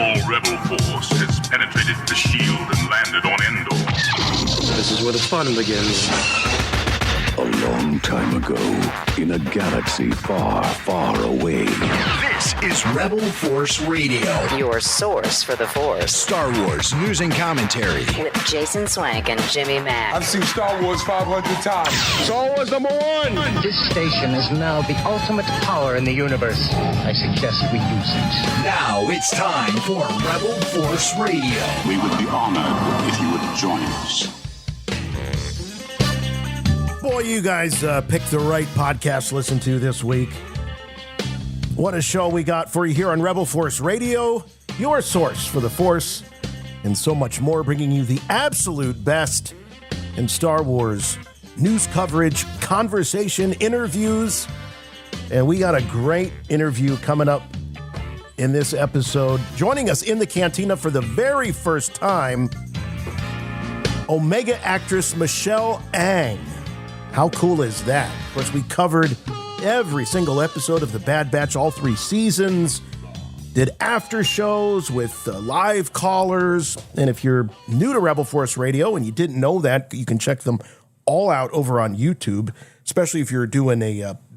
small rebel force has penetrated the shield and landed on Endor. This is where the fun begins. A long time ago, in a galaxy far, far away. This is Rebel Force Radio. Your source for the Force. Star Wars news and commentary. With Jason Swank and Jimmy Mack. I've seen Star Wars 500 times. Star Wars #1! This station is now the ultimate power in the universe. I suggest we use it. Now it's time for Rebel Force Radio. We would be honored if you would join us. Boy, you guys picked the right podcast to listen to this week. What a show we got for you here on Rebel Force Radio, your source for the Force, and so much more, bringing you the absolute best in Star Wars news coverage, conversation, interviews, and we got a great interview coming up in this episode. Joining us in the Cantina for the very first time, Omega actress Michelle Ang. How cool is that? Of course, we covered every single episode of The Bad Batch, all 3 seasons, did after shows with live callers. And if you're new to Rebel Force Radio and you didn't know that, you can check them all out over on YouTube, especially if you're doing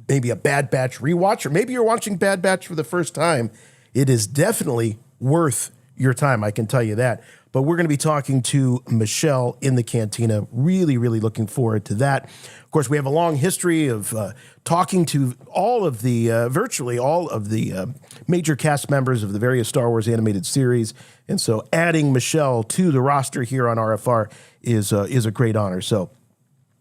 maybe a Bad Batch rewatch, or maybe you're watching Bad Batch for the first time. It is definitely worth your time, I can tell you that. But we're going to be talking to Michelle in the Cantina. Really, really looking forward to that. Of course, we have a long history of talking to all of the, virtually all of the major cast members of the various Star Wars animated series. And so adding Michelle to the roster here on RFR is a great honor. So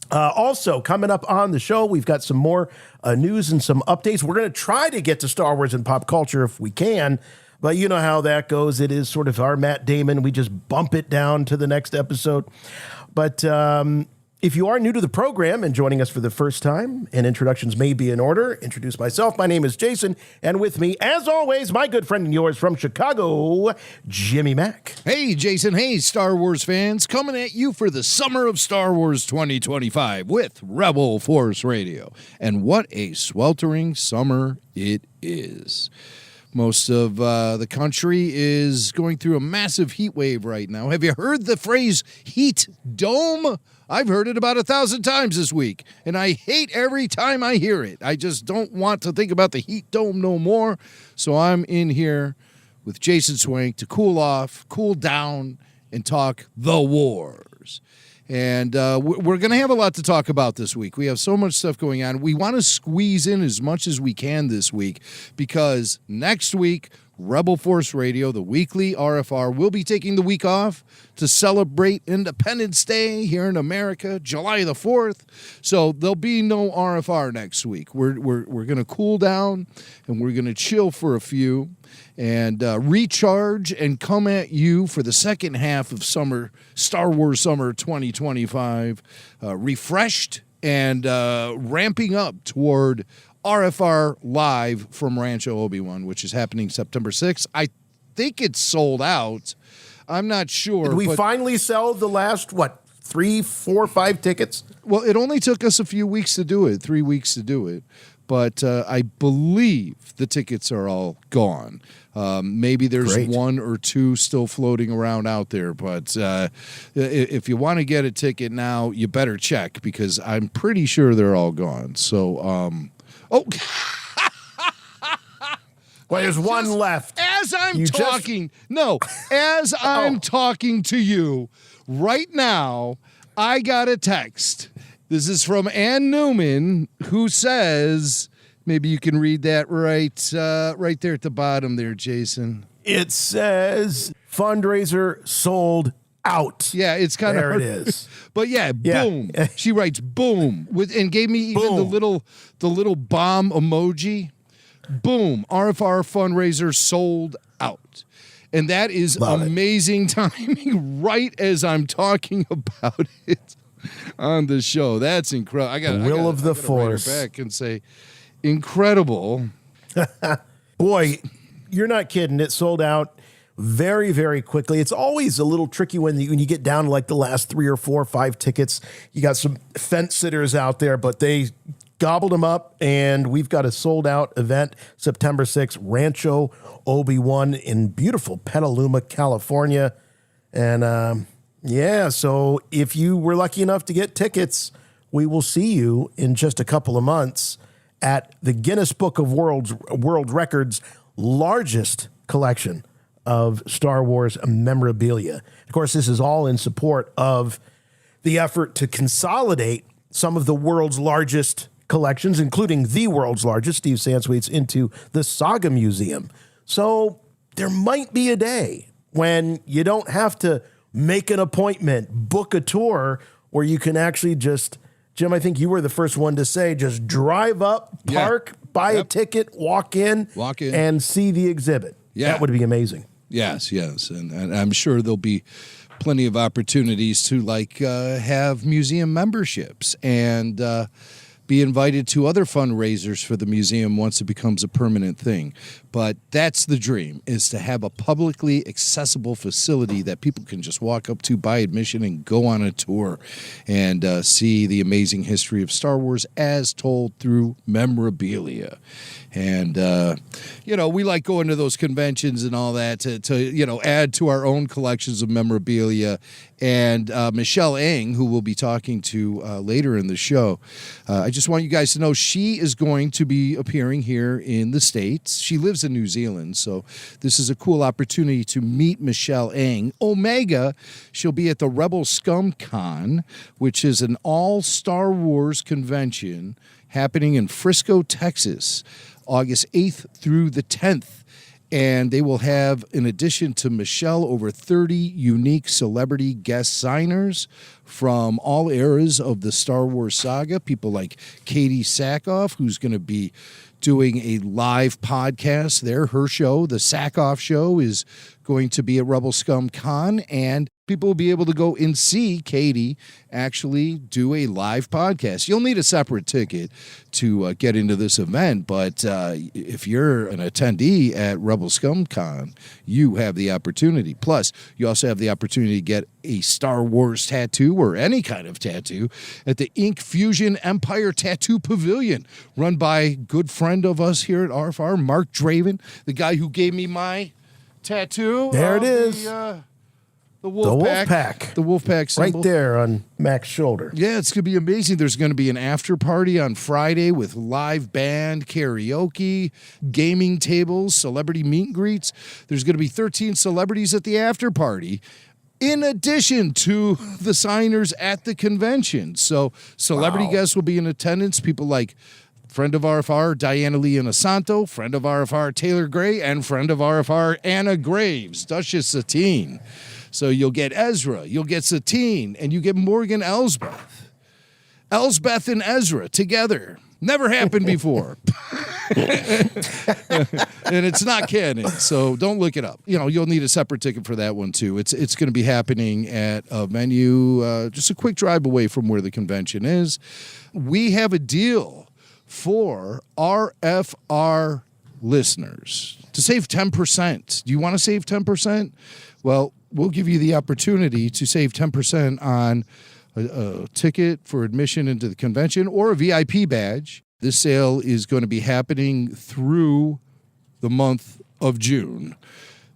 also coming up on the show, we've got some more news and some updates. We're going to try to get to Star Wars and pop culture if we can. But you know how that goes. It is sort of our Matt Damon. We just bump it down to the next episode. But if you are new to the program and joining us for the first time, and introductions may be in order, introduce myself. My name is Jason. And with me, as always, my good friend and yours from Chicago, Jimmy Mack. Hey, Jason. Hey, Star Wars fans. Coming at you for the summer of Star Wars 2025 with Rebel Force Radio. And what a sweltering summer it is. Most of the country is going through a massive heat wave right now. Have you heard the phrase heat dome? I've heard it about 1,000 times this week, and I hate every time I hear it. I just don't want to think about the heat dome no more. So I'm in here with Jason Swank to cool off, cool down, and talk the wars. And we're going to have a lot to talk about this week. We have so much stuff going on. We want to squeeze in as much as we can this week because next week, Rebel Force Radio, the weekly RFR, will be taking the week off to celebrate Independence Day here in America, July the 4th. So there'll be no RFR next week. We're going to cool down and we're going to chill for a few and recharge and come at you for the second half of Star Wars Summer 2025, refreshed and ramping up toward RFR Live from Rancho Obi-Wan, which is happening September 6th. I think it's sold out. I'm not sure. Did we finally sell the last, 3, 4, 5 tickets? Well, it only took us a few weeks to do it, 3 weeks to do it. But I believe the tickets are all gone. Maybe there's one or two still floating around out there. But if you want to get a ticket now, you better check because I'm pretty sure they're all gone. So, well, there's one left. As I'm talking to you right now, I got a text. This is from Ann Newman, who says, maybe you can read that right there at the bottom there, Jason. It says fundraiser sold out. Yeah, it's kind of there. It is. But boom. She writes boom and gave me even the little bomb emoji. Boom. RFR fundraiser sold out. And that is amazing timing right as I'm talking about it on the show. That's incredible. I got will of the Force. Write her back and say incredible. Boy, you're not kidding. It sold out very, very quickly. It's always a little tricky when you get down to like the last 3 or 4 or 5 tickets. You got some fence sitters out there, but they gobbled them up, and we've got a sold-out event September 6th, Rancho Obi-Wan in beautiful Petaluma, California. And, so if you were lucky enough to get tickets, we will see you in just a couple of months at the Guinness Book of World Records largest collection of Star Wars memorabilia. Of course, this is all in support of the effort to consolidate some of the world's largest collections, including the world's largest, Steve Sansweet's, into the Saga Museum. So there might be a day when you don't have to make an appointment, book a tour, where you can actually just, Jim, I think you were the first one to say, just drive up, park, buy a ticket, walk in, and see the exhibit. Yeah. That would be amazing. Yes. And I'm sure there'll be plenty of opportunities to have museum memberships and be invited to other fundraisers for the museum once it becomes a permanent thing. But that's the dream, is to have a publicly accessible facility that people can just walk up to, buy admission, and go on a tour and see the amazing history of Star Wars as told through memorabilia. And, we like going to those conventions and all that to add to our own collections of memorabilia. And Michelle Ng, who we'll be talking to later in the show, I just want you guys to know she is going to be appearing here in the States. She lives in New Zealand, so this is a cool opportunity to meet Michelle Ng. Omega, she'll be at the Rebel Scum Con, which is an all-Star Wars convention happening in Frisco, Texas, August 8th through the 10th. And they will have, in addition to Michelle, over 30 unique celebrity guest signers from all eras of the Star Wars saga. People like Katie Sackhoff, who's going to be doing a live podcast there. Her show, The Sackhoff Show, is going to be at Rebel Scum Con, and people will be able to go and see Katie actually do a live podcast. You'll need a separate ticket to get into this event, but if you're an attendee at Rebel Scum Con, you have the opportunity. Plus, you also have the opportunity to get a Star Wars tattoo or any kind of tattoo at the Ink Fusion Empire Tattoo Pavilion, run by a good friend of us here at RFR, Mark Draven, the guy who gave me my tattoo. There it is. The Wolfpack. The Wolfpack symbol. Right there on Mac's shoulder. Yeah, it's going to be amazing. There's going to be an after party on Friday with live band, karaoke, gaming tables, celebrity meet and greets. There's going to be 13 celebrities at the after party, in addition to the signers at the convention. So celebrity guests will be in attendance. People like friend of RFR, Diana Lee Inosanto, friend of RFR, Taylor Gray, and friend of RFR, Anna Graves, Duchess Satine. So you'll get Ezra, you'll get Satine, and you get Morgan Elsbeth. Elsbeth and Ezra together. Never happened before. And it's not canon, so don't look it up. You'll need a separate ticket for that one, too. It's going to be happening at a venue just a quick drive away from where the convention is. We have a deal for RFR listeners to save 10%. Do you want to save 10%? Well, we'll give you the opportunity to save 10% on a ticket for admission into the convention or a VIP badge. This sale is going to be happening through the month of June,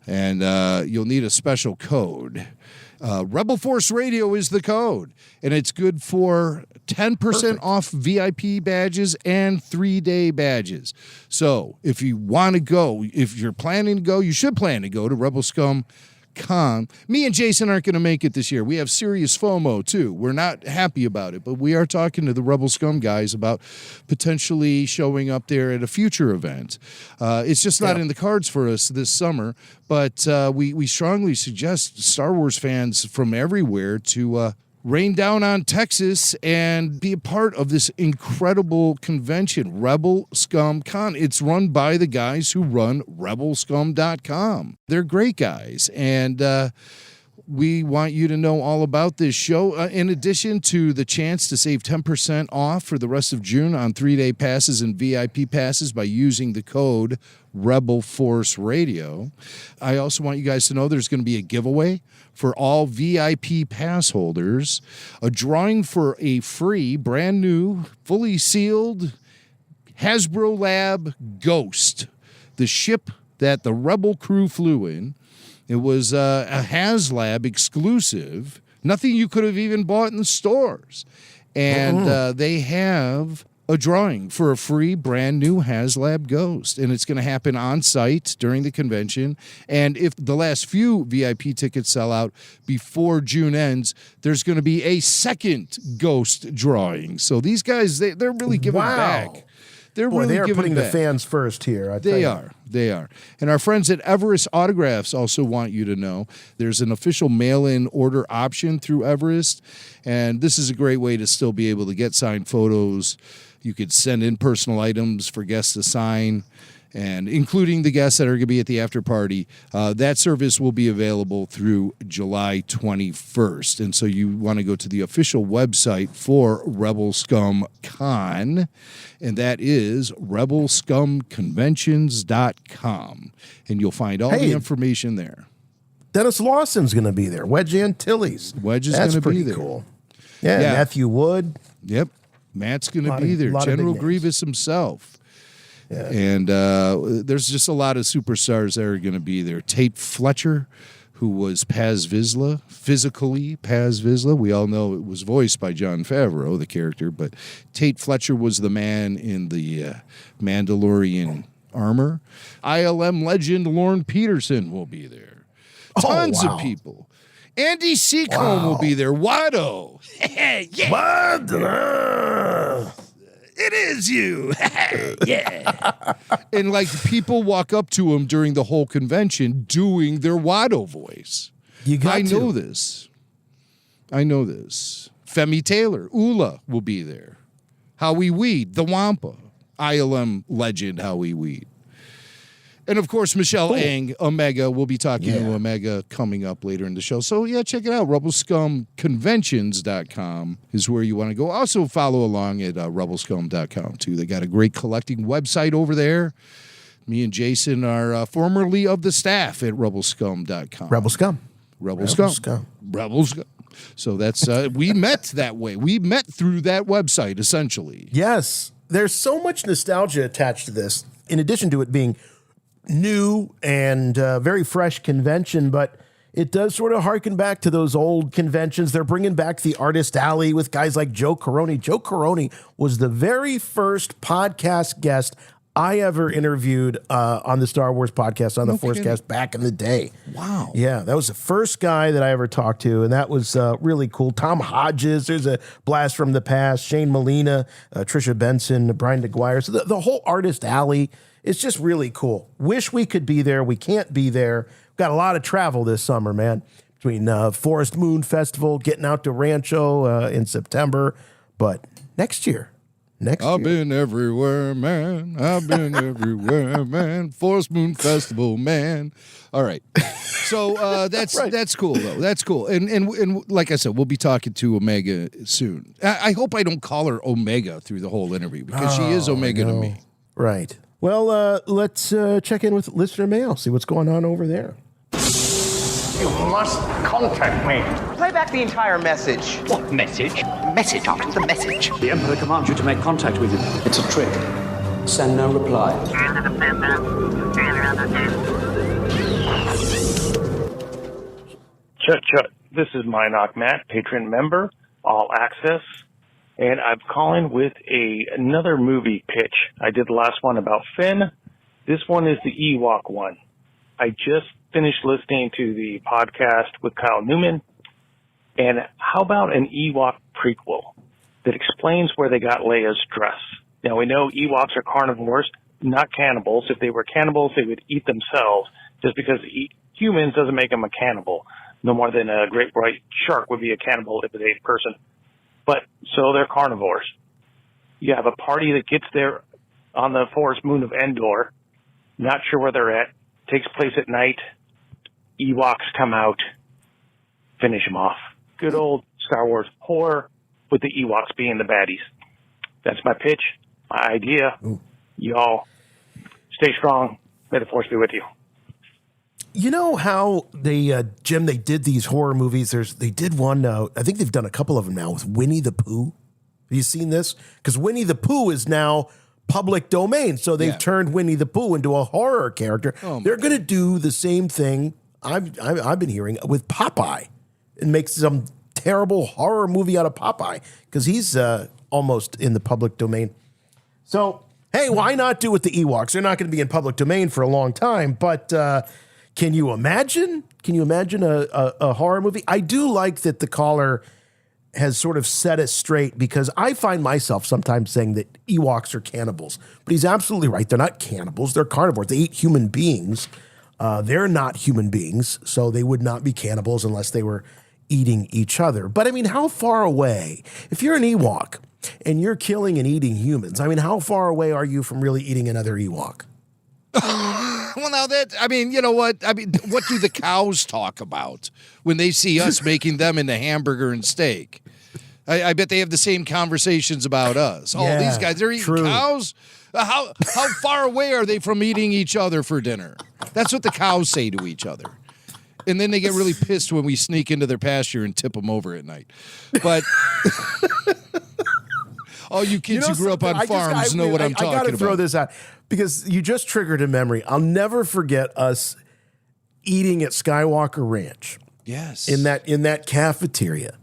and you'll need a special code. Rebel Force Radio is the code, and it's good for 10% off VIP badges and 3-day badges. So if you want to go, if you're planning to go, you should plan to go to Rebel Scum Con. Me and Jason aren't going to make it this year. We have serious FOMO too. We're not happy about it, but we are talking to the Rebel Scum guys about potentially showing up there at a future event. It's just not in the cards for us this summer, but we strongly suggest Star Wars fans from everywhere to rain down on Texas and be a part of this incredible convention, Rebel Scum Con. It's run by the guys who run rebelscum.com. They're great guys. And we want you to know all about this show. In addition to the chance to save 10% off for the rest of June on 3-day passes and VIP passes by using the code Rebel Force Radio, I also want you guys to know there's going to be a giveaway for all VIP pass holders, a drawing for a free, brand new, fully sealed Hasbro Lab Ghost, the ship that the Rebel crew flew in. It was a HasLab exclusive, nothing you could have even bought in the stores. And they have a drawing for a free brand new HasLab Ghost. And it's going to happen on site during the convention. And if the last few VIP tickets sell out before June ends, there's going to be a second Ghost drawing. So these guys, they're really giving back. They're putting back. the fans first here. They are. And our friends at Everest Autographs also want you to know there's an official mail-in order option through Everest. And this is a great way to still be able to get signed photos. You could send in personal items for guests to sign, and including the guests that are going to be at the after party. That service will be available through July 21st. And so you want to go to the official website for Rebel Scum Con, and that is rebelscumconventions.com. And you'll find all the information there. Dennis Lawson's going to be there. Wedge Antilles. Wedge is going to be there. Cool. Yeah, Matthew Wood. Yep. Matt's going to be there. General Grievous himself. Yeah. And there's just a lot of superstars that are going to be there. Tate Fletcher, who was Paz Vizsla, physically Paz Vizsla. We all know it was voiced by Jon Favreau, the character, but Tate Fletcher was the man in the Mandalorian armor. ILM legend Lorne Peterson will be there. Tons of people. Andy Seacombe will be there. Watto. Yeah. It is you. Yeah. And like people walk up to him during the whole convention doing their Watto voice. I know this. Femi Taylor, Ula will be there. Howie Weed, the Wampa. ILM legend Howie Weed. And, of course, Michelle Ang, Omega. We'll be talking to Omega coming up later in the show. So, check it out. RebelScumConventions.com is where you want to go. Also, follow along at RebelScum.com, too. They got a great collecting website over there. Me and Jason are formerly of the staff at RebelScum.com. Rebel Scum. So that's, we met that way. We met through that website, essentially. Yes. There's so much nostalgia attached to this, in addition to it being new and very fresh convention, but it does sort of harken back to those old conventions. They're bringing back the Artist Alley with guys like Joe Coroni. Joe Coroni was the very first podcast guest I ever interviewed on the Star Wars podcast, on the Forcecast back in the day. Wow. Yeah, that was the first guy that I ever talked to, and that was really cool. Tom Hodges, there's a blast from the past. Shane Molina, Trisha Benson, Brian DeGuire. So the whole Artist Alley, it's just really cool. Wish we could be there. We can't be there. Got a lot of travel this summer, man, between Forest Moon Festival, getting out to Rancho in September. But next year. I've been everywhere, man. I've been everywhere, man. Forest Moon Festival, man. All right. So that's cool, though. That's cool. And like I said, we'll be talking to Omega soon. I hope I don't call her Omega through the whole interview because she is Omega to me. Right. Well, let's check in with listener mail, see what's going on over there. You must contact me. Play back the entire message. What message? Message, Doctor, the message. The Emperor commands you to make contact with him. It's a trick. Send no reply. Chut. This is Minoc Matt, patron member, all access. And I'm calling with another movie pitch. I did the last one about Finn. This one is the Ewok one. I just finished listening to the podcast with Kyle Newman. And how about an Ewok prequel that explains where they got Leia's dress? Now, we know Ewoks are carnivores, not cannibals. If they were cannibals, they would eat themselves. Just because they eat humans doesn't make them a cannibal. No more than a great white shark would be a cannibal if it ate a person. But so they're carnivores. You have a party that gets there on the forest moon of Endor, not sure where they're at, takes place at night. Ewoks come out. finish them off. Good old Star Wars horror with the Ewoks being the baddies. That's my pitch, my idea. Ooh. Y'all stay strong. May the Force be with you. You know how they, Jim, they did these horror movies. They did one, I think they've done a couple of them now with Winnie the Pooh. Have you seen this? Because Winnie the Pooh is now public domain. So they've turned Winnie the Pooh into a horror character. They're going to do the same thing I've been hearing with Popeye and make some terrible horror movie out of Popeye because he's almost in the public domain. So, hey, why not do it with the Ewoks? They're not going to be in public domain for a long time, but can you imagine? Can you imagine a horror movie? I do like that the caller has sort of set it straight because I find myself sometimes saying that Ewoks are cannibals, but he's absolutely right. They're not cannibals. They're carnivores. They eat human beings. They're not human beings, so they would not be cannibals unless they were eating each other. But I mean, how far away, if you're an Ewok and you're killing and eating humans, I mean, how far away are you from really eating another Ewok? Well, now you know what? I mean, what do the cows talk about when they see us making them into hamburger and steak? I bet they have the same conversations about us. Oh, these guys, they're eating cows? How far away are they from eating each other for dinner? That's what the cows say to each other. And then they get really pissed when we sneak into their pasture and tip them over at night. But all you kids who grew up on farms know what I'm talking about. I got to throw this out because you just triggered a memory. I'll never forget us eating at Skywalker Ranch. Yes. In that cafeteria.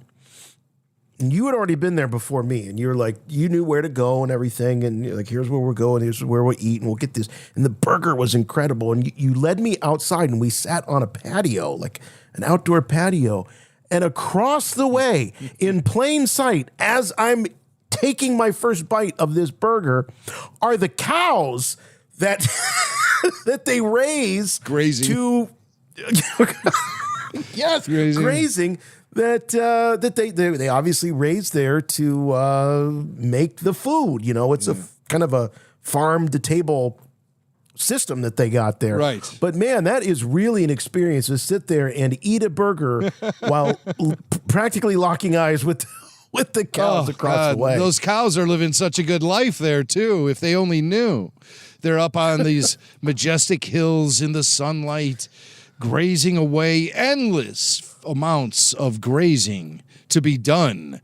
And you had already been there before me, and you were like, you knew where to go and everything, and you're like, here's where we're going, here's where we'll eat, and we'll get this. And the burger was incredible, and you led me outside, and we sat on a patio, like an outdoor patio, and across the way, in plain sight, as I'm taking my first bite of this burger, are the cows that that they raise grazing to yes, grazing. That they obviously raised there to make the food. You know, it's a kind of a farm to table system that they got there. Right. But man, that is really an experience to sit there and eat a burger while practically locking eyes with the cows across the way. Those cows are living such a good life there too. If they only knew, they're up on these majestic hills in the sunlight, grazing away endless amounts of grazing to be done.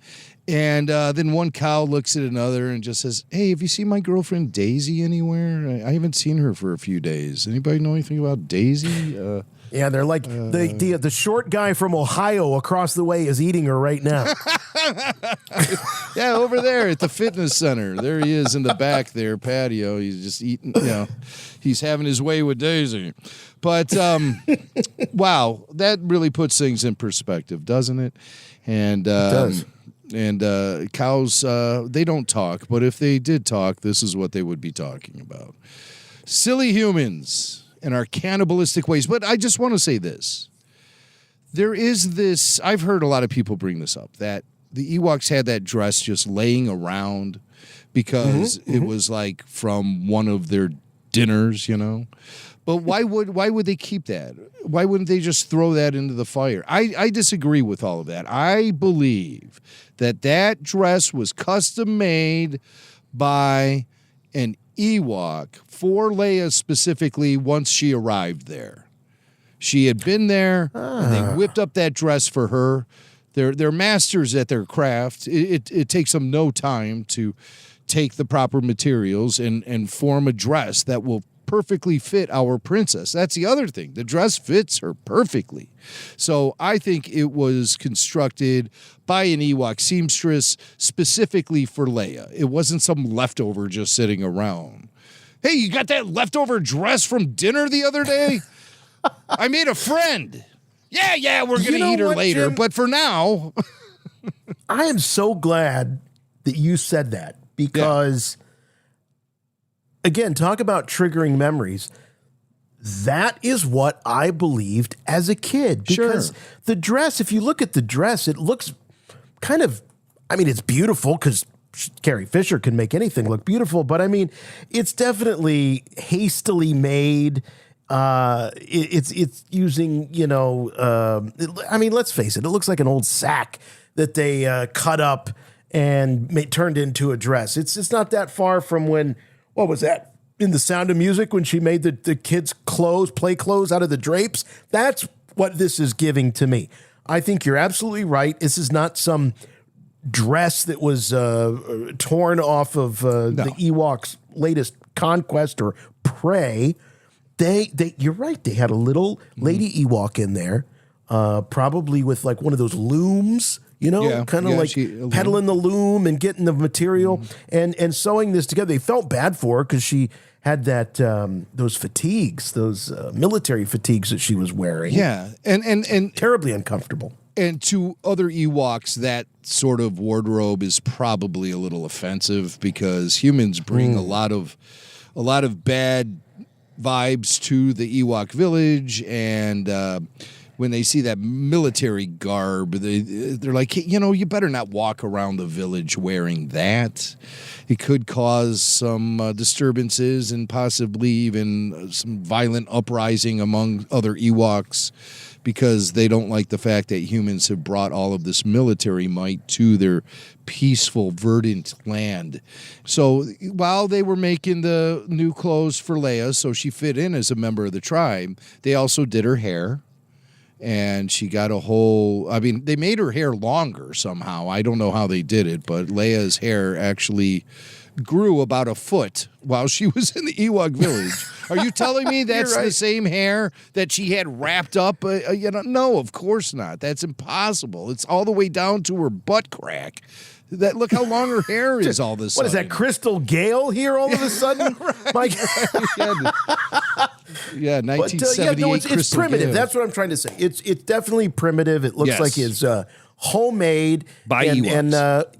And then one cow looks at another and just says, hey, have you seen my girlfriend Daisy anywhere? I haven't seen her for a few days. Anybody know anything about Daisy? Yeah, they're like, the short guy from Ohio across the way is eating her right now. Yeah, over there at the fitness center. There he is in the back there, patio. He's just eating, he's having his way with Daisy. But, wow, that really puts things in perspective, doesn't it? And it does. And cows, they don't talk, but if they did talk, this is what they would be talking about. Silly humans and our cannibalistic ways. But I just want to say this. There is this, I've heard a lot of people bring this up, that the Ewoks had that dress just laying around because it was like from one of their dinners, But why would they keep that? Why wouldn't they just throw that into the fire? I disagree with all of that. I believe that dress was custom made by an Ewok for Leia specifically once she arrived there. She had been there, and they whipped up that dress for her. They're masters at their craft. It takes them no time to take the proper materials and form a dress that will perfectly fit our princess. That's the other thing. The dress fits her perfectly. So I think it was constructed by an Ewok seamstress specifically for Leia. It wasn't some leftover just sitting around. Hey, you got that leftover dress from dinner the other day? I made a friend. Yeah, we're going to eat her later. Jim? But for now. I am so glad that you said that because, again, talk about triggering memories. That is what I believed as a kid. Because the dress, if you look at the dress, it looks kind of, it's beautiful because Carrie Fisher can make anything look beautiful. But, it's definitely hastily made. It's using, I mean, let's face it, it looks like an old sack that they cut up and turned into a dress. It's not that far from when, what was that, in The Sound of Music, when she made the kids' play clothes out of the drapes? That's what this is giving to me. I think you're absolutely right. This is not some dress that was torn off of the Ewoks' latest conquest or prey. You're right. They had a little lady Ewok in there, probably with like one of those looms, kind of peddling the loom and getting the material and sewing this together. They felt bad for her because she had that those fatigues, those military fatigues that she was wearing. Yeah, and terribly uncomfortable. And to other Ewoks, that sort of wardrobe is probably a little offensive because humans bring a lot of bad vibes to the Ewok village, and when they see that military garb, they're like, you better not walk around the village wearing that. It could cause some disturbances and possibly even some violent uprising among other Ewoks because they don't like the fact that humans have brought all of this military might to their peaceful, verdant land. So while they were making the new clothes for Leia so she fit in as a member of the tribe, they also did her hair. And she got they made her hair longer somehow. I don't know how they did it, but Leia's hair actually grew about a foot while she was in the Ewok village. Are you telling me that's the same hair that she had wrapped up? No, of course not. That's impossible. It's all the way down to her butt crack. Look how long her hair is all of a sudden. What is that, Crystal Gale here all of a sudden? Right. Yeah, 1978 it's primitive. Gale. That's what I'm trying to say. It's definitely primitive. It looks like it's homemade. By Ewoks.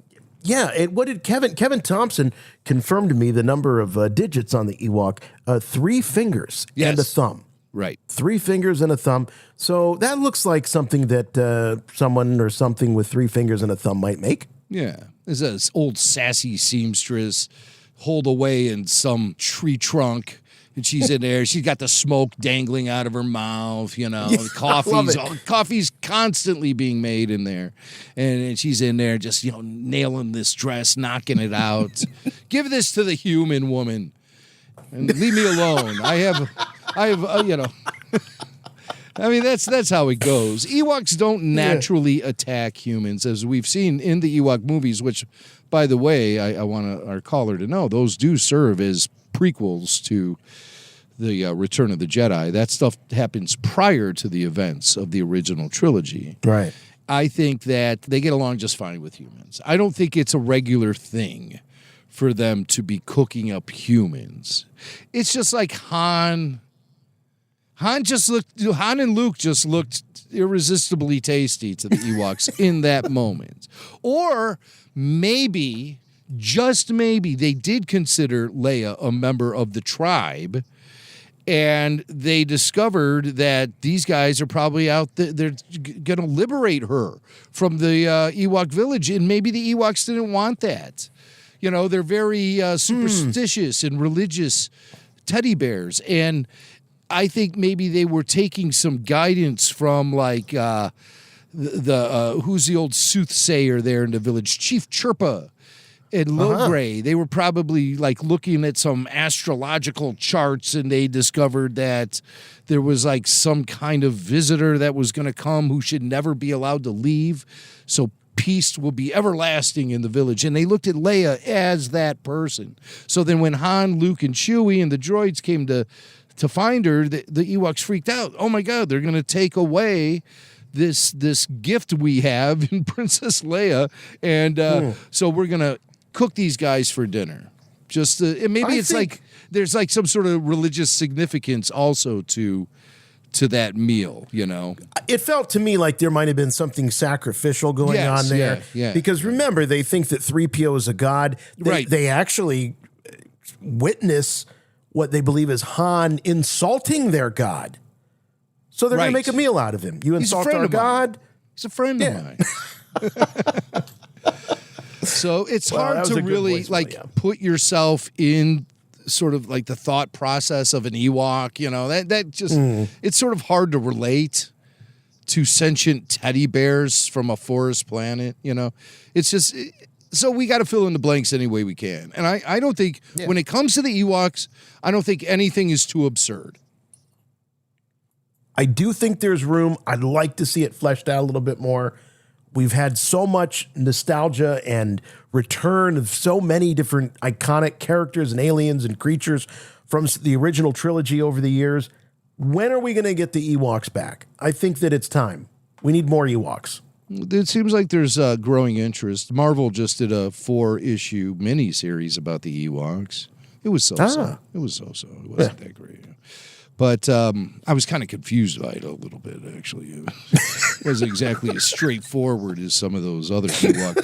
And what did Kevin Thompson confirmed to me the number of digits on the Ewok? 3 fingers and a thumb. Right. 3 fingers and a thumb. So that looks like something that someone or something with 3 fingers and a thumb might make. Yeah. There's this old sassy seamstress holed away in some tree trunk. And she's in there. She's got the smoke dangling out of her mouth, Coffee's constantly being made in there. And she's in there just, nailing this dress, knocking it out. Give this to the human woman and leave me alone. I have I mean, that's how it goes. Ewoks don't naturally attack humans, as we've seen in the Ewok movies, which, by the way, I want our caller to know, those do serve as prequels to the Return of the Jedi. That stuff happens prior to the events of the original trilogy. Right. I think that they get along just fine with humans. I don't think it's a regular thing for them to be cooking up humans. It's just like Han and Luke just looked irresistibly tasty to the Ewoks in that moment. Or maybe, just maybe, they did consider Leia a member of the tribe, and they discovered that these guys are probably out there, they're going to liberate her from the Ewok village, and maybe the Ewoks didn't want that. They're very superstitious and religious teddy bears, and I think maybe they were taking some guidance from like who's the old soothsayer there in the village, Chief Chirpa and Logray. They were probably like looking at some astrological charts, and they discovered that there was like some kind of visitor that was going to come who should never be allowed to leave. So peace will be everlasting in the village. And they looked at Leia as that person. So then when Han, Luke, and Chewie and the droids came to find her, the Ewoks freaked out. Oh my God, they're going to take away this gift we have in Princess Leia, and so we're going to cook these guys for dinner. Just maybe it's like there's like some sort of religious significance also to that meal. It felt to me like there might have been something sacrificial going on there. Yeah. Because remember, they think that 3PO is a god. They actually witness what they believe is Han insulting their god. So they're going to make a meal out of him. You insult our god? He's a friend of mine. So it's hard to really put yourself in sort of like the thought process of an Ewok, that just, it's sort of hard to relate to sentient teddy bears from a forest planet, It's just, so we got to fill in the blanks any way we can. And I don't think, when it comes to the Ewoks, I don't think anything is too absurd. I do think there's room. I'd like to see it fleshed out a little bit more. We've had so much nostalgia and return of so many different iconic characters and aliens and creatures from the original trilogy over the years. When are we going to get the Ewoks back? I think that it's time. We need more Ewoks. It seems like there's a growing interest. Marvel just did a 4-issue miniseries about the Ewoks. It was so-so. It was so-so. It wasn't that great. But I was kind of confused by it a little bit, actually. It wasn't exactly as straightforward as some of those other Ewok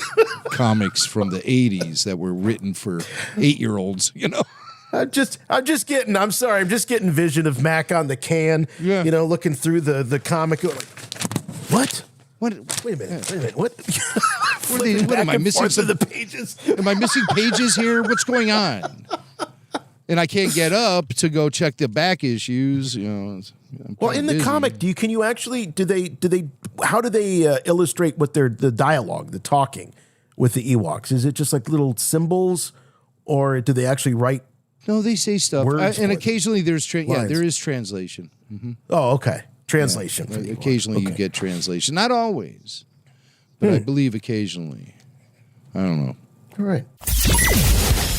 comics from the 80s that were written for 8-year-olds, I'm just getting vision of Mac on the can, looking through the comic. Like, what? Wait a minute. What? What am I missing? The pages? Am I missing pages here? What's going on? And I can't get up to go check the back issues. Well, in the comic, how do they illustrate what the dialogue, the talking with the Ewoks? Is it just like little symbols, or do they actually write? No, they say stuff, and occasionally there is translation. Mm-hmm. Oh, okay, translation. Yeah, occasionally you get translation, not always, but I believe occasionally. I don't know. All right.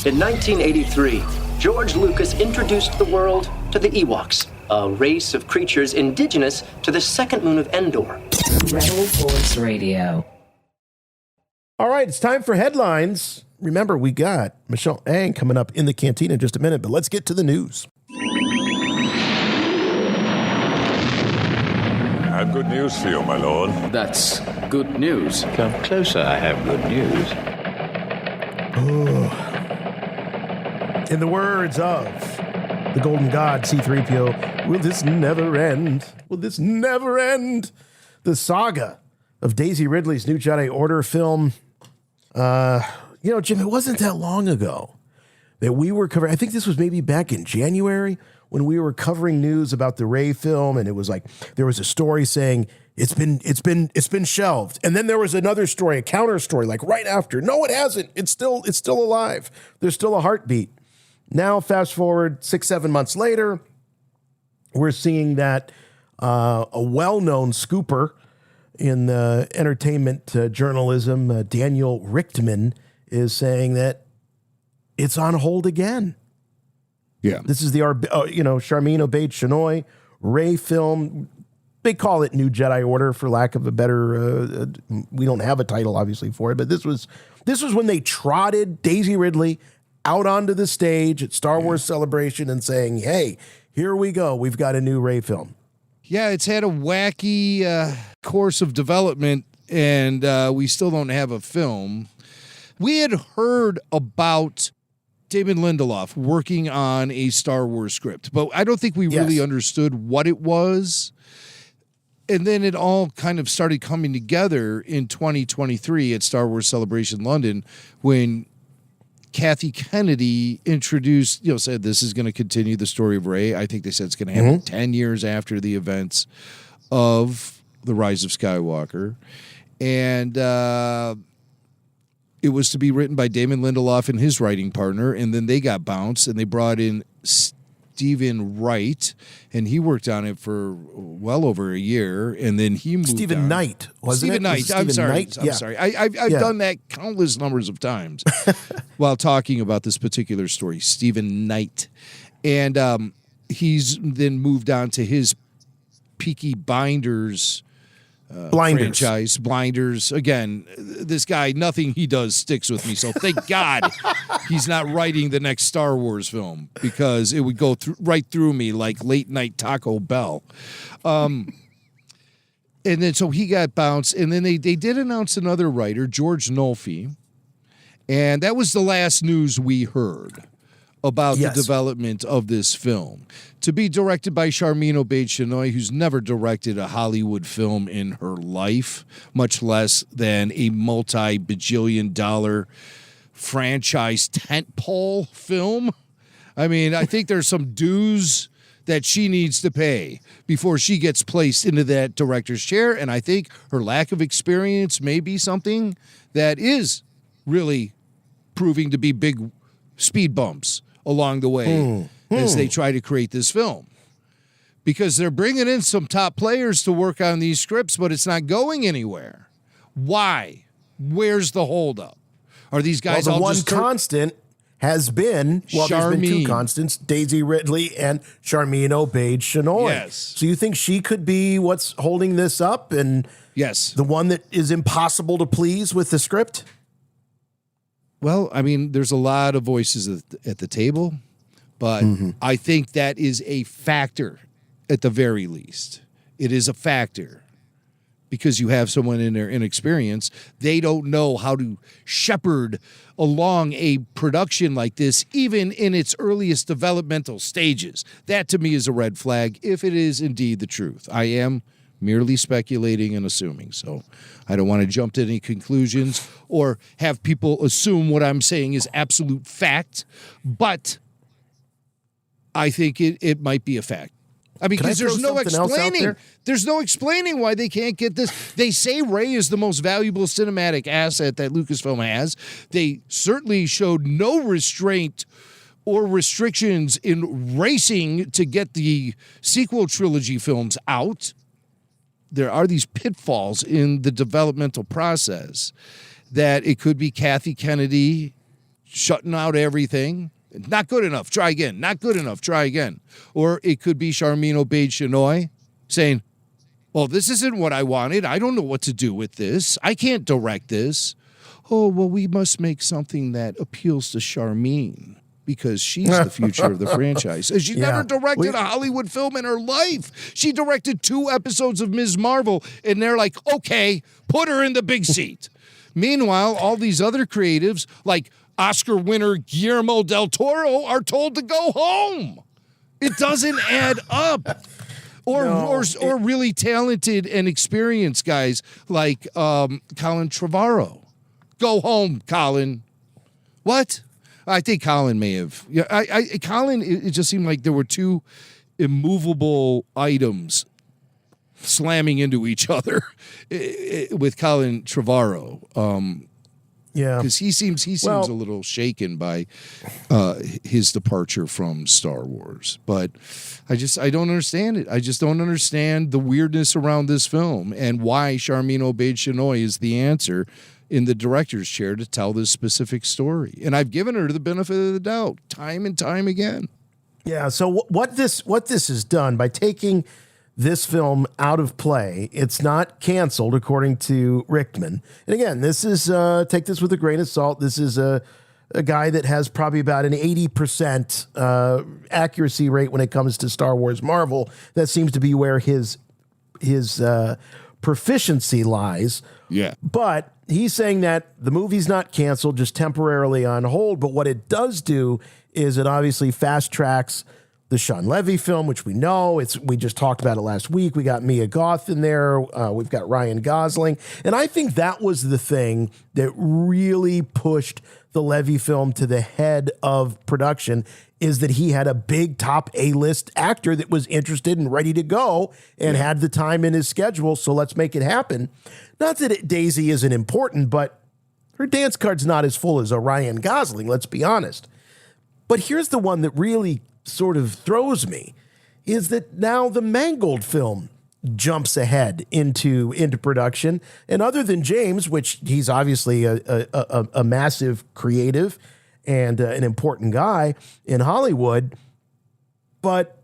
In 1983, George Lucas introduced the world to the Ewoks, a race of creatures indigenous to the second moon of Endor. Rebel Force Radio. All right, it's time for headlines. Remember, we got Michelle Ang coming up in the Cantina in just a minute, but let's get to the news. I have good news for you, my lord. That's good news. Come closer, I have good news. Oh. In the words of the Golden God, C-3PO, will this never end? Will this never end? The saga of Daisy Ridley's new Jedi Order film. Jim, it wasn't that long ago that we were covering, I think this was maybe back in January when we were covering news about the Rey film, and it was like, there was a story saying it's been shelved. And then there was another story, a counter story, like right after. No, it hasn't. It's still alive. There's still a heartbeat. Now, fast forward 6-7 months later, we're seeing that a well-known scooper in entertainment journalism, Daniel Richtman, is saying that it's on hold again. Yeah. This is the Charmin Obaid-Chinoy Rey film. They call it New Jedi Order for lack of a better. We don't have a title, obviously, for it, but this was when they trotted Daisy Ridley out onto the stage at Star Wars Celebration and saying, "Hey, here we go. We've got a new Rey film." Yeah, it's had a wacky course of development, and we still don't have a film. We had heard about Damon Lindelof working on a Star Wars script, but I don't think we really understood what it was. And then it all kind of started coming together in 2023 at Star Wars Celebration London when Kathy Kennedy introduced, said this is going to continue the story of Rey. I think they said it's going to happen 10 years after the events of The Rise of Skywalker. And it was to be written by Damon Lindelof and his writing partner. And then they got bounced and they brought in Stephen Wright, and he worked on it for well over a year, and then he moved Stephen Knight, wasn't Stephen it? Knight. I'm sorry. Knight? I'm sorry. I've done that countless numbers of times while talking about this particular story. Stephen Knight. And he's then moved on to his Peaky Blinders franchise. Blinders. Again, this guy, nothing he does sticks with me. So thank God he's not writing the next Star Wars film, because it would go right through me like late night Taco Bell. And then so he got bounced. And then they did announce another writer, George Nolfi. And that was the last news we heard about the development of this film. To be directed by Charmin Obaid-Chinoy, who's never directed a Hollywood film in her life, much less than a multi-bajillion-dollar franchise tentpole film. I mean, I think there's some dues that she needs to pay before she gets placed into that director's chair. And I think her lack of experience may be something that is really proving to be big speed bumps along the way as they try to create this film. Because they're bringing in some top players to work on these scripts, but it's not going anywhere. Why? Where's the holdup? Are these guys all just... The one constant has been, well, there's been two constants, Daisy Ridley and Charmin Obaid-Chinoy. Yes. So you think she could be what's holding this up and yes, the one that is impossible to please with the script? Well, I mean, there's a lot of voices at the table, but I think that is a factor at the very least. It is a factor. Because you have someone in their inexperience, they don't know how to shepherd along a production like this, even in its earliest developmental stages. That, to me, is a red flag, if it is indeed the truth. I am merely speculating and assuming, so I don't want to jump to any conclusions or have people assume what I'm saying is absolute fact, but I think it might be a fact. I mean, because there's no explaining. There's no explaining why they can't get this. They say Rey is the most valuable cinematic asset that Lucasfilm has. They certainly showed no restraint or restrictions in racing to get the sequel trilogy films out. There are these pitfalls in the developmental process that it could be Kathy Kennedy shutting out everything. Not good enough, try again. Not good enough, try again. Or it could be Charmin Obaid-Chinoy saying, well, this isn't what I wanted. I don't know what to do with this. I can't direct this. Oh, well, we must make something that appeals to Charmin because she's the future of the franchise. She never directed a Hollywood film in her life. She directed 2 episodes of Ms. Marvel, and they're like, okay, put her in the big seat. Meanwhile, all these other creatives, like Oscar winner Guillermo del Toro, are told to go home. It doesn't add up. Or really talented and experienced guys like Colin Trevorrow. Go home, Colin. What? I think Colin may have. Yeah, Colin, it just seemed like there were 2 immovable items slamming into each other with Colin Trevorrow. Yeah, because he seems a little shaken by his departure from Star Wars. But I don't understand it. I just don't understand the weirdness around this film and why Charmin Obaid-Chinoy is the answer in the director's chair to tell this specific story. And I've given her the benefit of the doubt time and time again. Yeah. So what this has done by taking this film out of play, it's not canceled, according to Rickman. And again, this is, take this with a grain of salt. This is a guy that has probably about an 80% accuracy rate when it comes to Star Wars Marvel. That seems to be where his proficiency lies. Yeah. But he's saying that the movie's not canceled, just temporarily on hold. But what it does do is it obviously fast tracks the Sean Levy film, which we know. We just talked about it last week. We got Mia Goth in there. We've got Ryan Gosling. And I think that was the thing that really pushed the Levy film to the head of production, is that he had a big top A-list actor that was interested and ready to go and had the time in his schedule. So let's make it happen. Not that Daisy isn't important, but her dance card's not as full as a Ryan Gosling, let's be honest. But here's the one that really sort of throws me, is that now the Mangold film jumps ahead into production. And other than James, which he's obviously a massive creative and an important guy in Hollywood, but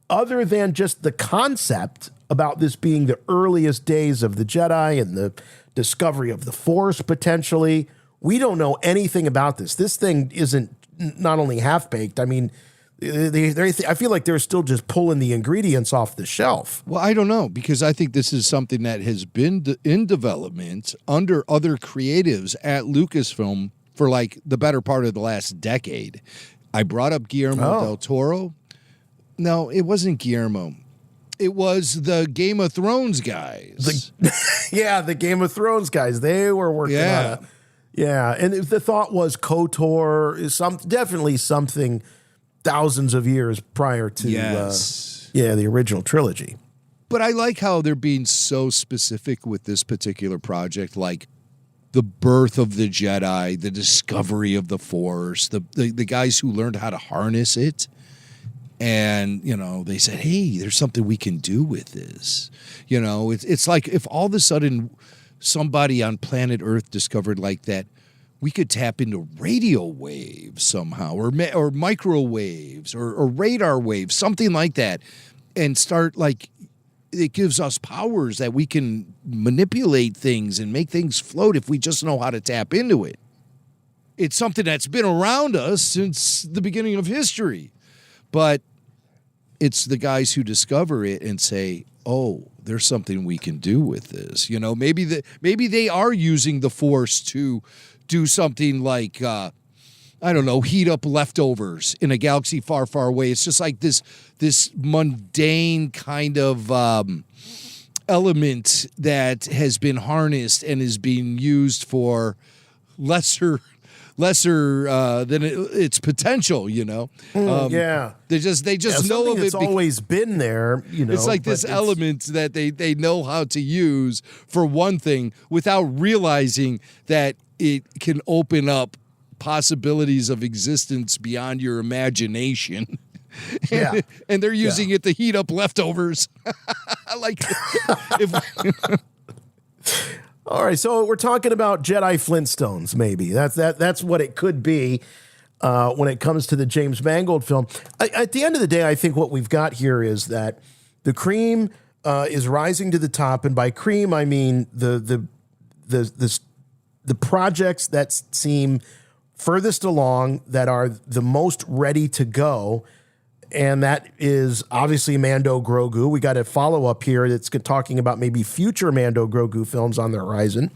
other than just the concept about this being the earliest days of the Jedi and the discovery of the Force potentially, we don't know anything about this. This thing isn't not only half-baked, I mean, I feel like they're still just pulling the ingredients off the shelf. Well, I don't know, because I think this is something that has been in development under other creatives at Lucasfilm for like the better part of the last decade. I brought up Guillermo del Toro. No, it wasn't Guillermo. It was the Game of Thrones guys. The Game of Thrones guys. They were working on it. Yeah, and the thought was KOTOR is definitely something thousands of years prior to the original trilogy. But I like how they're being so specific with this particular project, like the birth of the Jedi, the discovery of the Force, the guys who learned how to harness it. And, they said, hey, there's something we can do with this. It's like if all of a sudden somebody on planet Earth discovered like that, we could tap into radio waves somehow, or microwaves, or radar waves, something like that, and start it gives us powers that we can manipulate things and make things float if we just know how to tap into it. It's something that's been around us since the beginning of history, but it's the guys who discover it and say, oh, there's something we can do with this. Maybe they are using the Force to do something like, heat up leftovers in a galaxy far, far away. It's just like this mundane kind of element that has been harnessed and is being used for lesser than its potential. They just know of it. It's always been there. It's like this element that they know how to use for one thing without realizing that it can open up possibilities of existence beyond your imagination. And they're using it to heat up leftovers. All right, so we're talking about Jedi Flintstones, maybe. That's what it could be when it comes to the James Mangold film. At the end of the day, I think what we've got here is that the cream is rising to the top, and by cream I mean the projects that seem furthest along, that are the most ready to go, and that is obviously Mando Grogu. We got a follow-up here that's talking about maybe future Mando Grogu films on the horizon.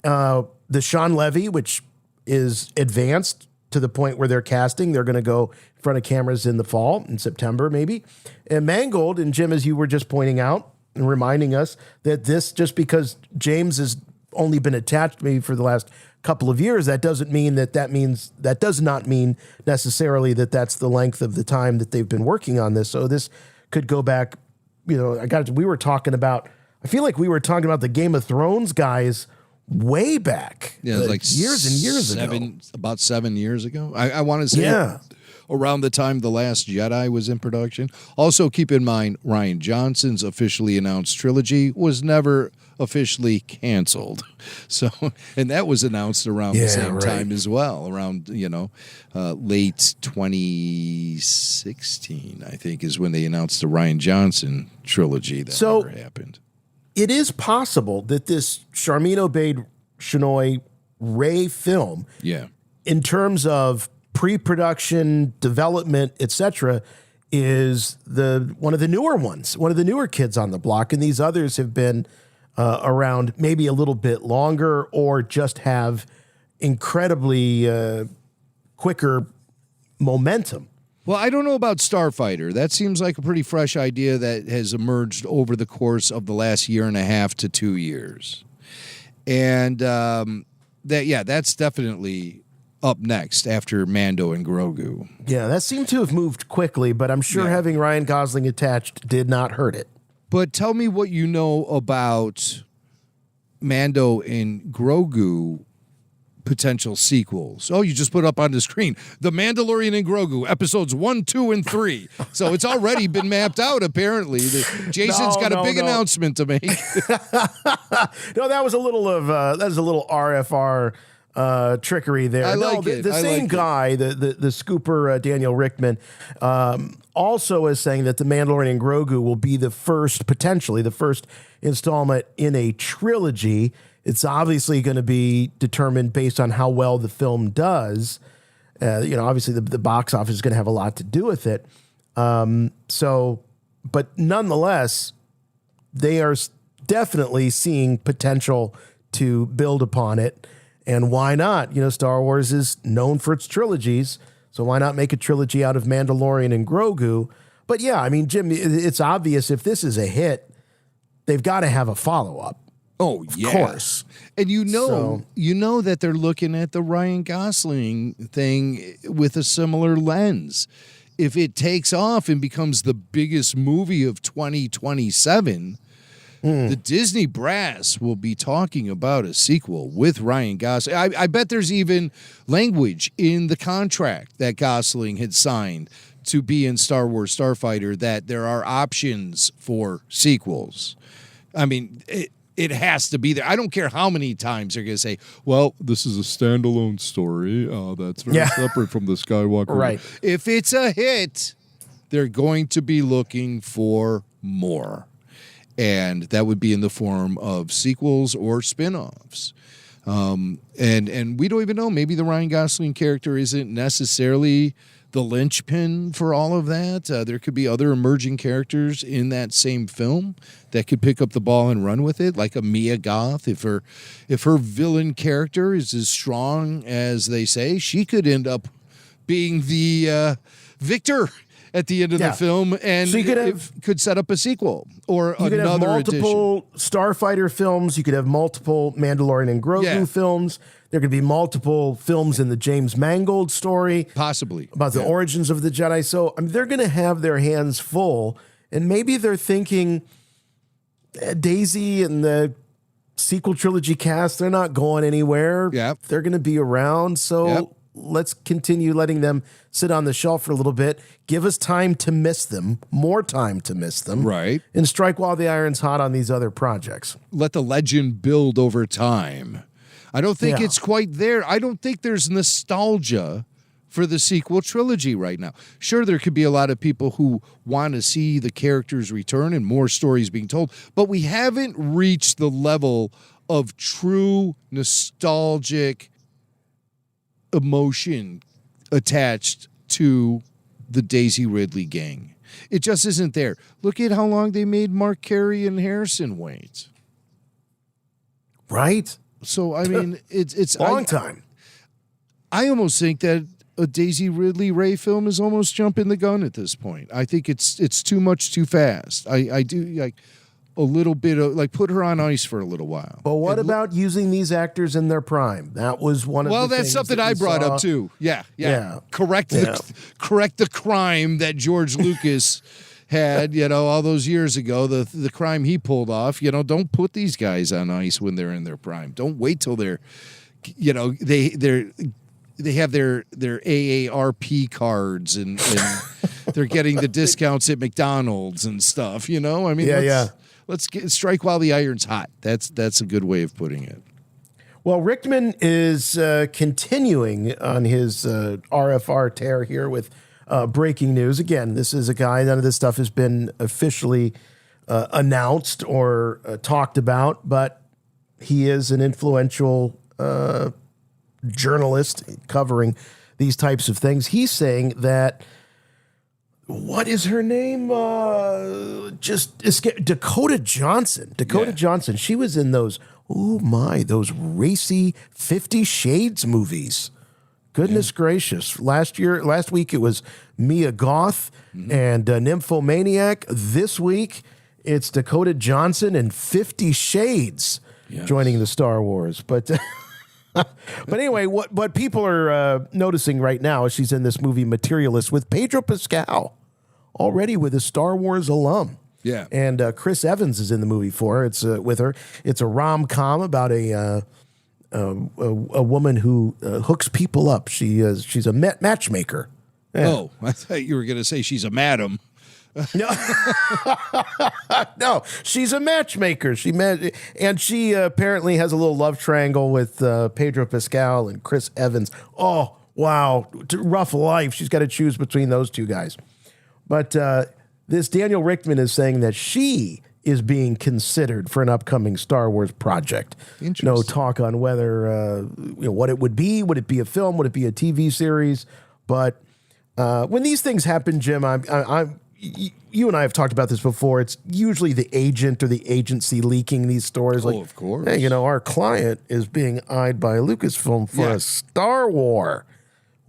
The Sean Levy, which is advanced to the point where they're casting. They're going to go in front of cameras in the fall, in September maybe. And Mangold, and Jim, as you were just pointing out and reminding us, that this, just because James has only been attached maybe for the last couple of years, that does not mean necessarily that that's the length of the time that they've been working on this. So this could go back, I feel like we were talking about the Game of Thrones guys way back. Yeah, it was like years and years ago. About 7 years ago. I want to say around the time The Last Jedi was in production. Also, keep in mind, Rian Johnson's officially announced trilogy was never officially canceled. So, and that was announced around the same time as well, around, late 2016, I think, is when they announced the Rian Johnson trilogy. That never happened. It is possible that this Sharmeen Obaid-Chinoy Rey film, in terms of pre-production, development, etc., is one of the newer ones, one of the newer kids on the block, and these others have been around maybe a little bit longer, or just have incredibly quicker momentum. Well, I don't know about Starfighter. That seems like a pretty fresh idea that has emerged over the course of the last year and a half to 2 years. And that's definitely up next after Mando and Grogu. Yeah, that seemed to have moved quickly, but I'm sure having Ryan Gosling attached did not hurt it. But tell me what you know about Mando and Grogu potential sequels. Oh, you just put up on the screen The Mandalorian and Grogu, episodes 1, 2, and 3. So it's already been mapped out, apparently. Jason's got a big announcement to make. No, that was a little RFR trickery there. I like it. The same guy, the scooper Daniel Rickman, also is saying that The Mandalorian and Grogu will be potentially the first installment in a trilogy. It's obviously going to be determined based on how well the film does. Obviously the box office is going to have a lot to do with it. But nonetheless, they are definitely seeing potential to build upon it. And why not? Star Wars is known for its trilogies, so why not make a trilogy out of Mandalorian and Grogu? But yeah, I mean, Jim, it's obvious if this is a hit, they've got to have a follow-up. Oh, of course. And you know that they're looking at the Ryan Gosling thing with a similar lens. if it takes off and becomes the biggest movie of 2027, the Disney brass will be talking about a sequel with Ryan Gosling. I bet there's even language in the contract that Gosling had signed to be in Star Wars Starfighter that there are options for sequels. I mean, it has to be there. I don't care how many times they're going to say, well, this is a standalone story that's very separate from the Skywalker. Right. If it's a hit, they're going to be looking for more. And that would be in the form of sequels or spin-offs. And we don't even know. Maybe the Ryan Gosling character isn't necessarily the linchpin for all of that. There could be other emerging characters in that same film that could pick up the ball and run with it, like a Mia Goth. If her villain character is as strong as they say, she could end up being the victor at the end of the film, and so could set up a sequel or you could have multiple Starfighter films. You could have multiple Mandalorian and Grogu films. There could be multiple films in the James Mangold story, possibly about the origins of the Jedi. So I mean, they're going to have their hands full, and maybe they're thinking Daisy and the sequel trilogy cast, they're not going anywhere. Yep. They're going to be around. So let's continue letting them sit on the shelf for a little bit. Give us time to miss them, more time to miss them. Right. And strike while the iron's hot on these other projects. Let the legend build over time. I don't think it's quite there. I don't think there's nostalgia for the sequel trilogy right now. Sure, there could be a lot of people who want to see the characters return and more stories being told, but we haven't reached the level of true nostalgic emotion attached to the Daisy Ridley gang. It just isn't there. Look at how long they made Mark Carey and Harrison wait. Right? So, I mean, it's long time. I almost think that a Daisy Ridley Ray film is almost jumping the gun at this point. I think it's too much too fast. I do like a little bit of put her on ice for a little while. But what about using these actors in their prime? That was one of the things. Well, that's something I brought up too. Yeah. Correct the crime that George Lucas had, all those years ago, the crime he pulled off. Don't put these guys on ice when they're in their prime. Don't wait till they're, they have their AARP cards and they're getting the discounts at McDonald's and stuff. I mean, let's strike while the iron's hot. That's a good way of putting it. Well, Rickman is continuing on his RFR tear here with breaking news. Again, this is a guy, none of this stuff has been officially announced or talked about, but he is an influential journalist covering these types of things. He's saying that, what is her name? Dakota Johnson. Johnson. She was in those racy 50 Shades movies. Goodness gracious. Last week it was Mia Goth and Nymphomaniac. This week it's Dakota Johnson and 50 Shades joining the Star Wars. But anyway, what people are noticing right now is she's in this movie Materialist with Pedro Pascal, already with a Star Wars alum. Yeah. And Chris Evans is in the movie for her. It's with her. It's a rom-com about a woman who hooks people up. She's a matchmaker. Yeah. Oh, I thought you were going to say she's a madam. No, she's a matchmaker. She apparently has a little love triangle with Pedro Pascal and Chris Evans. Oh, wow. Rough life. She's got to choose between those two guys. But this Daniel Rickman is saying that she is being considered for an upcoming Star Wars project. No talk on whether, what it would be. Would it be a film? Would it be a TV series? But when these things happen, Jim, you and I have talked about this before. It's usually the agent or the agency leaking these stories. Oh, of course. Hey, our client is being eyed by Lucasfilm for a Star War.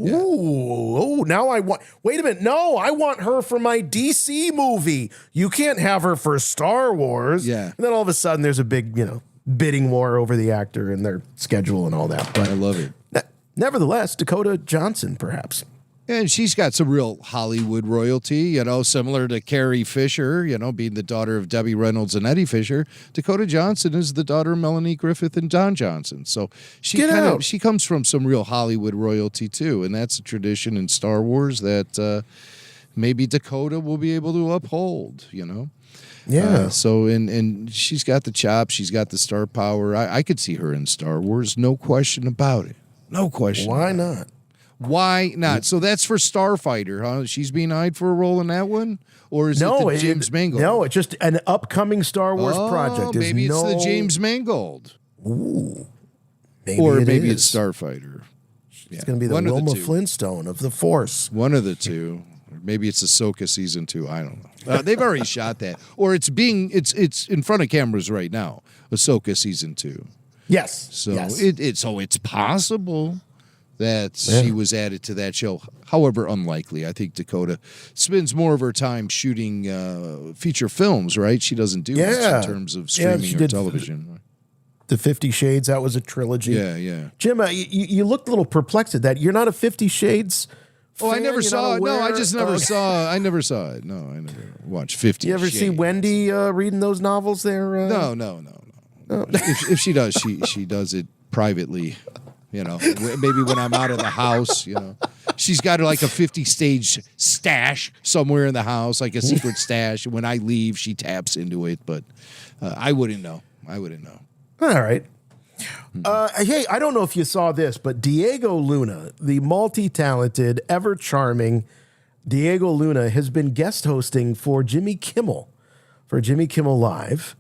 Yeah. Ooh, now wait a minute. No, I want her for my DC movie. You can't have her for Star Wars. Yeah. And then all of a sudden there's a big, bidding war over the actor and their schedule and all that. But I love it. Nevertheless, Dakota Johnson, perhaps. And she's got some real Hollywood royalty, similar to Carrie Fisher, being the daughter of Debbie Reynolds and Eddie Fisher. Dakota Johnson is the daughter of Melanie Griffith and Don Johnson. So she comes from some real Hollywood royalty too, and that's a tradition in Star Wars that maybe Dakota will be able to uphold. Yeah. And she's got the chops, she's got the star power. I could see her in Star Wars, no question about it. No question. Why not? Why not? So that's for Starfighter, huh? She's being eyed for a role in that one? Or is it the James Mangold? No, it's just an upcoming Star Wars project. Maybe it's the James Mangold. Ooh. Maybe it's Starfighter. It's going to be the Wilma Flintstone of the Force. One of the two. Or maybe it's Ahsoka season 2. I don't know. They've already shot that. Or it's in front of cameras right now. Ahsoka season 2. Yes. So yes. It's possible that she was added to that show. However, unlikely. I think Dakota spends more of her time shooting feature films, right? She doesn't do much in terms of streaming or television. The 50 Shades, that was a trilogy. Yeah. Jim, you looked a little perplexed at that. You're not a 50 Shades fan? I never saw it. No, I just never saw it. I never saw it. No, I never watched 50 You ever Shades. see Wendy reading those novels there? No. If she does, she does it privately. Maybe when I'm out of the house, she's got like a 50 stage stash somewhere in the house, like a secret stash. When I leave, she taps into it, but I wouldn't know. All right. Hey, I don't know if you saw this, but Diego Luna, the multi-talented, ever-charming Diego Luna, has been guest hosting for Jimmy Kimmel Live,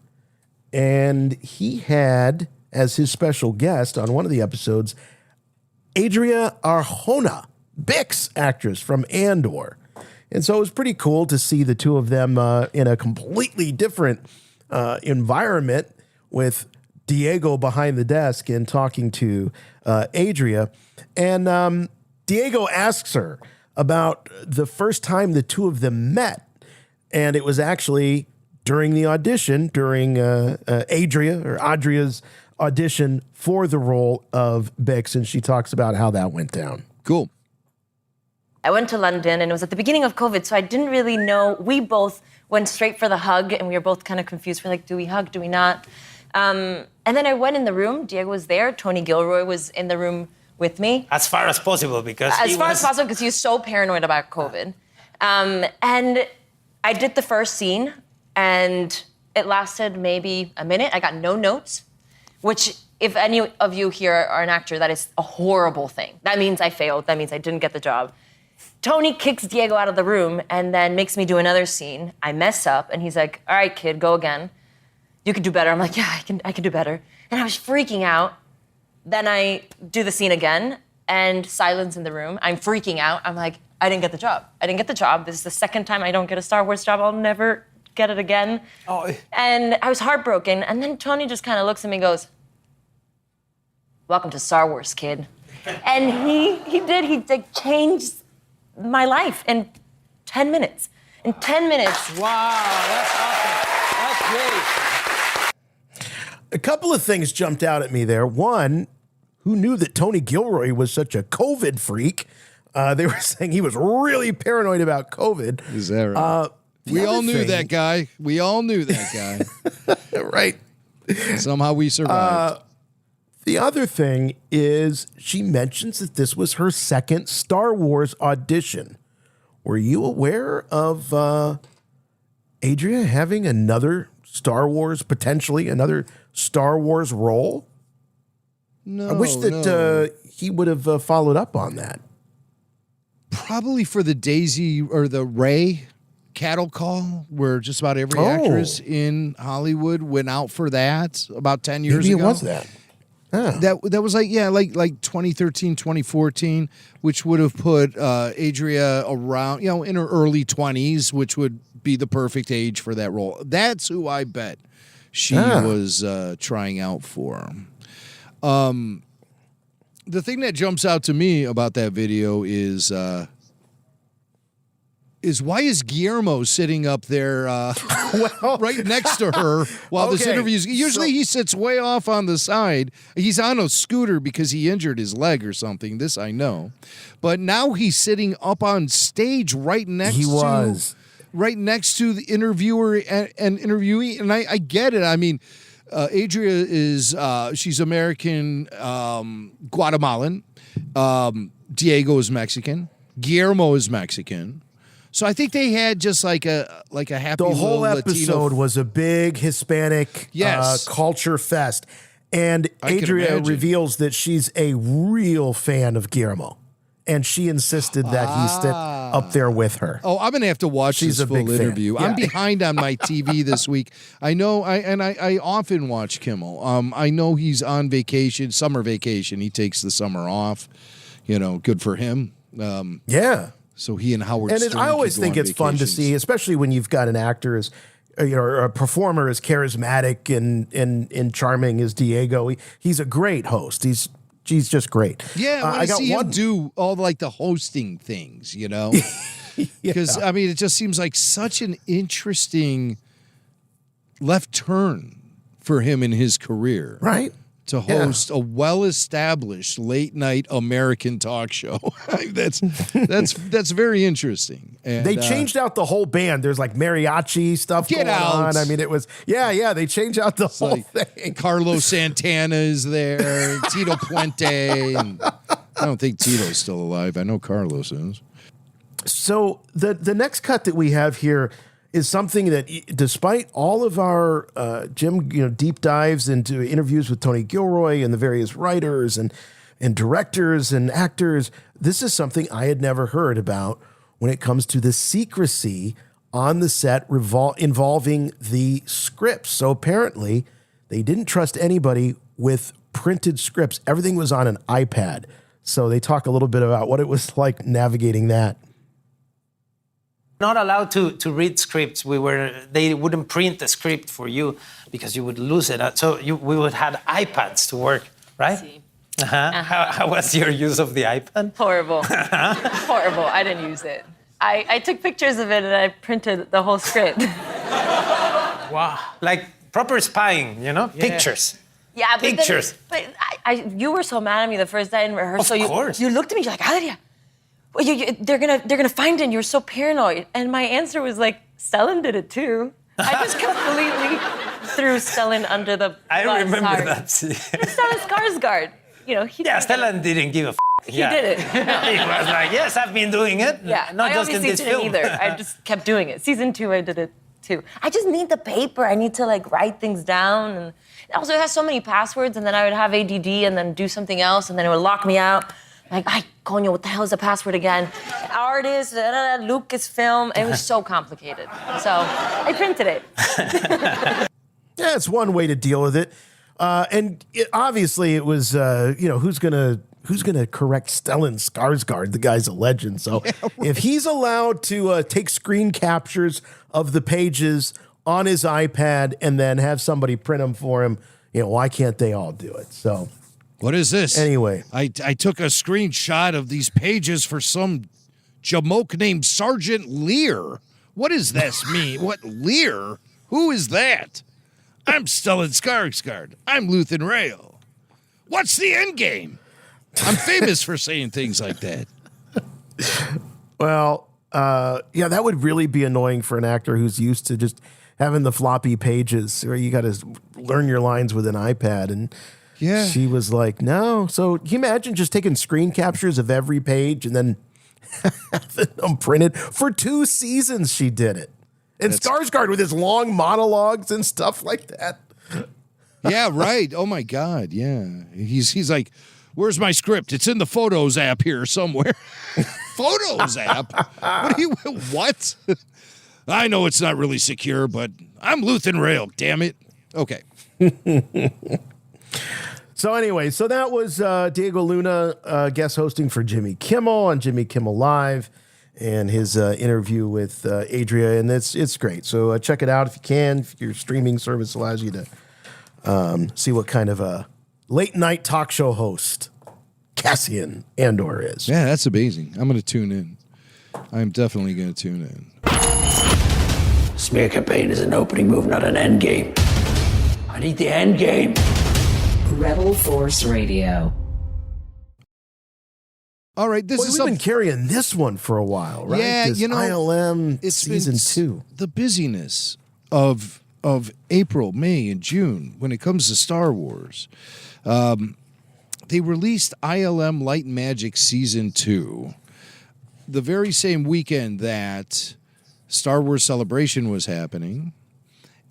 and he had as his special guest on one of the episodes, Adria Arjona, Bix actress from ANDOR. And so it was pretty cool to see the two of them in a completely different environment with Diego behind the desk and talking to Adria. And Diego asks her about the first time the two of them met. And it was actually during the audition, during Adria's audition for the role of Bix, and she talks about how that went down. Cool. I went to London, and it was at the beginning of COVID, so I didn't really know. We both went straight for the hug, and we were both kind of confused. We're like, do we hug, do we not? And then I went in the room. Diego was there. Tony Gilroy was in the room with me. As far as possible, because he was so paranoid about COVID. And I did the first scene, and it lasted maybe a minute. I got no notes. Which, if any of you here are an actor, that is a horrible thing. That means I failed. That means I didn't get the job. Tony kicks Diego out of the room and then makes me do another scene. I mess up, and he's like, all right, kid, go again. You can do better. I'm like, yeah, I can do better. And I was freaking out. Then I do the scene again, and silence in the room. I'm freaking out. I'm like, I didn't get the job. This is the second time I don't get a Star Wars job. I'll never get it again. Oh. And I was heartbroken. And then Tony just kind of looks at me and goes, welcome to Star Wars, kid. And he did. He changed my life in 10 minutes. In 10 minutes. Wow, that's awesome. That's great. A couple of things jumped out at me there. One, who knew that Tony Gilroy was such a COVID freak? They were saying he was really paranoid about COVID. Is that right? We all knew that guy. Right. Somehow we survived. The other thing is she mentions that this was her second Star Wars audition. Were you aware of Adria having another Star Wars, potentially another Star Wars role? No. I wish that he would have followed up on that. Probably for the Daisy or the Ray cattle call, where just about every actress in Hollywood went out for that about 10 years ago. Maybe it was that. Huh. That was like 2013, 2014, which would have put Adria around, in her early 20s, which would be the perfect age for that role. That's who I bet she was trying out for. The thing that jumps out to me about that video is is why is Guillermo sitting up there right next to her while this interview is... Usually he sits way off on the side. He's on a scooter because he injured his leg or something. This I know. But now he's sitting up on stage right next to the interviewer and interviewee. And I get it. I mean, Adria is... she's American, Guatemalan. Diego is Mexican. Guillermo is Mexican. So I think they had just like a happy. The whole episode Latino was a big Hispanic culture fest, and Adria reveals that she's a real fan of Guillermo, and she insisted that he sit up there with her. Oh, I'm gonna have to watch this full interview. Yeah. I'm behind on my TV this week. I know, I often watch Kimmel. I know he's on vacation, summer vacation. He takes the summer off. You know, good for him. Yeah. So he and Howard and Stern I always think it's fun to see, especially when you've got an actor as, or a performer as charismatic and charming as Diego. He's a great host. He's just great. Yeah, I got see him do all like the hosting things, you know, because I mean it just seems like such an interesting left turn for him in his career, right? To host a well-established late-night American talk show. That's very interesting. And, they changed out the whole band. There's like mariachi stuff going on. I mean, it was they changed out the whole thing. Carlos Santana is there, Tito Puente, and I don't think Tito's still alive. I know Carlos is. So the next cut that we have here is something that, despite all of our Jim, deep dives into interviews with Tony Gilroy and the various writers and directors and actors, this is something I had never heard about when it comes to the secrecy on the set involving the scripts. So apparently, they didn't trust anybody with printed scripts. Everything was on an iPad. So they talk a little bit about what it was like navigating that. Not allowed to read scripts. They wouldn't print the script for you because you would lose it. So we would have iPads to work, right? How was your use of the iPad? Horrible. Horrible. I didn't use it. I took pictures of it and I printed the whole script. Wow. Like proper spying, pictures. Yeah, but pictures. But you were so mad at me the first day in rehearsal. Of course. You looked at me, you're like, Adria, they're gonna find it, and you're so paranoid. And my answer was like, Stellan did it too. I just completely threw Stellan under the bus. I remember that. Stellan Skarsgård. Stellan didn't give a f***. He did it. He was like, yes, I've been doing it. Yeah, not I just in this didn't film. either. I just kept doing it. Season 2, I did it too. I just need the paper. I need to write things down. And also, it has so many passwords, and then I would have ADD and then do something else, and then it would lock me out. Like, ay, coño, what the hell is the password again? Artist, Lucasfilm. It was so complicated. So I printed it. Yeah, it's one way to deal with it. Obviously, it was, who's gonna correct Stellan Skarsgård? The guy's a legend. So if he's allowed to take screen captures of the pages on his iPad and then have somebody print them for him, why can't they all do it? So. What is this? Anyway. I took a screenshot of these pages for some jamoke named Sergeant Lear. What does this mean? What, Lear? Who is that? I'm Stellan Skarsgård. I'm Luthen Rail. What's the end game? I'm famous for saying things like that. Well, that would really be annoying for an actor who's used to just having the floppy pages where you got to learn your lines with an iPad. And she was like, no. So can you imagine just taking screen captures of every page and then having them printed? For 2 seasons, she did it. And Skarsgård with his long monologues and stuff like that. Yeah, right. Oh, my God. Yeah. He's like, where's my script? It's in the Photos app here somewhere. Photos app? What? I know it's not really secure, but I'm Luthen Rail, damn it. Okay. So anyway, that was Diego Luna guest hosting for Jimmy Kimmel on Jimmy Kimmel Live and his interview with Adria, and it's great. So check it out if you can. If your streaming service allows you to see what kind of a late night talk show host Cassian Andor is. Yeah, that's amazing. I'm going to tune in. I'm definitely going to tune in. Smear campaign is an opening move, not an end game. I need the end game. Rebel Force Radio. All right, we've been carrying this one for a while, right? Yeah, this ILM season 2. The busyness of April, May, and June when it comes to Star Wars. They released ILM Light and Magic season 2 the very same weekend that Star Wars Celebration was happening,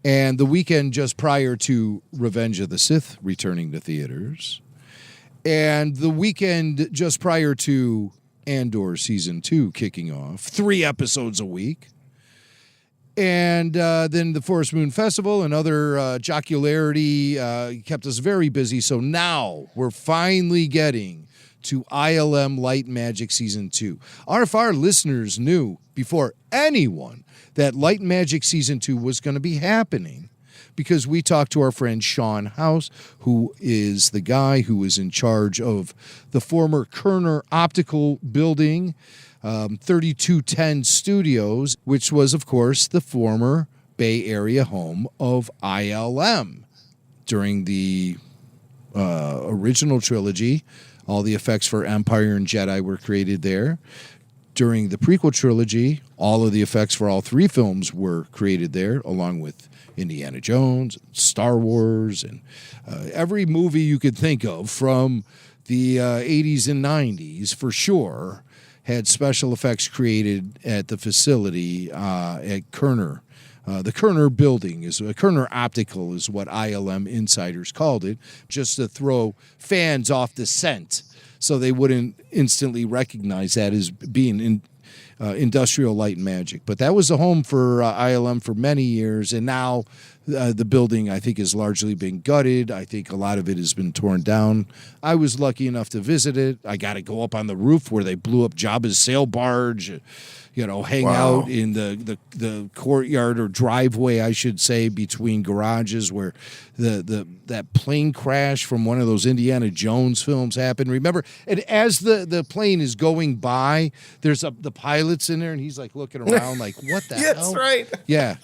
and the weekend just prior to Revenge of the Sith returning to theaters, and the weekend just prior to Andor Season 2 kicking off, 3 episodes a week. And then the Forest Moon Festival and other jocularity kept us very busy. So now we're finally getting to ILM Light and Magic Season 2. Our listeners knew before anyone that Light and Magic Season 2 was going to be happening, because we talked to our friend Sean House, who is the guy who is in charge of the former Kerner Optical Building, 3210 Studios, which was, of course, the former Bay Area home of ILM. During the original trilogy, all the effects for Empire and Jedi were created there. During the prequel trilogy, all of the effects for all 3 films were created there, along with Indiana Jones, Star Wars, and every movie you could think of from the 80s and 90s, for sure, had special effects created at the facility at Kerner. The Kerner building Kerner Optical is what ILM insiders called it, just to throw fans off the scent so they wouldn't instantly recognize that as being Industrial Light and Magic. But that was the home for ILM for many years, and now the building, I think, has largely been gutted. I think a lot of it has been torn down. I was lucky enough to visit it. I got to go up on the roof where they blew up Jabba's sail barge, hang out in the courtyard or driveway, I should say, between garages where that plane crash from one of those Indiana Jones films happened. Remember, and as the plane is going by, there's the pilot's in there, and he's like looking around like, what the hell? That's right. Yeah.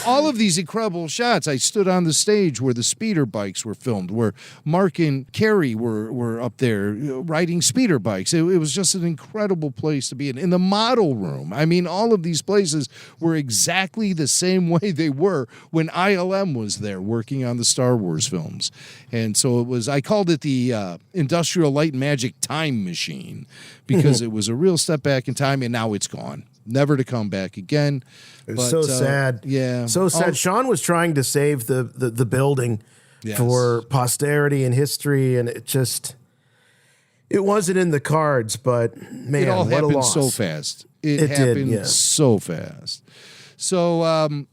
All of these incredible shots. I stood on the stage where the speeder bikes were filmed, where Mark and Carrie were up there riding speeder bikes. It was just an incredible place to be in the model room. All of these places were exactly the same way they were when ILM was there working on the Star Wars films. And so I called it the Industrial Light and Magic Time Machine, because it was a real step back in time, and now it's gone. Never to come back again. It's so sad. Yeah. So sad. Sean was trying to save the building for posterity and history, and it wasn't in the cards, but man, it all what a happened loss. so fast. It happened so fast. So,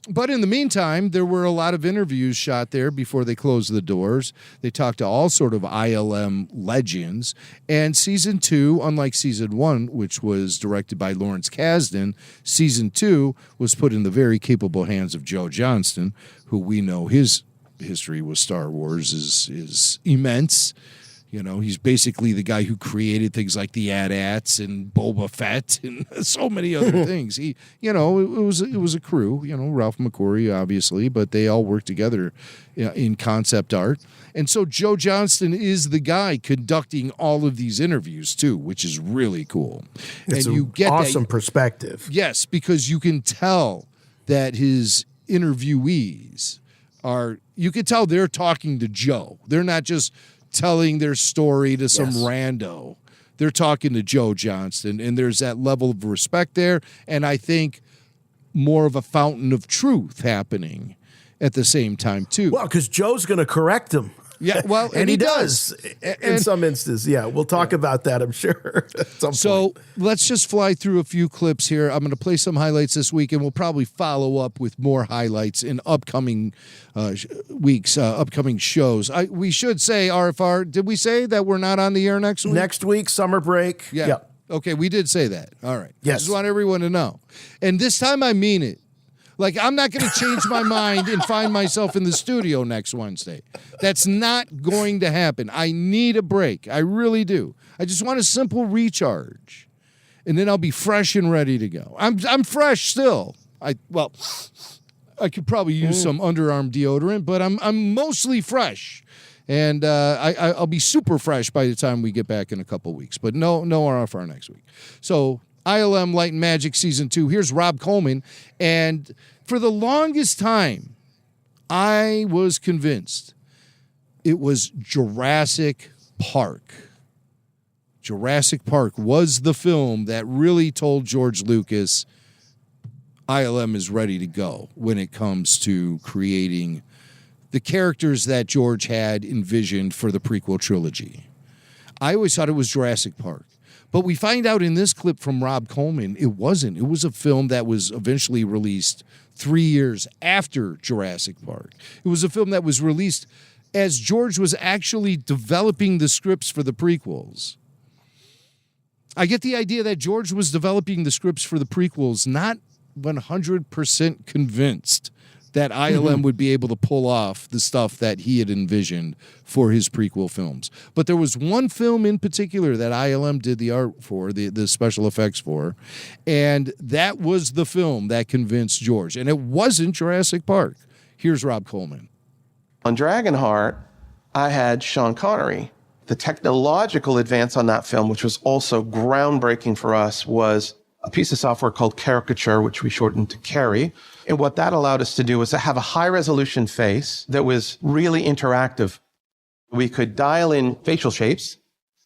but in the meantime, there were a lot of interviews shot there before they closed the doors. They talked to all sort of ILM legends. And Season 2, unlike Season 1, which was directed by Lawrence Kasdan, Season 2 was put in the very capable hands of Joe Johnston, who we know his history with Star Wars is immense. He's basically the guy who created things like the AT-ATs and Boba Fett and so many other things. It was a crew, Ralph McQuarrie, obviously, but they all worked together in concept art. And so Joe Johnston is the guy conducting all of these interviews too, which is really cool. It's and you get awesome perspective. Yes, because you can tell that his interviewees you can tell they're talking to Joe. They're not just telling their story to some rando. They're talking to Joe Johnston, and there's that level of respect there, and I think more of a fountain of truth happening at the same time, too. Well, because Joe's going to correct him. Yeah, well, and he does in some instances. Yeah, we'll talk about that, I'm sure. So let's just fly through a few clips here. I'm going to play some highlights this week, and we'll probably follow up with more highlights in upcoming weeks, upcoming shows. We should say, RFR, did we say that we're not on the air next week? Next week, summer break. Yeah. Yep. Okay, we did say that. All right. Yes. I just want everyone to know. And this time I mean it. Like, I'm not going to change my mind and find myself in the studio next Wednesday. That's not going to happen. I need a break. I really do. I just want a simple recharge. and then I'll be fresh and ready to go. I'm fresh still. I could probably use some underarm deodorant, but I'm mostly fresh. And I'll be super fresh by the time we get back in a couple weeks. But no RFR next week. So ILM Light and Magic Season 2. Here's Rob Coleman. And for the longest time, I was convinced it was Jurassic Park. Jurassic Park was the film that really told George Lucas ILM is ready to go when it comes to creating the characters that George had envisioned for the prequel trilogy. I always thought it was Jurassic Park. But we find out in this clip from Rob Coleman, it wasn't. It was a film that was eventually released 3 years after Jurassic Park. It was a film that was released as George was actually developing the scripts for the prequels. I get the idea that George was developing the scripts for the prequels, not 100% convinced that ILM would be able to pull off the stuff that he had envisioned for his prequel films. But there was one film in particular that ILM did the art for, the special effects for, and that was the film that convinced George. And it wasn't Jurassic Park. Here's Rob Coleman. On Dragonheart, I had Sean Connery. The technological advance on that film, which was also groundbreaking for us, was a piece of software called Caricature, which we shortened to Cary. And what that allowed us to do was to have a high-resolution face that was really interactive. We could dial in facial shapes,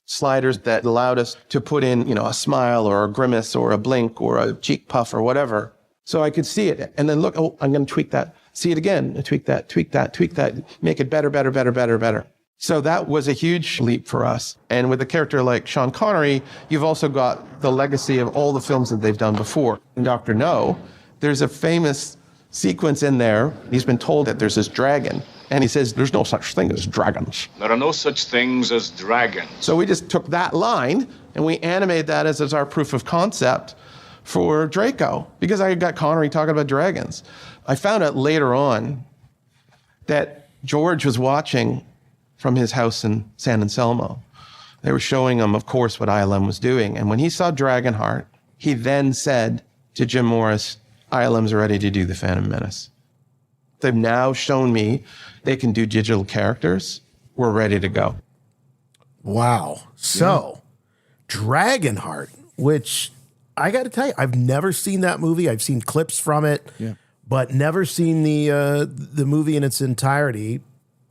sliders that allowed us to put in, a smile or a grimace or a blink or a cheek puff or whatever. So I could see it. And then look, I'm going to tweak that. See it again. Tweak that, tweak that, tweak that. Make it better, better, better, better, better. So that was a huge leap for us. And with a character like Sean Connery, you've also got the legacy of all the films that they've done before. In Dr. No, there's a famous sequence in there. He's been told that there's this dragon. And he says, there's no such thing as dragons. There are no such things as dragons. So we just took that line and we animated that as our proof of concept for Draco. Because I got Connery talking about dragons. I found out later on that George was watching from his house in San Anselmo. They were showing him, of course, what ILM was doing. And when he saw Dragonheart, he then said to Jim Morris, ILM's ready to do the Phantom Menace. They've now shown me they can do digital characters. We're ready to go. Wow. So, Dragonheart, which I got to tell you, I've never seen that movie. I've seen clips from it, but never seen the movie in its entirety.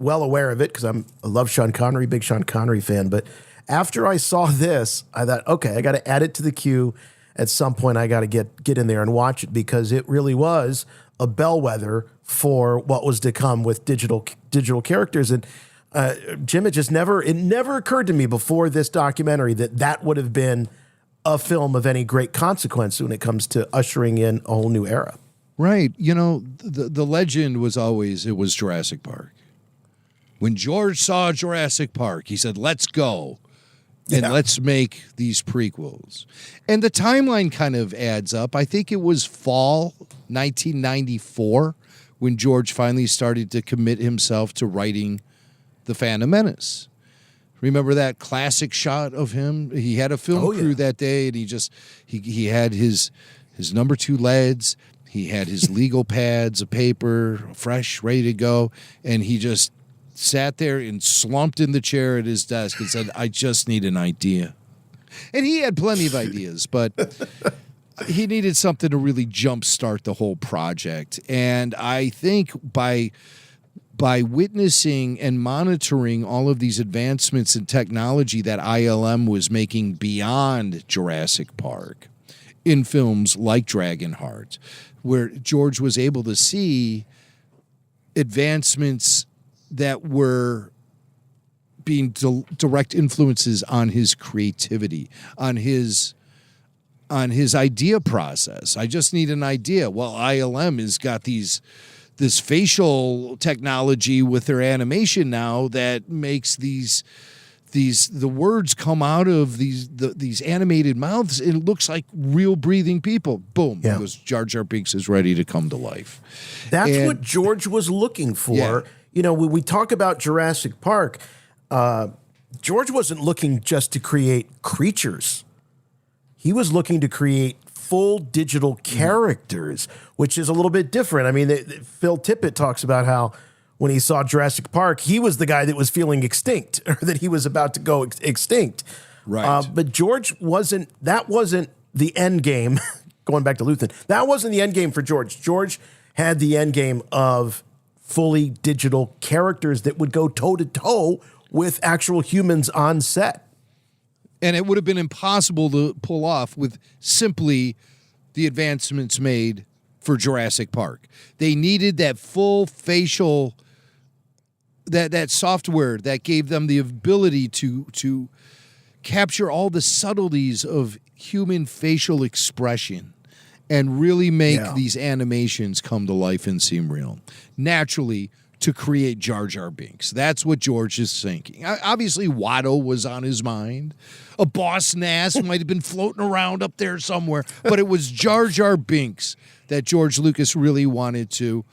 Well aware of it because I love Sean Connery, big Sean Connery fan. But after I saw this, I thought, okay, I got to add it to the queue. At some point, I got to get in there and watch it because it really was a bellwether for what was to come with digital characters. And Jim, it never occurred to me before this documentary that would have been a film of any great consequence when it comes to ushering in a whole new era. Right. The legend was always it was Jurassic Park. When George saw Jurassic Park, he said, let's go and let's make these prequels. And the timeline kind of adds up. I think it was fall 1994 when George finally started to commit himself to writing The Phantom Menace. Remember that classic shot of him? He had a film crew that day, and he had his number 2 leads. He had his legal pads of paper, fresh, ready to go, and he just sat there and slumped in the chair at his desk and said, I just need an idea. And he had plenty of ideas, but he needed something to really jumpstart the whole project. And I think by witnessing and monitoring all of these advancements in technology that ILM was making beyond Jurassic Park in films like Dragonheart, where George was able to see advancements that were being direct influences on his creativity, on his idea process. I just need an idea. Well, ILM has got this facial technology with their animation now that makes the words come out of these animated mouths. It looks like real breathing people. Boom. Because Jar Jar Binks is ready to come to life. That's what George was looking for. Yeah. When we talk about Jurassic Park, George wasn't looking just to create creatures. he was looking to create full digital characters, which is a little bit different. I mean, Phil Tippett talks about how when he saw Jurassic Park, he was the guy that was feeling extinct, or that he was about to go extinct. Right. But George that wasn't the end game. Going back to Luthen, that wasn't the end game for George. George had the end game of fully digital characters that would go toe to toe with actual humans on set. And it would have been impossible to pull off with simply the advancements made for Jurassic Park. They needed that full facial, that software that gave them the ability to capture all the subtleties of human facial expression and really make these animations come to life and seem real. Naturally, to create Jar Jar Binks. That's what George is thinking. Obviously, Watto was on his mind. A Boss Nass might have been floating around up there somewhere, but it was Jar Jar Binks that George Lucas really wanted to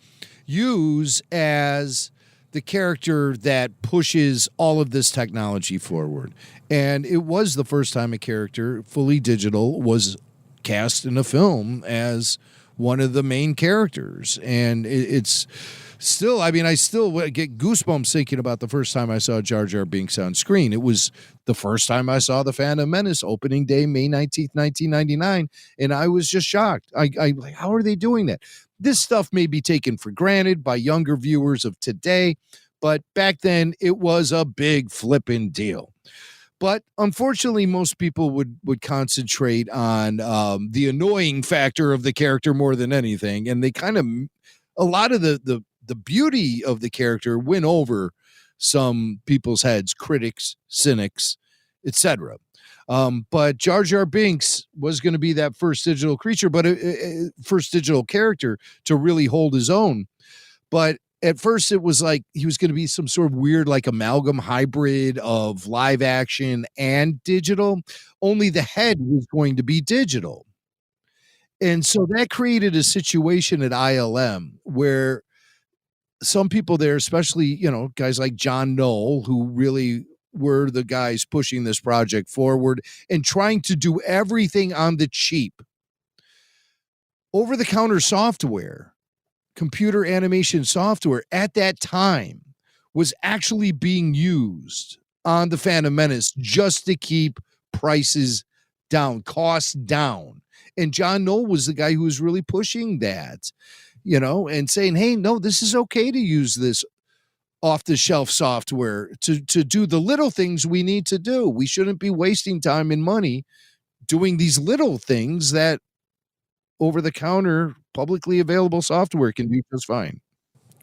use as the character that pushes all of this technology forward. And it was the first time a character, fully digital, was cast in a film as one of the main characters. And it's still, I mean, I still get goosebumps thinking about the first time I saw Jar Jar Binks on screen. It was the first time I saw The Phantom Menace, opening day, May 19th, 1999, and I was just shocked. I like, how are they doing that? This stuff may be taken for granted by younger viewers of today, but back then it was a big flipping deal. But unfortunately, most people would concentrate on the annoying factor of the character more than anything, and they kind of, a lot of the beauty of the character went over some people's heads, critics, cynics, etc. But Jar Jar Binks was going to be that first digital creature, but first digital character to really hold his own. But at first it was like he was going to be some sort of weird, like amalgam hybrid of live action and digital, only the head was going to be digital. And so that created a situation at ILM where some people there, especially, you know, guys like John Knoll, who really were the guys pushing this project forward and trying to do everything on the cheap. Over-the-counter software, computer animation software at that time was actually being used on The Phantom Menace just to keep prices down, costs down. And John Knoll was the guy who was really pushing that, you know, and saying, hey, no, this is okay to use this off-the-shelf software to do the little things we need to do. We shouldn't be wasting time and money doing these little things that over-the-counter, publicly available software can do just fine.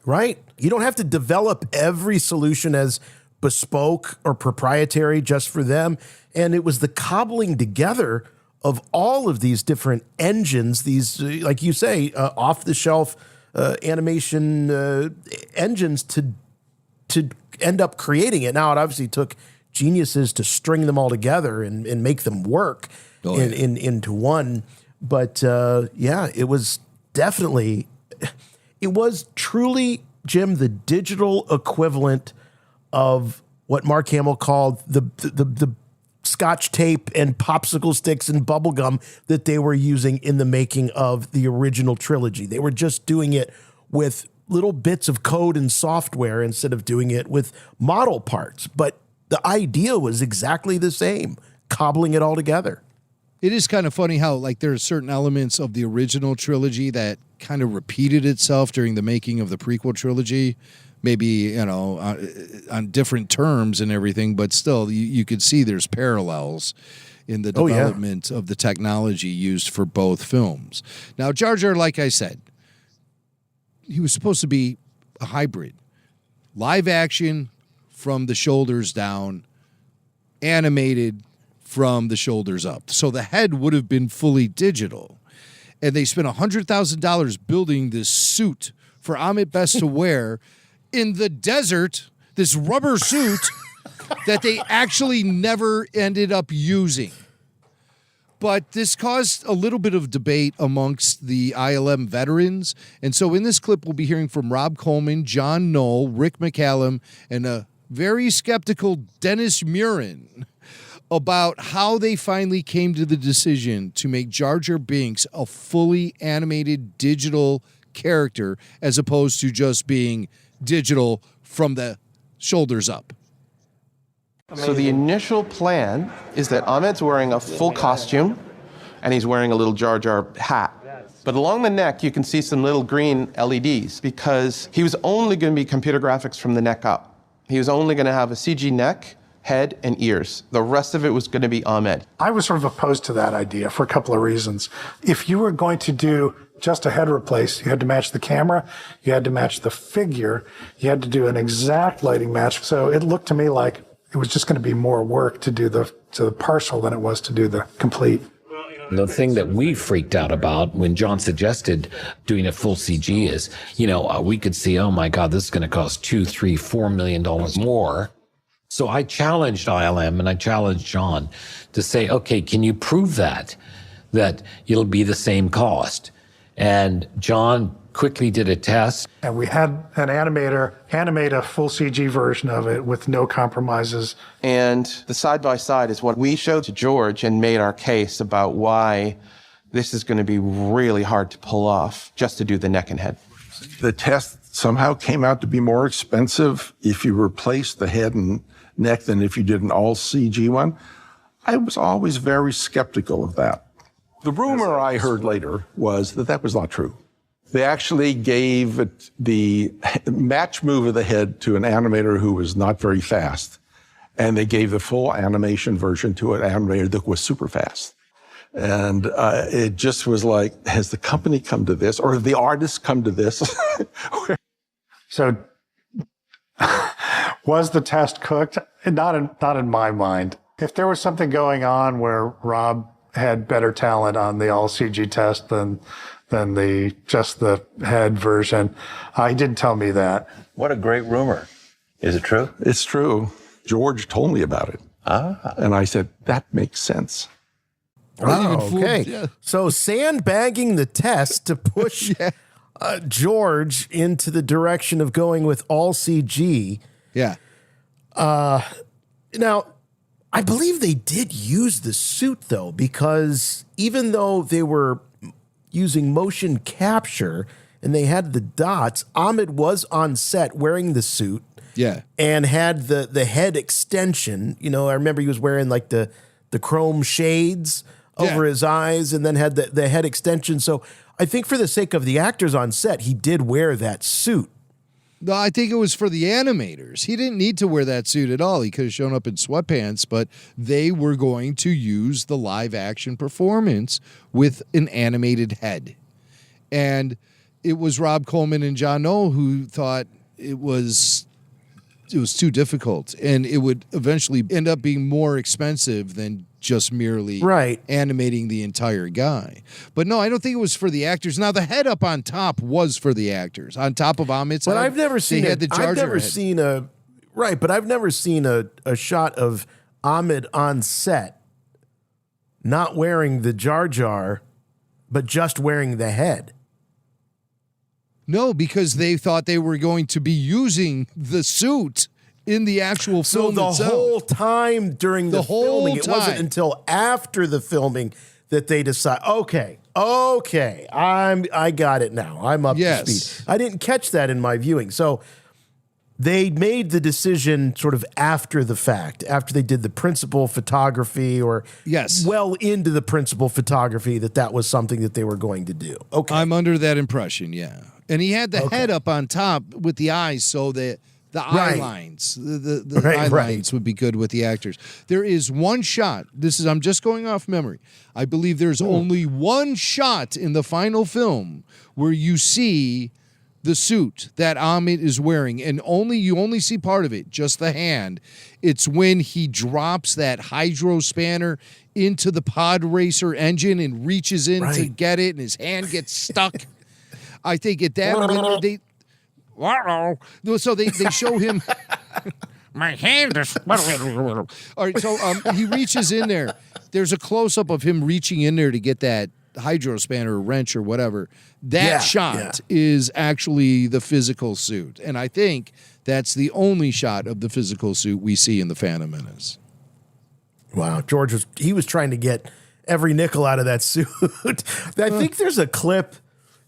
Right. You don't have to develop every solution as bespoke or proprietary just for them. And it was the cobbling together of all of these different engines, these, like you say, off-the-shelf animation engines to end up creating it. Now, it obviously took geniuses to string them all together and make them work into one. But yeah, it was definitely, it was truly, Jim, the digital equivalent of what Mark Hamill called the Scotch tape and popsicle sticks and bubble gum that they were using in the making of the original trilogy. They were just doing it with little bits of code and software instead of doing it with model parts. But the idea was exactly the same, cobbling it all together. It is kind of funny how, like, there are certain elements of the original trilogy that kind of repeated itself during the making of the prequel trilogy, maybe, you know, on different terms and everything, but still you could see there's parallels in the development of the technology used for both films. Now, Jar Jar, like I said, he was supposed to be a hybrid. Live action from the shoulders down, animated from the shoulders up. So the head would have been fully digital. And they spent $100,000 building this suit for Ahmet Best to wear in the desert, this rubber suit that they actually never ended up using. But this caused a little bit of debate amongst the ILM veterans. And so in this clip, we'll be hearing from Rob Coleman, John Knoll, Rick McCallum, and a very skeptical Dennis Murin about how they finally came to the decision to make Jar Jar Binks a fully animated digital character as opposed to just being digital from the shoulders up. So the initial plan is that Ahmed's wearing a full costume and he's wearing a little Jar Jar hat. But along the neck, you can see some little green LEDs because he was only going to be computer graphics from the neck up. He was only going to have a CG neck, head, and ears. The rest of it was going to be Ahmed. I was sort of opposed to that idea for a couple of reasons. If you were going to do just a head replace, you had to match the camera, you had to match the figure, you had to do an exact lighting match. So it looked to me like it was just going to be more work to do the partial than it was to do the complete. The thing that we freaked out about when John suggested doing a full CG is, we could see, oh my God, this is going to cost $2, $3, $4 million more. So I challenged ILM and I challenged John to say, okay, can you prove that it'll be the same cost? And John quickly did a test. And we had an animator animate a full CG version of it with no compromises. And the side-by-side is what we showed to George and made our case about why this is going to be really hard to pull off just to do the neck and head. The test somehow came out to be more expensive if you replaced the head and neck than if you did an all CG one. I was always very skeptical of that. The rumor I heard later was that was not true. They actually gave the match move of the head to an animator who was not very fast, and they gave the full animation version to an animator that was super fast. And it just was like, has the company come to this, or have the artists come to this? So was the test cooked? Not in my mind. If there was something going on where Rob had better talent on the all CG test than just the head version, he didn't tell me that. What a great rumor. Is it true? It's true. George told me about it. And I said, that makes sense. Oh, okay. So sandbagging the test to push George into the direction of going with all CG. Yeah. Now, I believe they did use the suit, though, because even though they were using motion capture and they had the dots, Ahmed was on set wearing the suit. Yeah. And had the head extension. I remember he was wearing like the chrome shades over his eyes and then had the head extension. So I think for the sake of the actors on set, he did wear that suit. No, I think it was for the animators. He didn't need to wear that suit at all. He could have shown up in sweatpants, but they were going to use the live action performance with an animated head. And it was Rob Coleman and John Knoll who thought it was too difficult and it would eventually end up being more expensive than just merely animating the entire guy. But no, I don't think it was for the actors. Now, the head up on top was for the actors. On top of Ahmed's head, I've never seen the Jar Jar I've never head. seen but I've never seen a shot of Ahmed on set not wearing the Jar Jar, but just wearing the head. No, because they thought they were going to be using the suit in the actual film So the itself. whole time during the filming, it wasn't until after the filming that they decide, okay, I got it now. I'm up to speed. I didn't catch that in my viewing. So they made the decision sort of after the fact, after they did the principal photography or well into the principal photography that was something that they were going to do. Okay. I'm under that impression, yeah. And he had the head up on top with the eyes so that the eye lines, the eye lines would be good with the actors. There is one shot. I'm just going off memory. I believe there's only one shot in the final film where you see the suit that Ahmed is wearing, and you only see part of it, just the hand. It's when he drops that hydro spanner into the pod racer engine and reaches in to get it, and his hand gets stuck. I think at that minute so they show him. My hand is. All right, so he reaches in there. There's a close up of him reaching in there to get that hydro spanner or wrench or whatever. That shot is actually the physical suit, and I think that's the only shot of the physical suit we see in The Phantom Menace. Wow, George was trying to get every nickel out of that suit. I think there's a clip.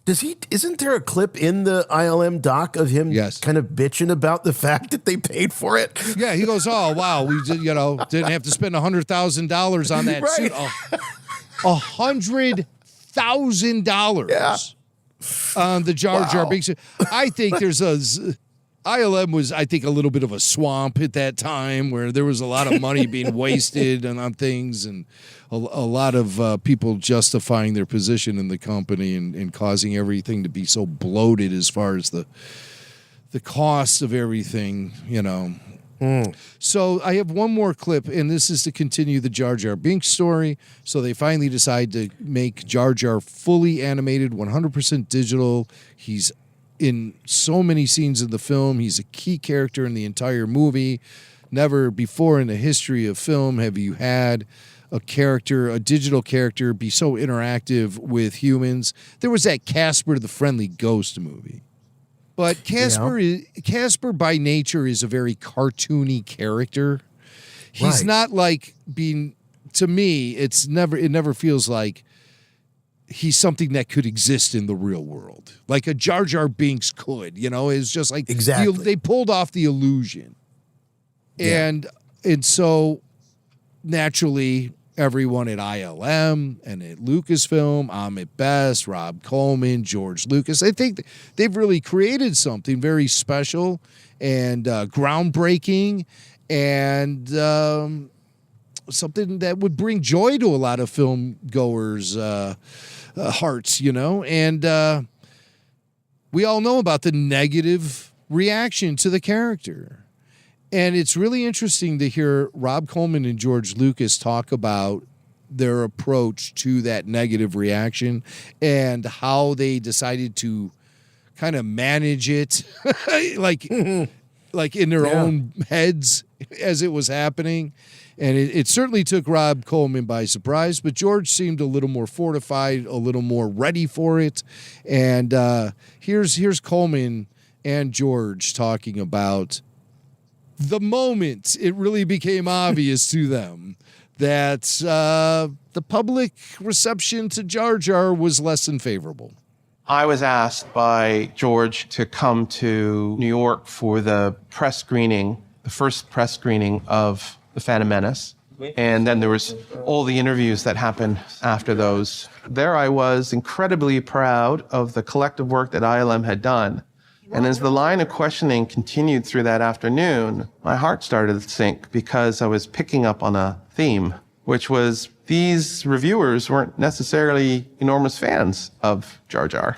Isn't there a clip in the ILM doc of him kind of bitching about the fact that they paid for it? Yeah, he goes, "Oh wow, we didn't have to spend $100,000 on that suit. $100,000 on the Jar Jar Binks." I think there's ILM was, I think, a little bit of a swamp at that time where there was a lot of money being wasted on things, and a lot of people justifying their position in the company and causing everything to be so bloated as far as the cost of everything, So I have one more clip, and this is to continue the Jar Jar Binks story. So they finally decide to make Jar Jar fully animated, 100% digital. He's in so many scenes of the film. He's a key character in the entire movie. Never before in the history of film have you had a digital character, be so interactive with humans. There was that Casper the Friendly Ghost movie. But Casper by nature is a very cartoony character. He's not like to me, it never feels like he's something that could exist in the real world. Like a Jar Jar Binks could, it's just like they pulled off the illusion. Yeah. And so naturally everyone at ILM and at Lucasfilm, Ahmet Best, Rob Coleman, George Lucas, I think they've really created something very special and groundbreaking and something that would bring joy to a lot of film goers' hearts, and we all know about the negative reaction to the character. And it's really interesting to hear Rob Coleman and George Lucas talk about their approach to that negative reaction and how they decided to kind of manage it like in their own heads as it was happening. And it certainly took Rob Coleman by surprise, but George seemed a little more fortified, a little more ready for it. And here's Coleman and George talking about the moment it really became obvious to them that the public reception to Jar Jar was less than favorable. I was asked by George to come to New York for the press screening, the first press screening of The Phantom Menace. And then there was all the interviews that happened after those. There I was, incredibly proud of the collective work that ILM had done. And as the line of questioning continued through that afternoon, my heart started to sink because I was picking up on a theme, which was these reviewers weren't necessarily enormous fans of Jar Jar.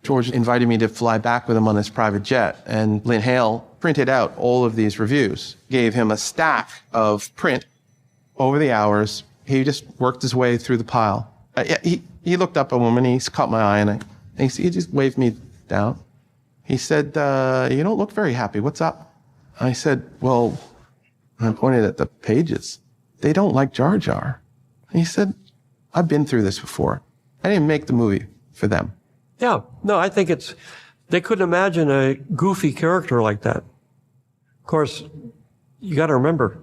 George invited me to fly back with him on his private jet, and Lynn Hale printed out all of these reviews, gave him a stack of print over the hours. He just worked his way through the pile. He looked up at a woman, he caught my eye, and he just waved me down. He said, "You don't look very happy. What's up?" I said, "Well," I pointed at the pages, "they don't like Jar Jar." He said, "I've been through this before. I didn't make the movie for them." Yeah, no, I think they couldn't imagine a goofy character like that. Of course, you got to remember,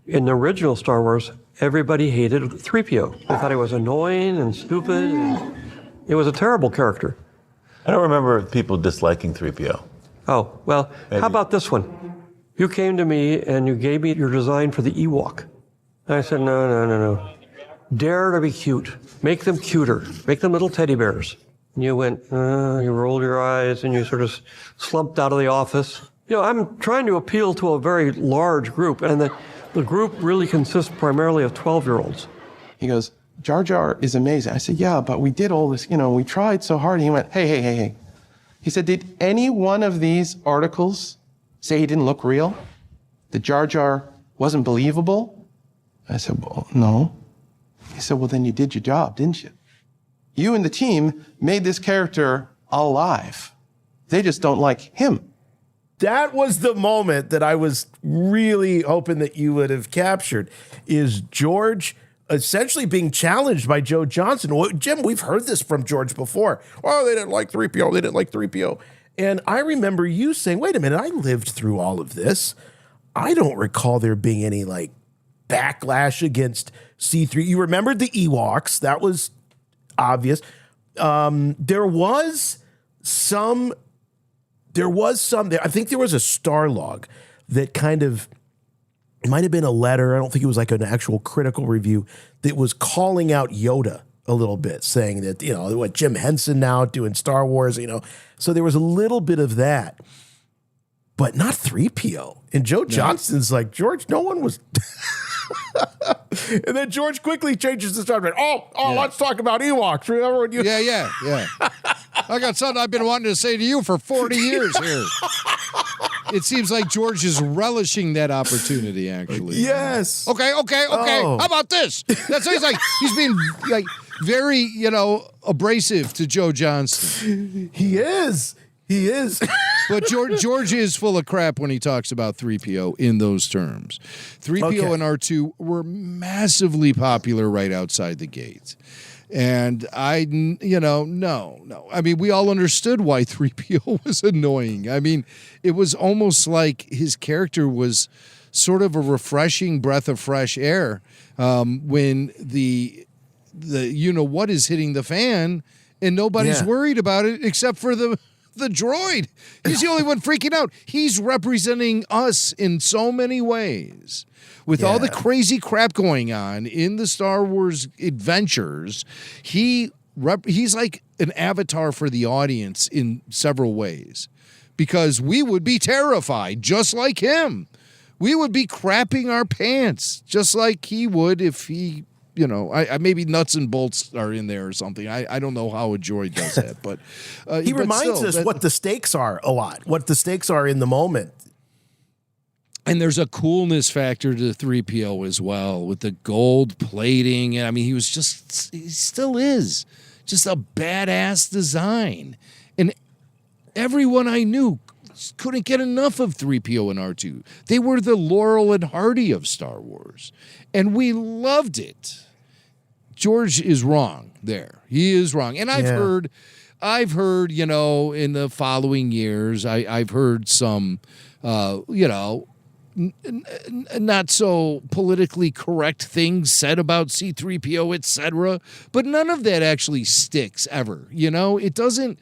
in the original Star Wars, everybody hated 3PO. They thought he was annoying and stupid. And it was a terrible character. I don't remember people disliking 3PO. Oh, well, Maybe. How about this one? You came to me and you gave me your design for the Ewok. And I said, no. Dare to be cute. Make them cuter. Make them little teddy bears. And you went, you rolled your eyes and you sort of slumped out of the office. I'm trying to appeal to a very large group, and the group really consists primarily of 12-year-olds. He goes, "Jar Jar is amazing." I said, "Yeah, but we did all this, we tried so hard." And he went, hey. He said, "Did any one of these articles say he didn't look real? That Jar Jar wasn't believable?" I said, "Well, no." He said, "Well, then you did your job, didn't you? You and the team made this character alive. They just don't like him." That was the moment that I was really hoping that you would have captured, is George essentially being challenged by Joe Johnston. Well, Jim, we've heard this from George before. "Oh, they didn't like 3PO. They didn't like 3PO. And I remember you saying, "Wait a minute, I lived through all of this. I don't recall there being any backlash against C3. You remembered the Ewoks. That was obvious. There was some, I think there was a star log that kind of, it might have been a letter. I don't think it was like an actual critical review that was calling out Yoda a little bit, saying that, what Jim Henson now doing Star Wars, so there was a little bit of that, but not 3PO. And Joe Johnston's like, George, no one was. And then George quickly changes the subject. Let's talk about Ewoks. Remember when you? Yeah. I got something I've been wanting to say to you for 40 years here. It seems like George is relishing that opportunity, actually. Yes. Okay. Oh. How about this? That's what he's like. He's being like very, abrasive to Joe Johnston. He is. But George is full of crap when he talks about 3PO in those terms. 3PO and R2 were massively popular right outside the gate. And no. I mean, we all understood why 3PO was annoying. I mean, it was almost like his character was sort of a refreshing breath of fresh air when the what is hitting the fan, and nobody's worried about it except for the droid. He's the only one freaking out. He's representing us in so many ways. With all the crazy crap going on in the Star Wars adventures, he's like an avatar for the audience in several ways. Because we would be terrified, just like him. We would be crapping our pants, just like he would if he... maybe nuts and bolts are in there or something. I don't know how a droid does that, but he reminds us what the stakes are a lot, what the stakes are in the moment. And there's a coolness factor to 3PO as well with the gold plating. And I mean, he still is just a badass design. And everyone I knew couldn't get enough of 3PO and R2. They were the Laurel and Hardy of Star Wars. And we loved it. George is wrong there. He is wrong. And I've heard, in the following years, I've heard some, not so politically correct things said about C-3PO, etc. But none of that actually sticks ever. It doesn't.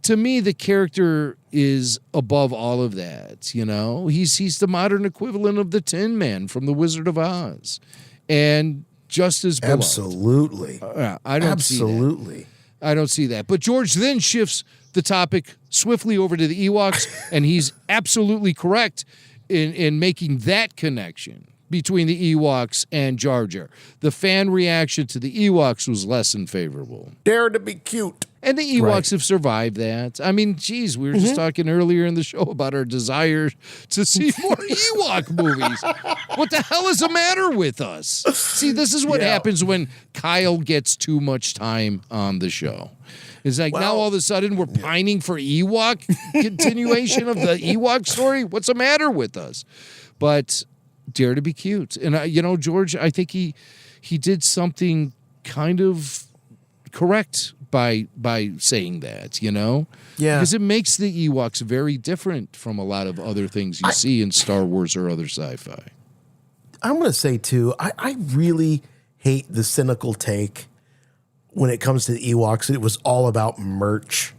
To me, the character is above all of that. He's the modern equivalent of the Tin Man from The Wizard of Oz, and just as beloved. Absolutely. I don't see that. I don't see that. But George then shifts the topic swiftly over to the Ewoks, and he's absolutely correct in making that connection between the Ewoks and Jar Jar. The fan reaction to the Ewoks was less than favorable. Dare to be cute. And the Ewoks have survived that. I mean, geez, we were just talking earlier in the show about our desire to see more Ewok movies. What the hell is the matter with us? See, this is what happens when Kyle gets too much time on the show. It's like now all of a sudden we're pining for Ewok continuation of the Ewok story. What's the matter with us? But dare to be cute. And, George, I think he did something kind of correct by saying that, Yeah. Because it makes the Ewoks very different from a lot of other things you see in Star Wars or other sci-fi. I'm going to say, too, I really hate the cynical take when it comes to the Ewoks. It was all about merch.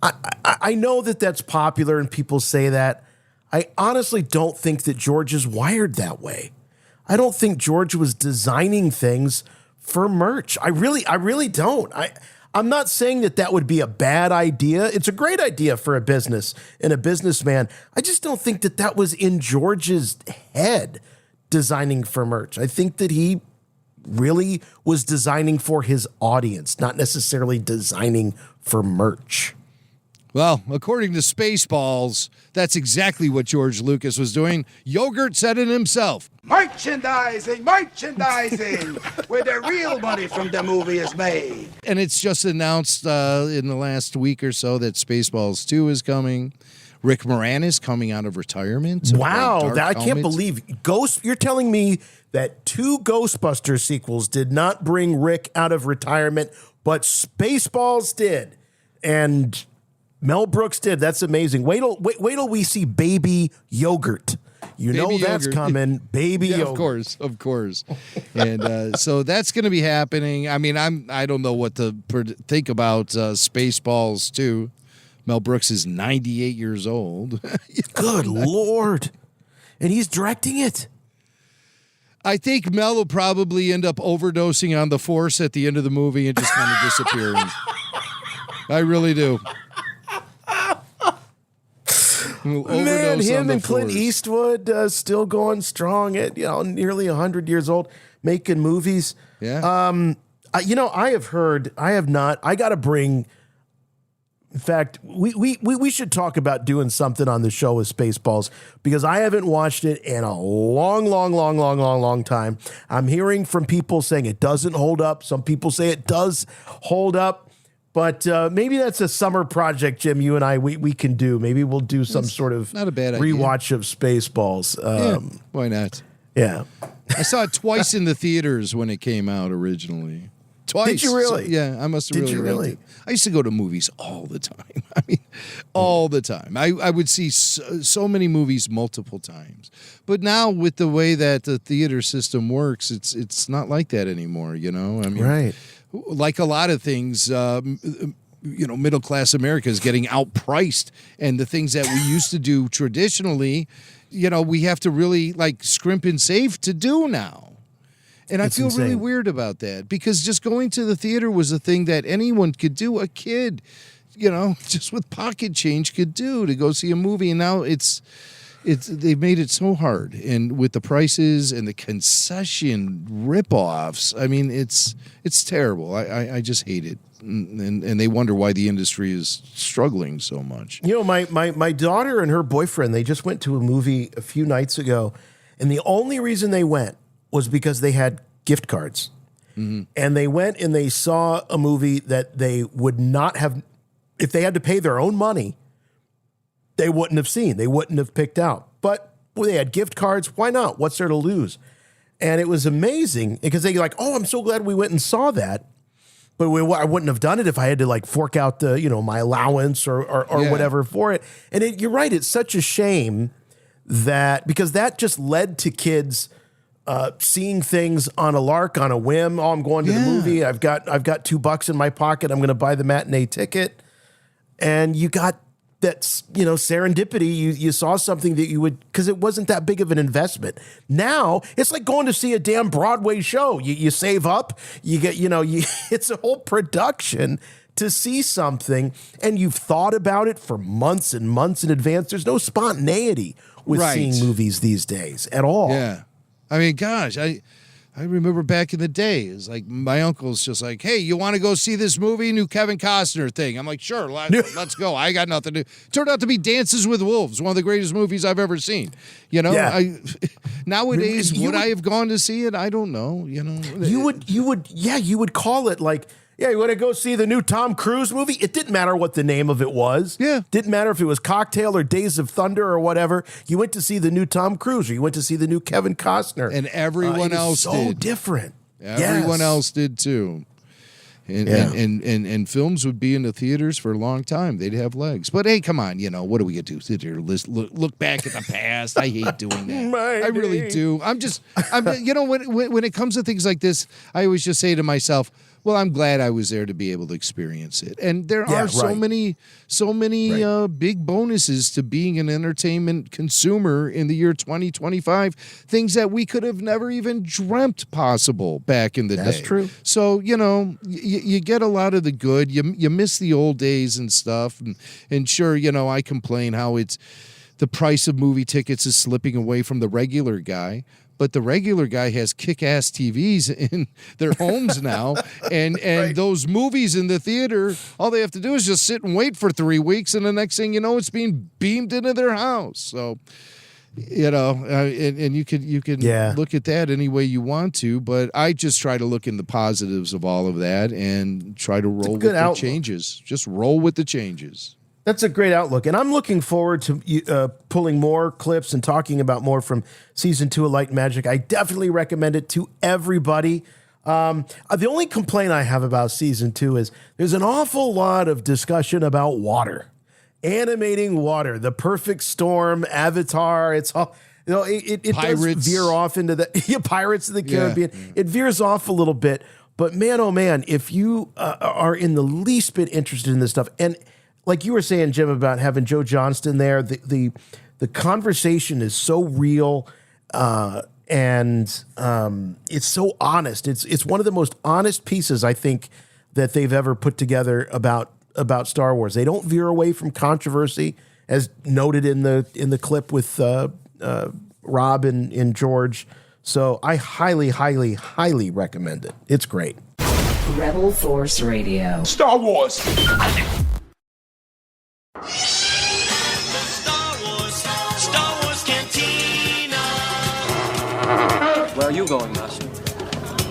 I know that that's popular and people say that. I honestly don't think that George is wired that way. I don't think George was designing things for merch. I really don't. I'm not saying that would be a bad idea. It's a great idea for a business and a businessman. I just don't think that was in George's head, designing for merch. I think that he really was designing for his audience, not necessarily designing for merch. Well, according to Spaceballs, that's exactly what George Lucas was doing. Yogurt said it himself. Merchandising, where the real money from the movie is made. And it's just announced in the last week or so that Spaceballs 2 is coming. Rick Moranis coming out of retirement. Wow, I can't believe you're telling me that 2 Ghostbusters sequels did not bring Rick out of retirement, but Spaceballs did. And Mel Brooks did. That's amazing. Wait till we see Baby Yogurt You know that's yogurt. coming, baby Yeah, yogurt. of course. And so that's going to be happening. I mean, I don't know what to think about Spaceballs 2. Mel Brooks is 98 years old. Good Lord. And he's directing it. I think Mel will probably end up overdosing on the Force at the end of the movie and just kind of disappearing. I really do. Man, him and Clint Eastwood still going strong at nearly 100 years old, making movies. Yeah. I have not. I got to bring. In fact, we should talk about doing something on the show with Spaceballs because I haven't watched it in a long time. I'm hearing from people saying it doesn't hold up. Some people say it does hold up. But maybe that's a summer project, Jim, you and I, we can do. Maybe we'll do some sort of not a bad rewatch of Spaceballs. Why not? Yeah. I saw it twice in the theaters when it came out originally. Twice. Did you really? So, yeah, I must have Did you really? It. I used to go to movies all the time. I mean, all the time. I would see so many movies multiple times. But now with the way that the theater system works, it's not like that anymore, I mean, right. Like a lot of things, middle class America is getting outpriced, and the things that we used to do traditionally, we have to really scrimp and save to do now. And I feel really weird about that because just going to the theater was a thing that anyone could do. A kid, just with pocket change could do to go see a movie. And now they've made it so hard. And with the prices and the concession ripoffs, I mean, it's terrible. I just hate it. And they wonder why the industry is struggling so much. My daughter and her boyfriend, they just went to a movie a few nights ago. And the only reason they went was because they had gift cards. Mm-hmm. And they went and they saw a movie that they would not have, if they had to pay their own money, they wouldn't have seen. They wouldn't have picked out. But they had gift cards. Why not? What's there to lose? And it was amazing because they I'm so glad we went and saw that. But I wouldn't have done it if I had to fork out the, my allowance or whatever for it. And you're right. It's such a shame because that just led to kids seeing things on a lark, on a whim. Oh, I'm going to the movie. I've got $2 in my pocket. I'm going to buy the matinee ticket. And you got that, serendipity. You saw something that you would, because it wasn't that big of an investment. Now it's like going to see a damn Broadway show. You save up, you get, it's a whole production to see something, and you've thought about it for months and months in advance. There's no spontaneity with seeing movies these days at all. Yeah. I mean, gosh, I remember back in the day, it's like my uncle's just like, hey, you want to go see this movie, new Kevin Costner thing? I'm like, sure, let's go. I got nothing to do. Turned out to be Dances with Wolves, one of the greatest movies I've ever seen. Nowadays, would I have gone to see it? I don't know. You would call it you want to go see the new Tom Cruise movie? It didn't matter what the name of it was. Yeah. Didn't matter if it was Cocktail or Days of Thunder or whatever. You went to see the new Tom Cruise or you went to see the new Kevin Costner. And everyone else did. So different. Everyone else did too. And films would be in the theaters for a long time. They'd have legs. But hey, come on, what do we get to sit here? Look back at the past. I hate doing that. I really do. I'm when it comes to things like this, I always just say to myself, well, I'm glad I was there to be able to experience it. And there are so many big bonuses to being an entertainment consumer in the year 2025, things that we could have never even dreamt possible back in the day. That's true. So, you get a lot of the good. You miss the old days and stuff. And sure, I complain how the price of movie tickets is slipping away from the regular guy. But the regular guy has kick-ass TVs in their homes now, and those movies in the theater, all they have to do is just sit and wait for 3 weeks, and the next thing you know, it's being beamed into their house. So, and you can look at that any way you want to, but I just try to look in the positives of all of that and try to roll with the changes. Just roll with the changes. That's a great outlook. And I'm looking forward to pulling more clips and talking about more from Season 2 of Light and Magic. I definitely recommend it to everybody. The only complaint I have about Season 2 is there's an awful lot of discussion about water. Animating water, the perfect storm, Avatar. It's all... it does veer off into the Pirates of the Caribbean. Yeah. It veers off a little bit, but man, oh man, if you are in the least bit interested in this stuff, and like you were saying, Jim, about having Joe Johnston there, the conversation is so real, and it's so honest. It's one of the most honest pieces I think that they've ever put together about Star Wars. They don't veer away from controversy, as noted in the clip with Rob and George. So I highly, highly, highly recommend it. It's great. Rebel Force Radio. Star Wars. Star Wars Cantina. Where are you going, Master?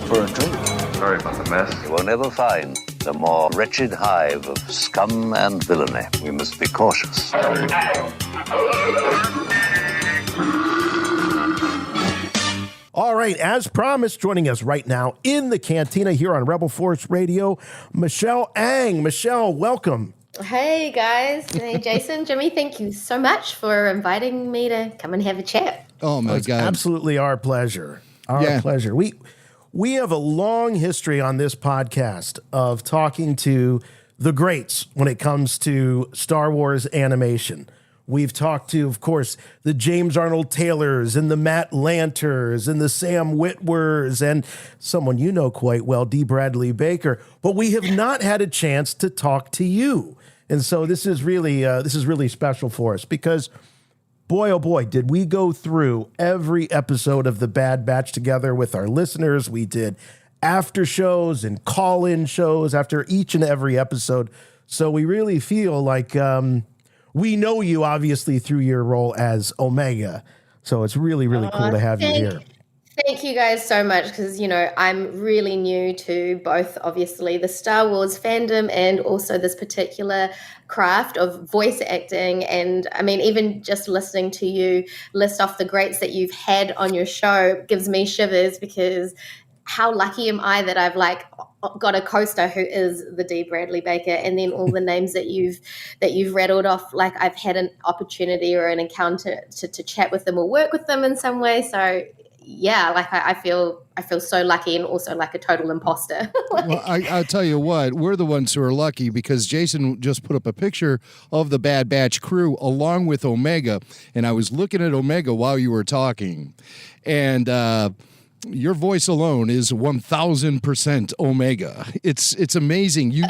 For a drink. Sorry about the mess. You will never find a more wretched hive of scum and villainy. We must be cautious. All right, as promised, joining us right now in the Cantina here on Rebel Force Radio, Michelle Ang. Michelle, welcome. Hey, guys. Hey, Jason, Jimmy, thank you so much for inviting me to come and have a chat. Oh, my God. Absolutely our pleasure. Our pleasure. We have a long history on this podcast of talking to the greats when it comes to Star Wars animation. We've talked to, of course, the James Arnold Taylors and the Matt Lanters and the Sam Witwers and someone you know quite well, D. Bradley Baker. But we have not had a chance to talk to you. And so this is really special for us because, boy, oh boy, did we go through every episode of The Bad Batch together with our listeners. We did after shows and call-in shows after each and every episode. So we really feel like we know you, obviously, through your role as Omega. So it's really, really cool to have you here. Thank you guys so much because, I'm really new to both, obviously, the Star Wars fandom and also this particular craft of voice acting. And, I mean, even just listening to you list off the greats that you've had on your show gives me shivers because how lucky am I that I've, got a co-star who is the D. Bradley Baker, and then all the names that you've rattled off, I've had an opportunity or an encounter to chat with them or work with them in some way. So yeah, I feel so lucky and also like a total imposter. Well, I'll tell you what, we're the ones who are lucky because Jason just put up a picture of the Bad Batch crew along with Omega, and I was looking at Omega while you were talking, and your voice alone is 1,000% Omega. It's amazing. You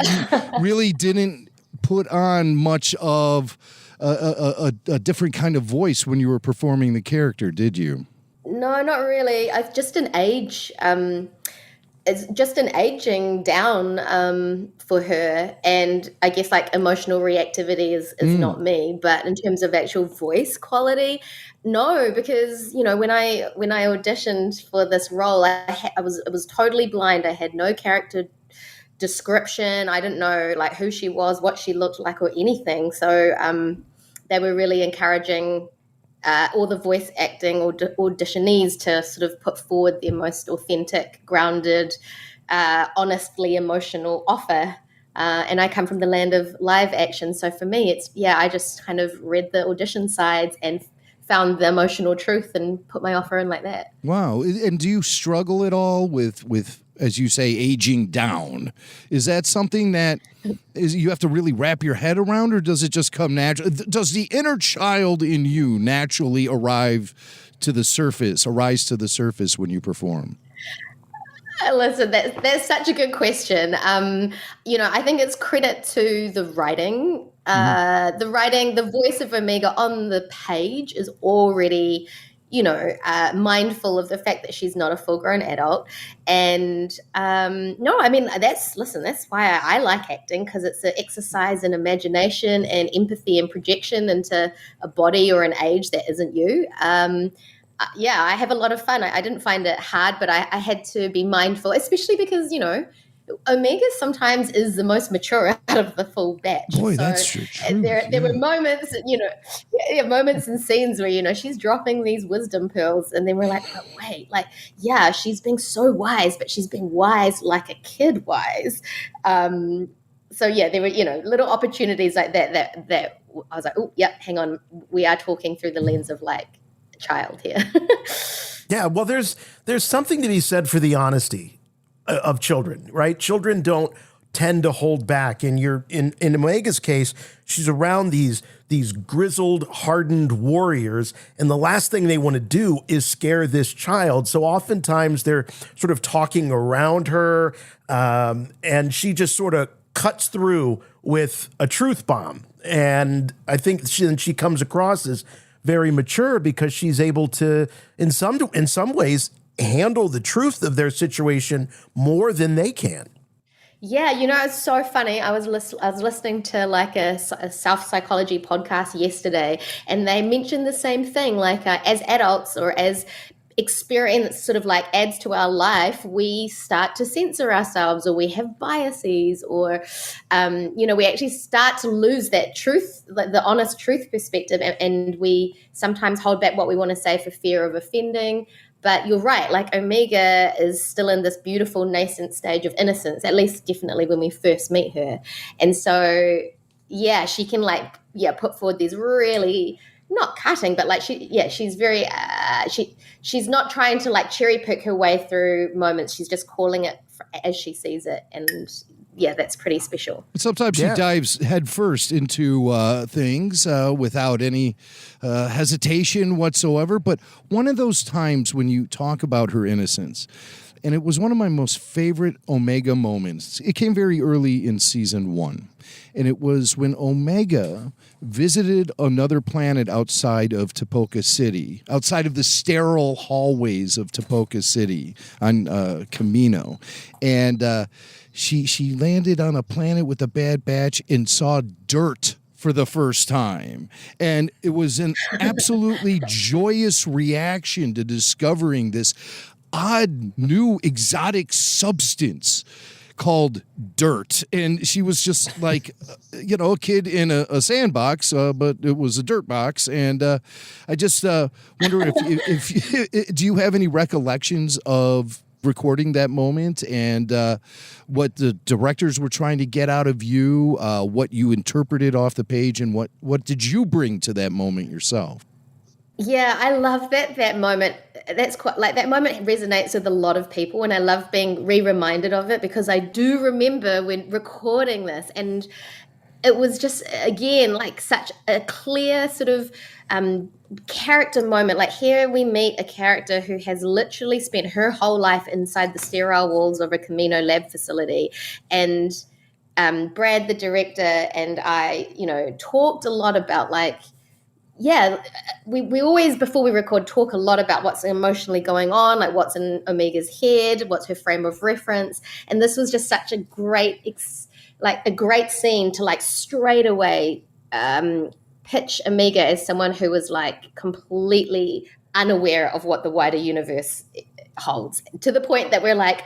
really didn't put on much of a different kind of voice when you were performing the character, did you? No, not really. It's just an age. It's just an aging down for her, and I guess emotional reactivity is not me. But in terms of actual voice quality, no, because when I auditioned for this role, I was totally blind. I had no character description. I didn't know who she was, what she looked like, or anything. So they were really encouraging all the voice acting auditionees to sort of put forward their most authentic, grounded, honestly emotional offer. And I come from the land of live action. So for me, I just kind of read the audition sides and found the emotional truth and put my offer in like that. Wow. And do you struggle at all with as you say, aging down? Is that something that you have to really wrap your head around, or does it just come natural? Does the inner child in you naturally arise to the surface when you perform? Listen, that's such a good question. I think it's credit to the writing. The voice of Omega on the page is already, mindful of the fact that she's not a full-grown adult. And that's why I like acting, because it's an exercise in imagination and empathy and projection into a body or an age that isn't you. I have a lot of fun. I didn't find it hard, but I had to be mindful, especially because, Omega sometimes is the most mature out of the full batch. Boy, that's true. There were moments, moments and scenes where, she's dropping these wisdom pearls, and then we're like, oh, wait, she's being so wise, but she's being wise like a kid wise. There were, little opportunities like that I was like, oh, yep, hang on. We are talking through the lens of child here. Yeah, well, there's something to be said for the honesty of children, right? Children don't tend to hold back. And in Omega's case, she's around these grizzled, hardened warriors, and the last thing they want to do is scare this child. So oftentimes they're sort of talking around her, and she just sort of cuts through with a truth bomb. And I think she comes across as very mature because she's able to, in some ways, handle the truth of their situation more than they can. Yeah, it's so funny. I was listening to like a self-psychology podcast yesterday, and they mentioned the same thing. Like as adults or as experience sort of like adds to our life, we start to censor ourselves, or we have biases, or we actually start to lose that truth, the honest truth perspective, and we sometimes hold back what we want to say for fear of offending. But you're right, like Omega is still in this beautiful nascent stage of innocence, at least definitely when we first meet her. And so yeah, she can put forward these really not cutting, but like she's very she's not trying to like cherry pick her way through moments. She's just calling it as she sees it, and yeah, that's pretty special. Sometimes she dives headfirst into things without any hesitation whatsoever. But one of those times when you talk about her innocence, and it was one of my most favorite Omega moments. It came very early in season 1. And it was when Omega visited another planet outside of Tapoca City, outside of the sterile hallways of Tapoca City on Camino. And she landed on a planet with a Bad Batch and saw dirt for the first time. And it was an absolutely joyous reaction to discovering this odd, new, exotic substance called dirt. And she was just like, a kid in a sandbox, but it was a dirt box. And I just wonder if do you have any recollections of recording that moment and what the directors were trying to get out of you, what you interpreted off the page, and what did you bring to that moment yourself? Yeah, I love that moment. That's quite like that moment resonates with a lot of people, and I love being reminded of it because I do remember when recording this, and it was just again like such a clear sort of character moment. Like here we meet a character who has literally spent her whole life inside the sterile walls of a Camino lab facility, and Brad, the director, and I, talked a lot about we always, before we record, talk a lot about what's emotionally going on, like what's in Omega's head, what's her frame of reference. And this was just such a great scene to like straight away pitch Omega as someone who was like completely unaware of what the wider universe holds, to the point that we're like,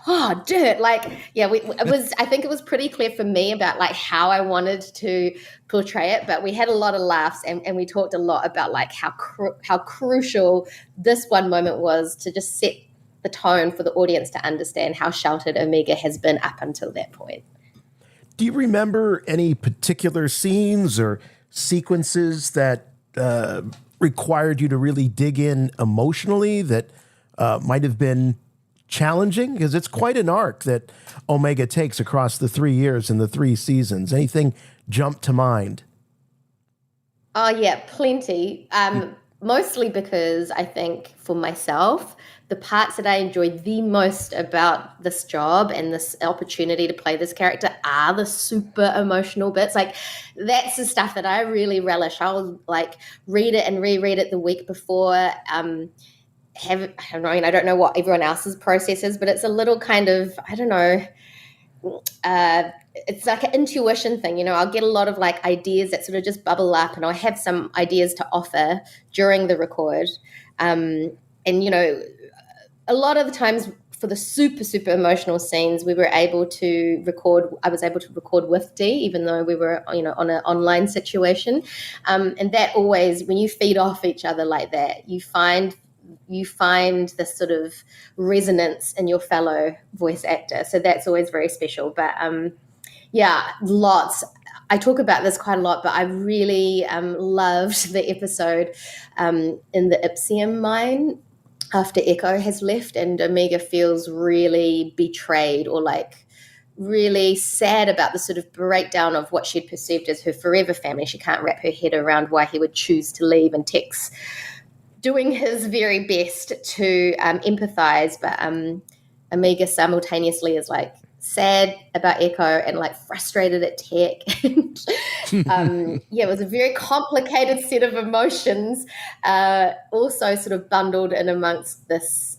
oh, dirt. I think it was pretty clear for me about like how I wanted to portray it, but we had a lot of laughs and we talked a lot about like how crucial this one moment was to just set the tone for the audience to understand how sheltered Omega has been up until that point. Do you remember any particular scenes or sequences that required you to really dig in emotionally that might have been challenging? Because it's quite an arc that Omega takes across the 3 years and the 3 seasons. Anything jump to mind? Oh, yeah, plenty. Mostly because I think for myself, the parts that I enjoyed the most about this job and this opportunity to play this character are the super emotional bits. Like that's the stuff that I really relish. I'll like read it and reread it the week before. I don't know what everyone else's process is, but it's a little kind of, I don't know, it's like an intuition thing. I'll get a lot of like ideas that sort of just bubble up, and I'll have some ideas to offer during the record. A lot of the times for the super, super emotional scenes, I was able to record with Dee, even though we were, on an online situation. And that always, when you feed off each other like that, you find this sort of resonance in your fellow voice actor. So that's always very special. But Yeah, lots. I talk about this quite a lot, but I really loved the episode in the Ipsium mine after Echo has left and Omega feels really betrayed or like really sad about the sort of breakdown of what she'd perceived as her forever family. She can't wrap her head around why he would choose to leave, and Tex doing his very best to empathize, but Omega simultaneously is like sad about Echo and like frustrated at Tech. And it was a very complicated set of emotions, also sort of bundled in amongst this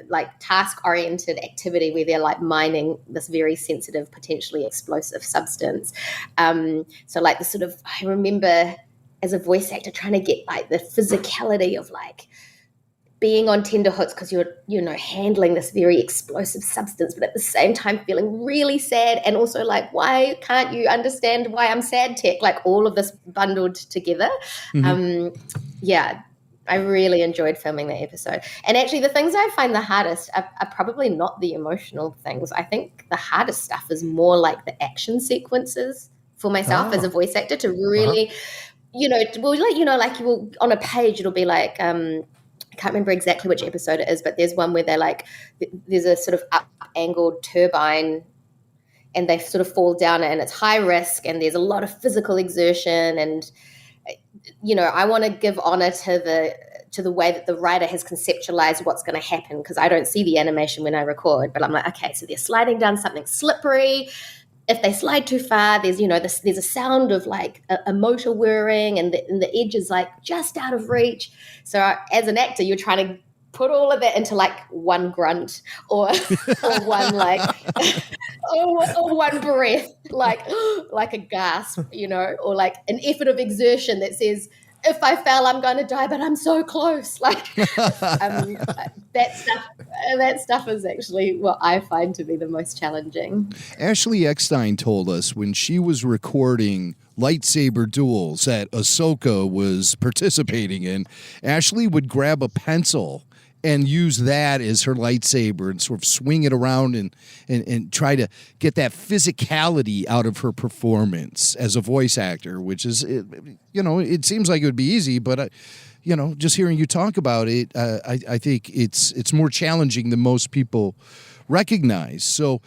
like task-oriented activity where they're like mining this very sensitive, potentially explosive substance. So like the sort of, I remember as a voice actor trying to get like the physicality of like being on tenterhooks because you're, handling this very explosive substance, but at the same time feeling really sad and also like, why can't you understand why I'm sad, Tech? Like all of this bundled together. I really enjoyed filming that episode. And actually the things I find the hardest are probably not the emotional things. I think the hardest stuff is more like the action sequences for myself as a voice actor to really, like you will on a page, it'll be like, I can't remember exactly which episode it is, but there's one where they're like, there's a sort of up-angled turbine and they sort of fall down and it's high risk and there's a lot of physical exertion and, I want to give honor to the way that the writer has conceptualized what's going to happen because I don't see the animation when I record, but I'm like, okay, so they're sliding down something slippery. If they slide too far, there's, there's a sound of like a motor whirring and the edge is like just out of reach. So as an actor, you're trying to put all of that into like one grunt or one like, or one breath, like a gasp, or like an effort of exertion that says, if I fell, I'm going to die, but I'm so close. Like that stuff is actually what I find to be the most challenging. Ashley Eckstein told us when she was recording lightsaber duels that Ahsoka was participating in, Ashley would grab a pencil and use that as her lightsaber and sort of swing it around and try to get that physicality out of her performance as a voice actor, which is, it seems like it would be easy, but, just hearing you talk about it, I think it's more challenging than most people recognize. So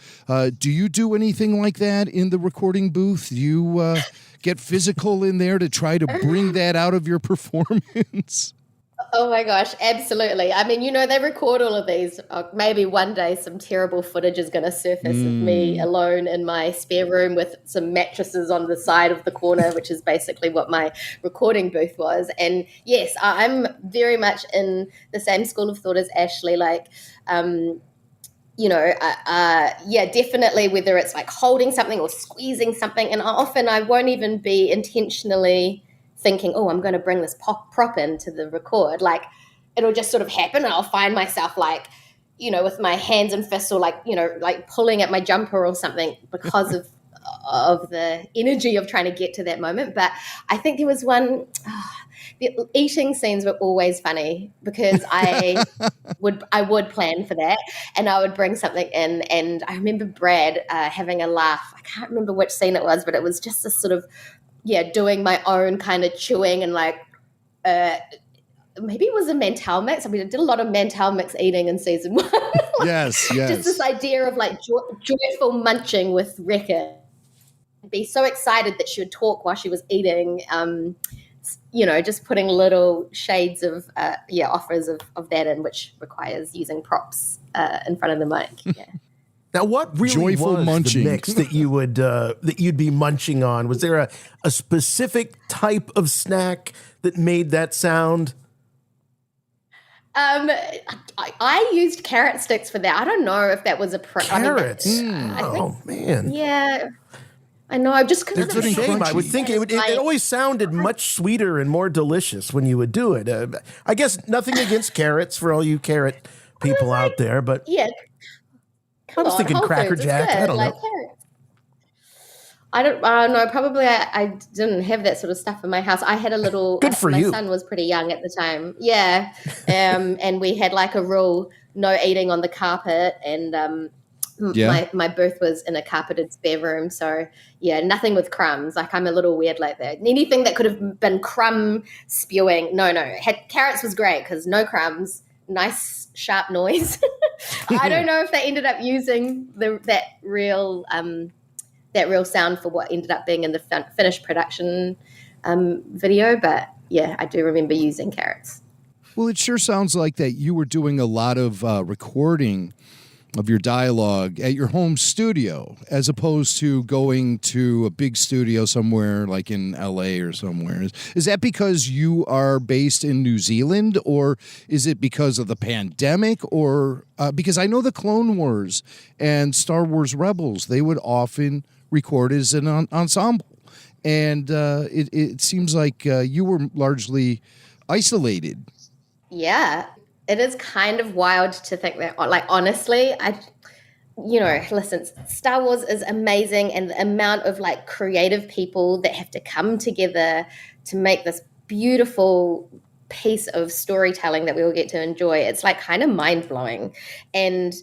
do you do anything like that in the recording booth? Do you get physical in there to try to bring that out of your performance? Oh my gosh, absolutely. I mean, they record all of these. Maybe one day some terrible footage is going to surface of me alone in my spare room with some mattresses on the side of the corner, which is basically what my recording booth was. And yes, I'm very much in the same school of thought as Ashley. Like, definitely whether it's like holding something or squeezing something. And often I won't even be intentionally thinking, oh, I'm going to bring this prop into the record. Like it'll just sort of happen and I'll find myself like, with my hands and fists or like, like pulling at my jumper or something because of the energy of trying to get to that moment. But I think there was one, the eating scenes were always funny because I would plan for that and I would bring something in. And I remember Brad having a laugh. I can't remember which scene it was, but it was just this sort of, doing my own kind of chewing and like, maybe it was a Mantel Mix. I mean, I did a lot of Mantel Mix eating in season 1. Yes. Just this idea of like joyful munching with Rekka. I'd be so excited that she would talk while she was eating, just putting little shades of, offers of that in, which requires using props in front of the mic. Yeah. Now, what really Joyful was munching. the mix that you would that you'd be munching on? Was there a specific type of snack that made that sound? I used carrot sticks for that. I don't know if that was a carrots. Man, yeah. I know. Just because it's a shame. I would think it always sounded much sweeter and more delicious when you would do it. I guess nothing against carrots for all you carrot people out there, but yeah. I was thinking Cracker Jack. I don't know. Carrots. I don't know. Probably I didn't have that sort of stuff in my house. I had a little. Good for my you. My son was pretty young at the time. Yeah, and we had like a rule: no eating on the carpet, and Yeah. My birth was in a carpeted spare room, so yeah, nothing with crumbs. Like, I'm a little weird like that. Anything that could have been crumb spewing, no. Carrots was great because no crumbs, nice sharp noise. I don't know if they ended up using that real sound for what ended up being in the finished production video, but yeah, I do remember using carrots. Well, it sure sounds like that you were doing a lot of recording of your dialogue at your home studio, as opposed to going to a big studio somewhere like in LA or somewhere. Is that because you are based in New Zealand, or is it because of the pandemic, or because I know the Clone Wars and Star Wars Rebels, they would often record as an ensemble. And it seems like you were largely isolated. Yeah, it is kind of wild to think that, like, honestly, listen, Star Wars is amazing, and the amount of like creative people that have to come together to make this beautiful piece of storytelling that we all get to enjoy, it's like kind of mind-blowing. And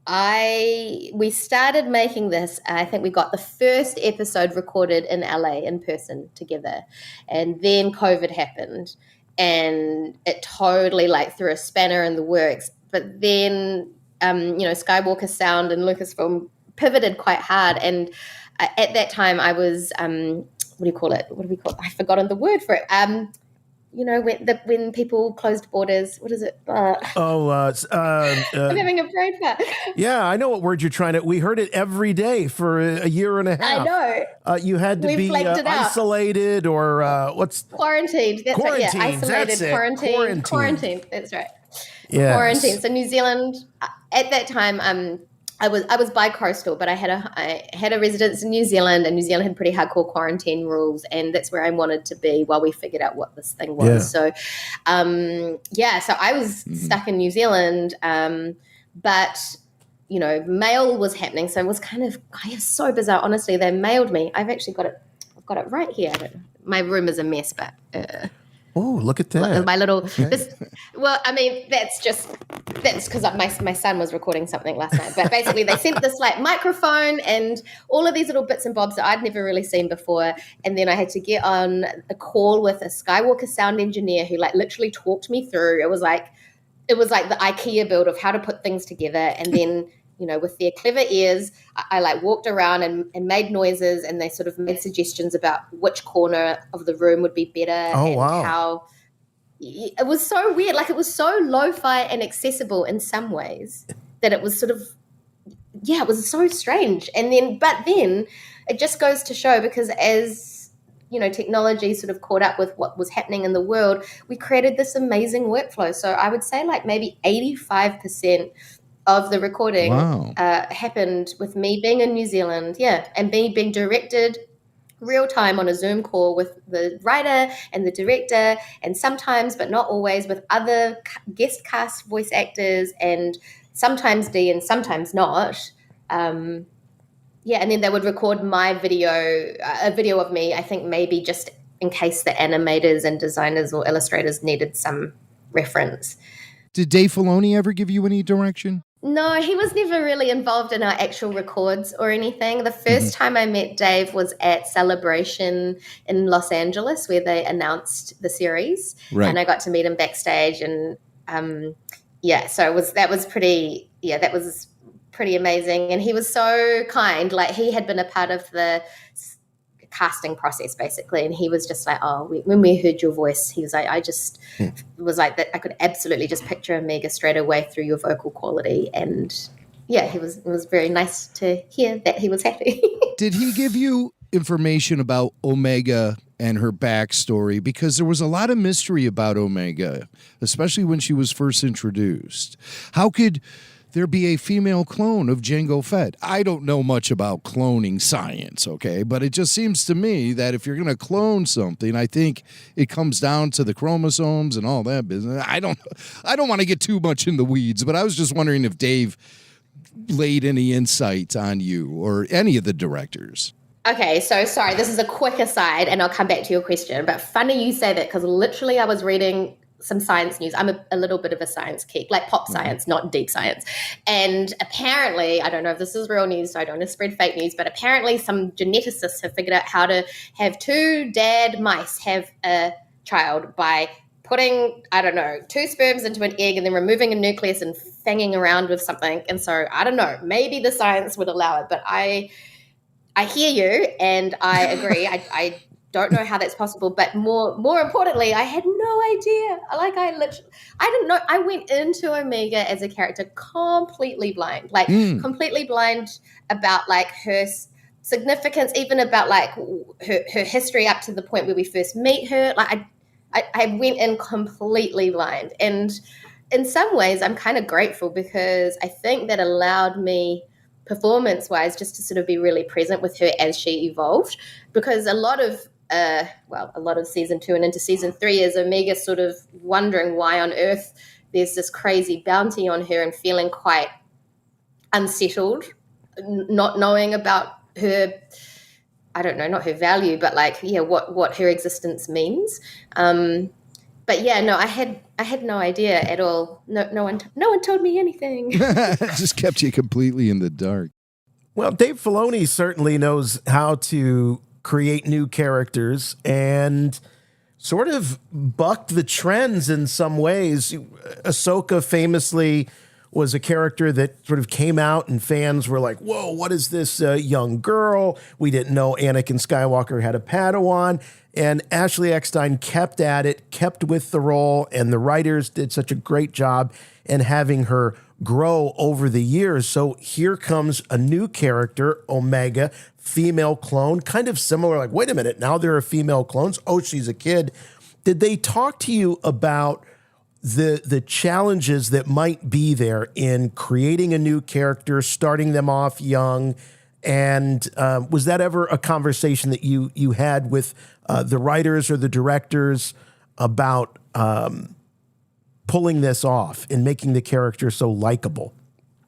we started making this, I think we got the first episode recorded in LA in person together, and then COVID happened. And it totally like threw a spanner in the works. But then, Skywalker Sound and Lucasfilm pivoted quite hard. And at that time, I was, what do you call it? I've forgotten the word for it. When people closed borders, what is it? I'm having a brain fart. Yeah, I know what word you're trying to. We heard it every day for a year and a half. I know. You had to be isolated or what's quarantined. That's right. Yeah, isolated, quarantined. That's right. Yeah, quarantine. So New Zealand at that time, I was bi-coastal, but I had a residence in New Zealand, and New Zealand had pretty hardcore quarantine rules, and that's where I wanted to be while we figured out what this thing was. Yeah. So, so I was stuck in New Zealand, but mail was happening, so it was so bizarre. Honestly, they mailed me. I've got it right here. My room is a mess, but. Oh, look at that. My little, that's because my son was recording something last night. But basically they sent this like microphone and all of these little bits and bobs that I'd never really seen before. And then I had to get on a call with a Skywalker sound engineer who like literally talked me through. It was like the IKEA build of how to put things together. And then, with their clever ears, I like walked around and made noises, and they sort of made suggestions about which corner of the room would be better. Oh, and wow. How it was so weird. Like, it was so lo-fi and accessible in some ways that it was sort of, it was so strange. But then it just goes to show, because as technology sort of caught up with what was happening in the world, we created this amazing workflow. So I would say like maybe 85% of the recording happened with me being in New Zealand, and me being directed real time on a Zoom call with the writer and the director, and sometimes, but not always, with other guest cast voice actors, and sometimes D and sometimes not. And then they would record my video, a video of me, I think maybe just in case the animators and designers or illustrators needed some reference. Did Dave Filoni ever give you any direction? No, he was never really involved in our actual records or anything. The first time I met Dave was at Celebration in Los Angeles, where they announced the series. Right. And I got to meet him backstage, and so that was pretty amazing. And he was so kind. Like, he had been a part of the casting process basically, and he was just like, when we heard your voice, he was like, I just was like that. I could absolutely just picture Omega straight away through your vocal quality. And it was very nice to hear that he was happy. Did he give you information about Omega and her backstory? Because there was a lot of mystery about Omega, especially when she was first introduced. How could there be a female clone of Jango Fett? I don't know much about cloning science, okay? But it just seems to me that if you're going to clone something, I think it comes down to the chromosomes and all that business. I don't want to get too much in the weeds, but I was just wondering if Dave laid any insight on you or any of the directors. Okay, so sorry, this is a quick aside, and I'll come back to your question. But funny you say that, because literally I was reading some science news. I'm a little bit of a science geek, like pop science, not deep science. And apparently, I don't know if this is real news, so I don't want to spread fake news, but apparently some geneticists have figured out how to have 2 dad mice have a child by putting, I don't know, 2 sperms into an egg and then removing a nucleus and fanging around with something. And so, I don't know, maybe the science would allow it, but I hear you and I agree. I don't know how that's possible, but more importantly, I had no idea. Like I didn't know. I went into Omega as a character completely blind, completely blind about like her significance, even about like her history up to the point where we first meet her. Like I went in completely blind, and in some ways, I'm kind of grateful because I think that allowed me, performance-wise, just to sort of be really present with her as she evolved. Because a lot of season 2 and into season 3 is Omega sort of wondering why on earth there's this crazy bounty on her and feeling quite unsettled, not knowing about her, I don't know, not her value, but like, yeah, what her existence means. But yeah, no, I had no idea at all. No one told me anything. Just kept you completely in the dark. Well, Dave Filoni certainly knows how to create new characters and sort of bucked the trends in some ways. Ahsoka famously was a character that sort of came out and fans were like, whoa, what is this young girl? We didn't know Anakin Skywalker had a Padawan. And Ashley Eckstein kept at it, kept with the role, and the writers did such a great job in having her grow over the years. So here comes a new character, Omega, female clone, kind of similar, like, wait a minute, now there are female clones. Oh, she's a kid. Did they talk to you about the challenges that might be there in creating a new character, starting them off young? And was that ever a conversation that you had with the writers or the directors about pulling this off and making the character so likable?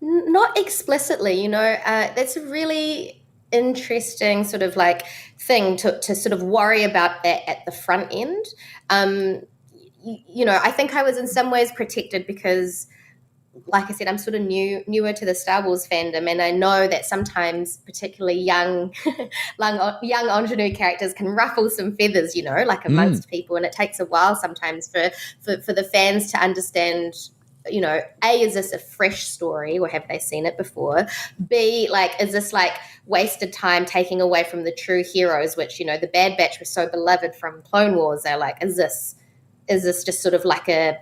Not explicitly, that's a really interesting sort of like thing to sort of worry about that at the front end. I think I was in some ways protected because, like I said, I'm sort of newer to the Star Wars fandom, and I know that sometimes particularly young ingenue characters can ruffle some feathers, like amongst people, and it takes a while sometimes for the fans to understand, A, is this a fresh story or have they seen it before? B, like, is this like wasted time taking away from the true heroes, which, the Bad Batch was so beloved from Clone Wars? They're like, is this just sort of like a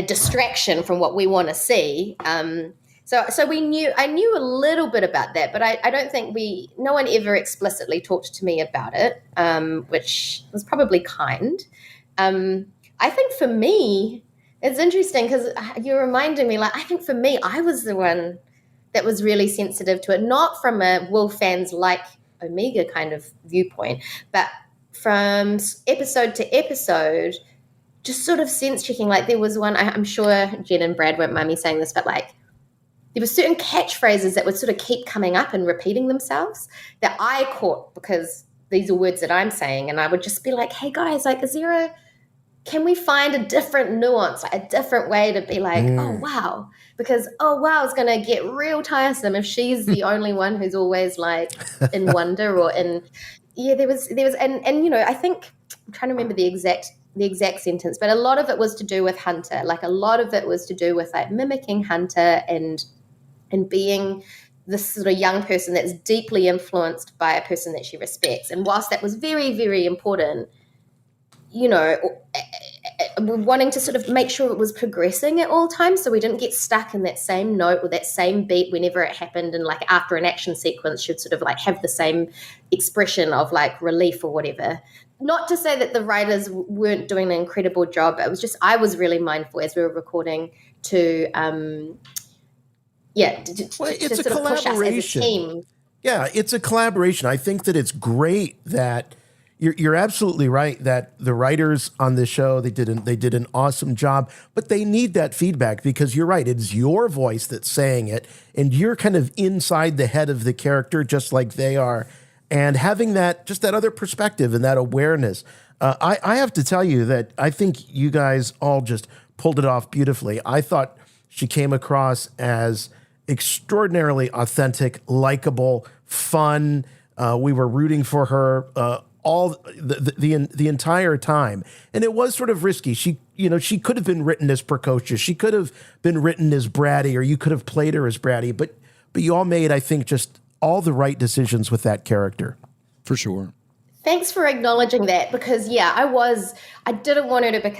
distraction from what we want to see? So I knew a little bit about that, but I don't think no one ever explicitly talked to me about it, which was probably kind. I think for me, it's interesting because you're reminding me, like, I think for me, I was the one that was really sensitive to it, not from a will fans like Omega kind of viewpoint, but from episode to episode, just sort of sense checking. Like there was one, I'm sure Jen and Brad won't mind me saying this, but like there were certain catchphrases that would sort of keep coming up and repeating themselves that I caught because these are words that I'm saying. And I would just be like, hey guys, like, can we find a different nuance, like a different way to be like, oh, wow. Because, oh, wow, it's going to get real tiresome if she's the only one who's always like in wonder or in, there was, and I think, I'm trying to remember the exact sentence, but a lot of it was to do with Hunter. Like a lot of it was to do with like mimicking Hunter and being this sort of young person that's deeply influenced by a person that she respects. And whilst that was very, very important, wanting to sort of make sure it was progressing at all times so we didn't get stuck in that same note or that same beat whenever it happened, and like after an action sequence should sort of like have the same expression of like relief or whatever. Not to say that the writers weren't doing an incredible job. It was just I was really mindful as we were recording to it's a collaboration. Yeah, it's a collaboration. I think that it's great that you're absolutely right that the writers on this show, they did an awesome job, but they need that feedback because you're right. It's your voice that's saying it, and you're kind of inside the head of the character just like they are. and having that other perspective and that awareness. I have to tell you that I think you guys all just pulled it off beautifully. I thought she came across as extraordinarily authentic, likable, fun. We were rooting for her all the entire time, and it was sort of risky. She could have been written as precocious. She could have been written as bratty, or you could have played her as bratty. But you all made, I think, just all the right decisions with that character. For sure. Thanks for acknowledging that, because I didn't want her to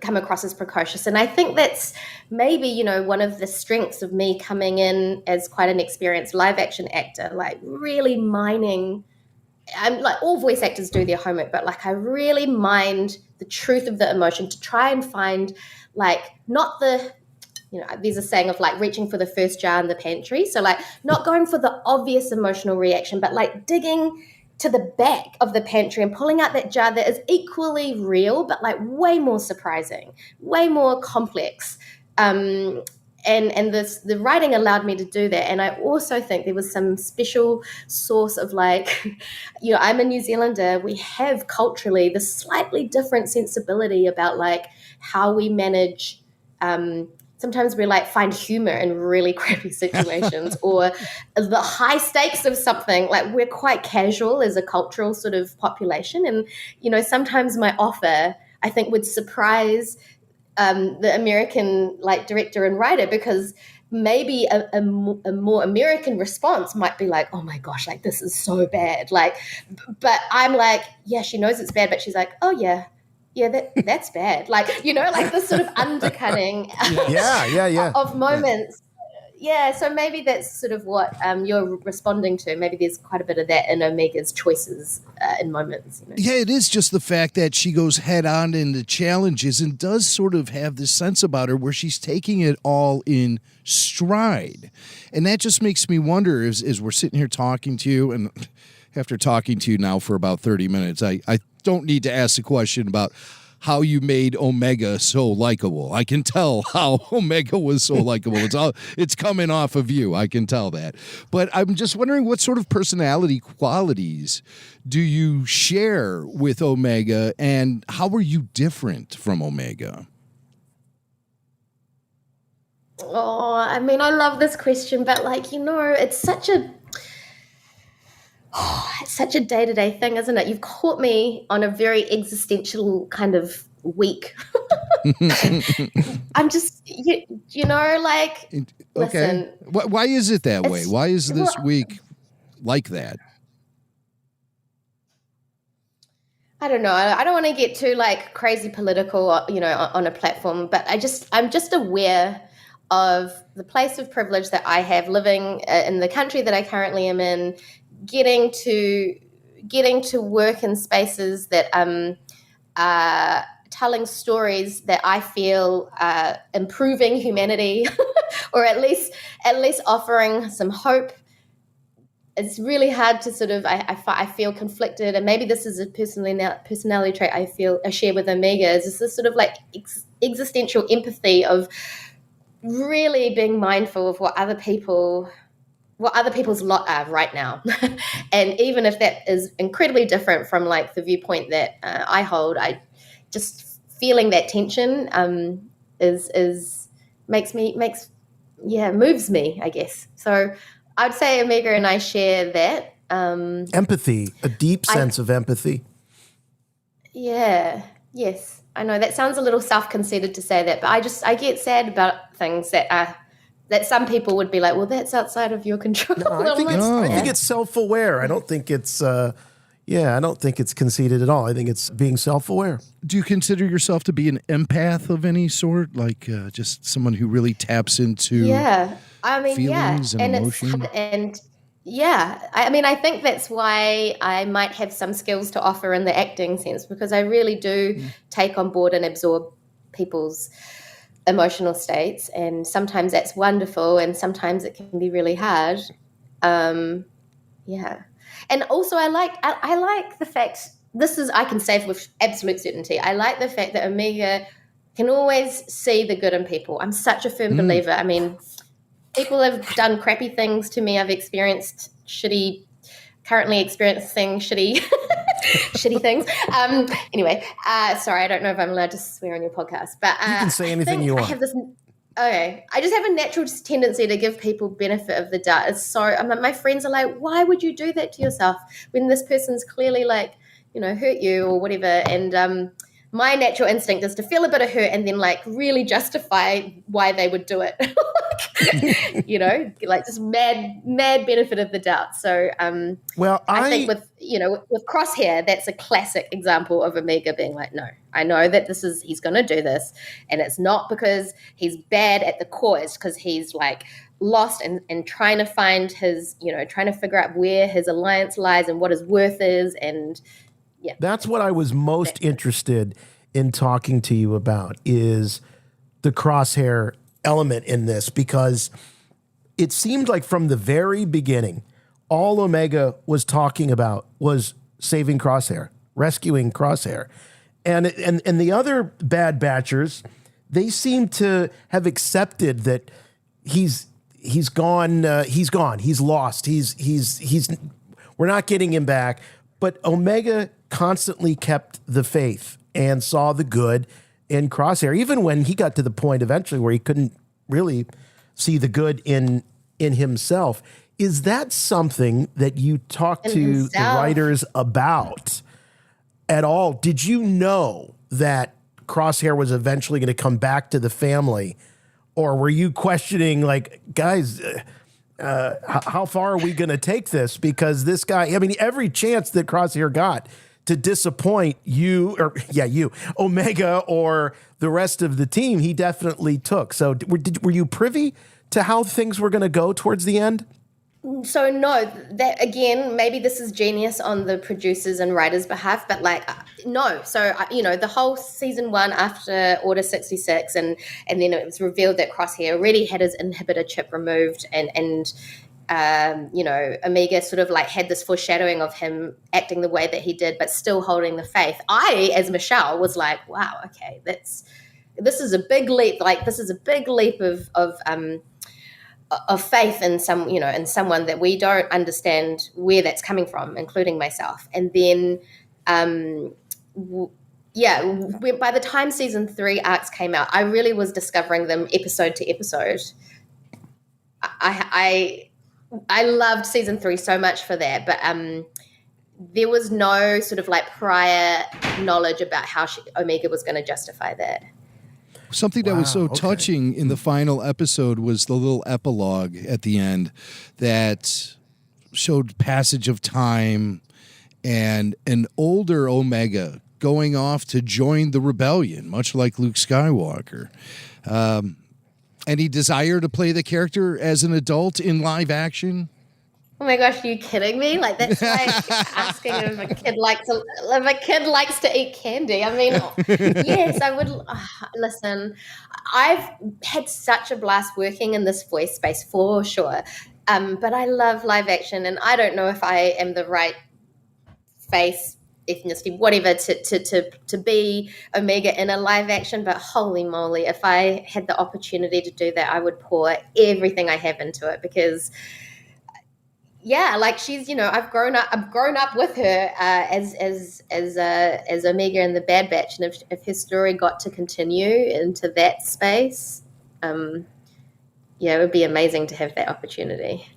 come across as precocious. And I think that's maybe, one of the strengths of me coming in as quite an experienced live action actor, like really mining. I'm like, all voice actors do their homework, but like I really mined the truth of the emotion to try and find like not the, there's a saying of like reaching for the first jar in the pantry. So like not going for the obvious emotional reaction, but like digging to the back of the pantry and pulling out that jar that is equally real, but like way more surprising, way more complex. And the writing allowed me to do that. And I also think there was some special source of like, I'm a New Zealander. We have culturally this slightly different sensibility about like how we manage, sometimes we like find humor in really crappy situations or the high stakes of something. Like we're quite casual as a cultural sort of population. And, sometimes my offer, I think, would surprise the American like director and writer, because maybe a more American response might be like, oh my gosh, like this is so bad. Like, but I'm like, yeah, she knows it's bad, but she's like, oh yeah, that's bad. Like, like this sort of undercutting of moments. Yeah, so maybe that's sort of what you're responding to. Maybe there's quite a bit of that in Omega's choices in moments. Yeah, it is just the fact that she goes head on into challenges and does sort of have this sense about her where she's taking it all in stride. And that just makes me wonder, as we're sitting here talking to you, and after talking to you now for about 30 minutes, I don't need to ask the question about how you made Omega so likable. I can tell how Omega was so likable. It's coming off of you. I can tell that. But I'm just wondering, what sort of personality qualities do you share with Omega, and how are you different from Omega? Oh, I mean, I love this question, but like, it's such a day-to-day thing, isn't it? You've caught me on a very existential kind of week. I'm just, like, okay. Listen. Why is it that way? Why is this week like that? I don't know. I don't want to get too like crazy political, on a platform, but I'm just aware of the place of privilege that I have living in the country that I currently am in, getting to work in spaces that are telling stories that I feel improving humanity, or at least offering some hope. It's really hard to sort of I feel conflicted, and maybe this is a personality trait I share with Omega, is this sort of like existential empathy of really being mindful of what other people's lot are right now. And even if that is incredibly different from like the viewpoint that I hold, I just feeling that tension moves me, I guess. So I'd say Omega and I share that. Empathy, a deep sense of empathy. Yeah, yes. I know that sounds a little self-conceited to say that, but I get sad about things that some people would be like, well, that's outside of your control. No, I think it's self-aware. I don't think it's conceited at all. I think it's being self-aware. Do you consider yourself to be an empath of any sort, like just someone who really taps into feelings and emotion? I think that's why I might have some skills to offer in the acting sense, because I really do take on board and absorb people's emotional states, and sometimes that's wonderful and sometimes it can be really hard. And also I like the fact, I can say with absolute certainty, I like the fact that Omega can always see the good in people. I'm such a firm believer. I mean, people have done crappy things to me. I've experienced shitty currently experiencing shitty shitty things. Anyway, sorry, I don't know if I'm allowed to swear on your podcast, but You can say anything you want. Okay, I just have a natural tendency to give people benefit of the doubt. It's so my friends are like, why would you do that to yourself when this person's clearly like, hurt you or whatever? And my natural instinct is to feel a bit of hurt and then like really justify why they would do it. Like just mad benefit of the doubt. So I think with Crosshair, that's a classic example of Omega being like, no, I know that he's going to do this, and it's not because he's bad at the core. It's because he's like lost and trying to find his, trying to figure out where his alliance lies and what his worth is. And yeah, that's what I was most interested in talking to you about, is the Crosshair element in this, because it seemed like from the very beginning, all Omega was talking about was saving Crosshair, rescuing Crosshair. And the other Bad Batchers, they seem to have accepted that he's gone, he's lost, we're not getting him back. But Omega constantly kept the faith and saw the good in Crosshair, even when he got to the point eventually where he couldn't really see the good in himself. Is that something that you talked to the writers about at all? Did you know that Crosshair was eventually going to come back to the family? Or were you questioning, like, guys, how far are we going to take this? Because this guy, I mean, every chance that Crosshair got to disappoint Omega or the rest of the team, he definitely took. So were you privy to how things were going to go towards the end? So no, that again, maybe this is genius on the producers and writers' behalf, but like, no. So, the whole season 1 after Order 66 and then it was revealed that Crosshair already had his inhibitor chip removed and Omega sort of like had this foreshadowing of him acting the way that he did, but still holding the faith. I, as Michelle, was like, wow, okay, this is a big leap. Like, this is a big leap of faith in in someone that we don't understand where that's coming from, including myself. And then, by the time season 3 arcs came out, I really was discovering them episode to episode. I loved season 3 so much for that, but there was no sort of like prior knowledge about how Omega was going to justify that. Something that was so touching in the final episode was the little epilogue at the end that showed passage of time and an older Omega going off to join the rebellion, much like Luke Skywalker. Any desire to play the character as an adult in live action? Oh my gosh, are you kidding me? Like, that's like asking if a kid likes to eat candy. I mean, yes, I would. Listen, I've had such a blast working in this voice space for sure. But I love live action, and I don't know if I am the right face, ethnicity, whatever, to be Omega in a live action. But holy moly, if I had the opportunity to do that, I would pour everything I have into it, because like she's, I've grown up with her as Omega in the Bad Batch, and if her story got to continue into that space, it would be amazing to have that opportunity.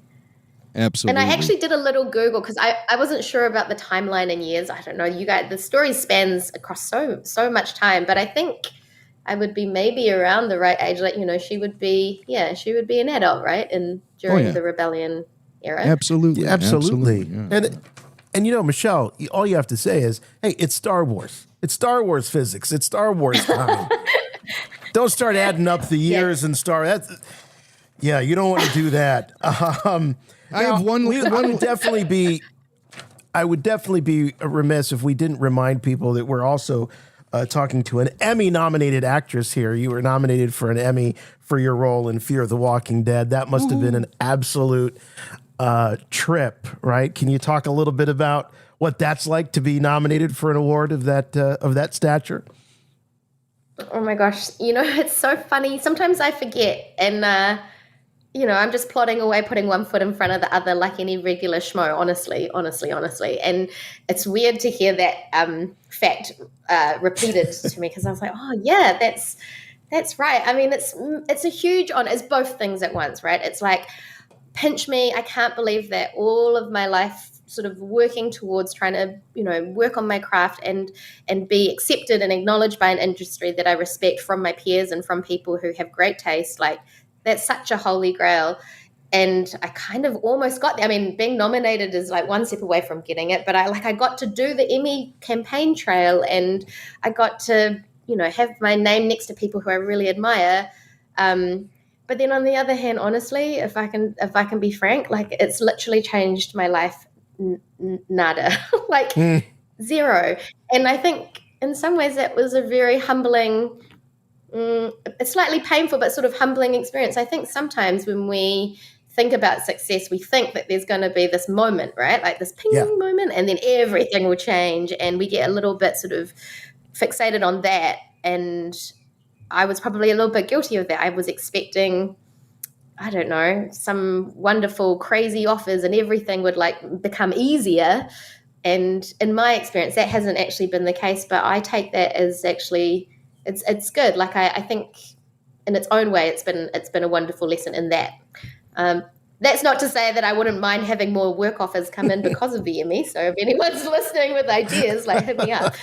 Absolutely. And I actually did a little Google because I wasn't sure about the timeline in years. I don't know, you guys, the story spans across so much time, but I think I would be maybe around the right age. Like, she would be an adult, right? And during the rebellion era. Absolutely. Yeah. And Michelle, all you have to say is, hey, it's Star Wars. It's Star Wars physics. It's Star Wars time. Don't start adding up the years and you don't want to do that. I would definitely be remiss if we didn't remind people that we're also talking to an Emmy-nominated actress here. You were nominated for an Emmy for your role in Fear the Walking Dead. That must have been an absolute trip, right? Can you talk a little bit about what that's like to be nominated for an award of that stature? Oh my gosh, it's so funny. Sometimes I forget, and I'm just plodding away, putting one foot in front of the other like any regular schmo, honestly. And it's weird to hear that fact repeated to me because I was like, oh, yeah, that's right. I mean, it's a huge honor. It's both things at once, right? It's like, pinch me. I can't believe that all of my life sort of working towards trying to, work on my craft and be accepted and acknowledged by an industry that I respect from my peers and from people who have great taste. Like, that's such a holy grail. And I kind of almost got there. I mean, being nominated is like one step away from getting it, but I got to do the Emmy campaign trail and I got to, have my name next to people who I really admire. But then on the other hand, honestly, if I can be frank, like it's literally changed my life nada, like zero. And I think in some ways that was a very humbling, it's slightly painful, but sort of humbling experience. I think sometimes when we think about success, we think that there's going to be this moment, right? Like this ping moment, and then everything will change. And we get a little bit sort of fixated on that. And I was probably a little bit guilty of that. I was expecting, I don't know, some wonderful, crazy offers and everything would like become easier. And in my experience, that hasn't actually been the case, but I take that as actually, it's good. Like I think in its own way, it's been a wonderful lesson in that. That's not to say that I wouldn't mind having more work offers come in because of the Emmy. So if anyone's listening with ideas, like hit me up.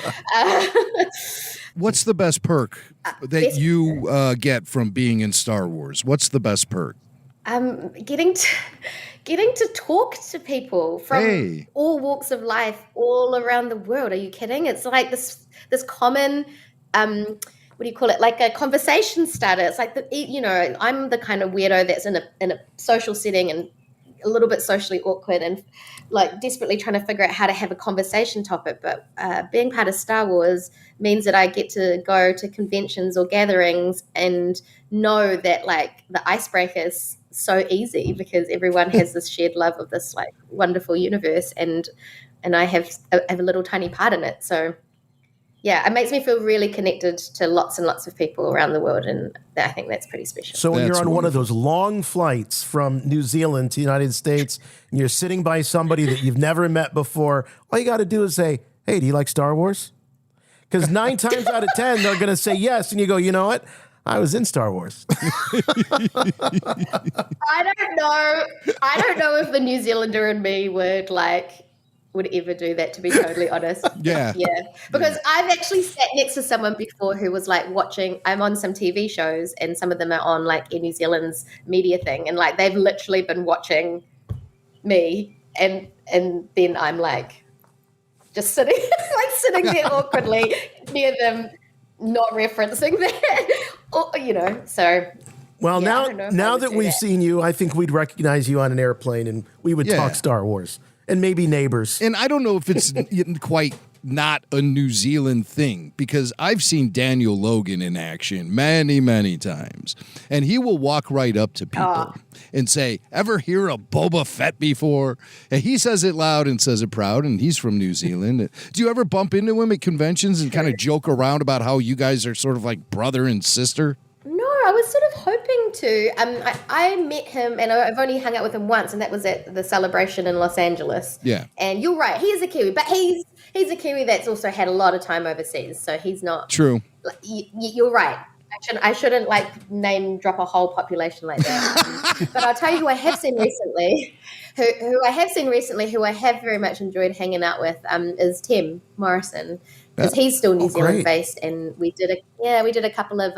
What's the best perk that you get from being in Star Wars? What's the best perk? Getting to talk to people from all walks of life, all around the world. Are you kidding? It's like this common, what do you call it? Like a conversation starter. It's like I'm the kind of weirdo that's in a social setting and a little bit socially awkward and like desperately trying to figure out how to have a conversation topic. But being part of Star Wars means that I get to go to conventions or gatherings and know that like the icebreaker is so easy because everyone has this shared love of this like wonderful universe and I have a little tiny part in it. So yeah, it makes me feel really connected to lots and lots of people around the world, and I think that's pretty special. So when you're on one of those long flights from New Zealand to the United States, and you're sitting by somebody that you've never met before, all you got to do is say, hey, do you like Star Wars? Because 9 times out of 10, they're going to say yes, and you go, you know what? I was in Star Wars. I don't know if the New Zealander in me would ever do that, to be totally honest. Yeah. Because I've actually sat next to someone before who was like watching, I'm on some TV shows and some of them are on like in New Zealand's media thing. And like, they've literally been watching me and then I'm like just sitting there awkwardly near them, not referencing that, so. Well, now that we've seen you, I think we'd recognize you on an airplane and we would talk Star Wars. And maybe neighbors. And I don't know if it's quite not a New Zealand thing, because I've seen Daniel Logan in action many, many times. And he will walk right up to people and say, ever hear of Boba Fett before? And he says it loud and says it proud, and he's from New Zealand. Do you ever bump into him at conventions and kind of joke around about how you guys are sort of like brother and sister? I was sort of hoping to. I met him, and I've only hung out with him once, and that was at the celebration in Los Angeles. Yeah. And you're right, he is a Kiwi, but he's a Kiwi that's also had a lot of time overseas, so he's not. True. You're right. I shouldn't like name drop a whole population like that. But I'll tell you who I have seen recently, who I have very much enjoyed hanging out with, is Tim Morrison. Because he's still New Zealand based, and we did a couple of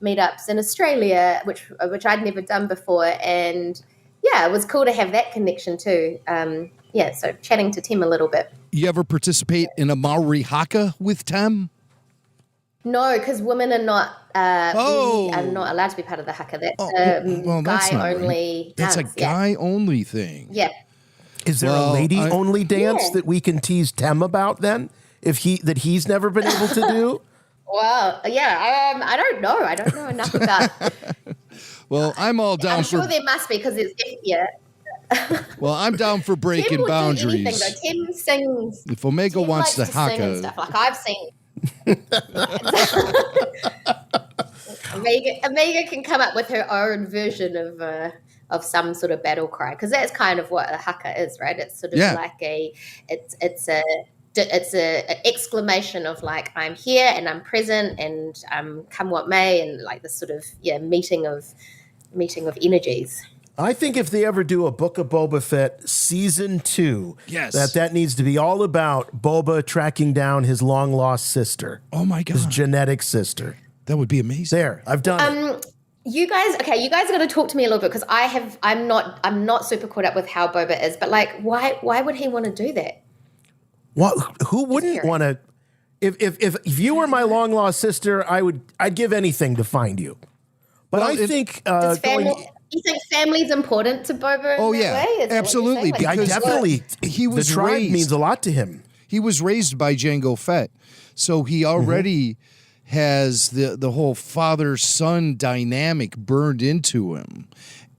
meetups in Australia, which I'd never done before, and it was cool to have that connection too. So chatting to Tim a little bit. You ever participate in a Maori haka with Tim? No, because women are not allowed to be part of the haka. That's guy only. Right. That's a guy only thing. Yeah. Is there a lady only dance that we can tease Tim about then? He's never been able to do? Well, I don't know. I don't know enough about. Well, I'm all down for. I'm sure there must be because it's Well, I'm down for breaking boundaries. Tim sings. If Omega wants to haka, like I've seen. Omega can come up with her own version of some sort of battle cry, because that's kind of what a haka is, right? It's sort of like it's a exclamation of like, I'm here and I'm present and come what may, and like this sort of meeting of energies. I think if they ever do a Book of Boba Fett season 2, that needs to be all about Boba tracking down his long lost sister. Oh my God, his genetic sister. That would be amazing. There, I've done it. You guys are going to talk to me a little bit, because I'm not super caught up with how Boba is, but like, why would he want to do that? What? Who wouldn't want to? If you were my long lost sister, I'd give anything to find you. But I think you think family's important to Boba? Oh in that yeah, way? Is absolutely. That what you're saying? Definitely. He was the tribe raised, means a lot to him. He was raised by Jango Fett, so he already has the whole father-son dynamic burned into him,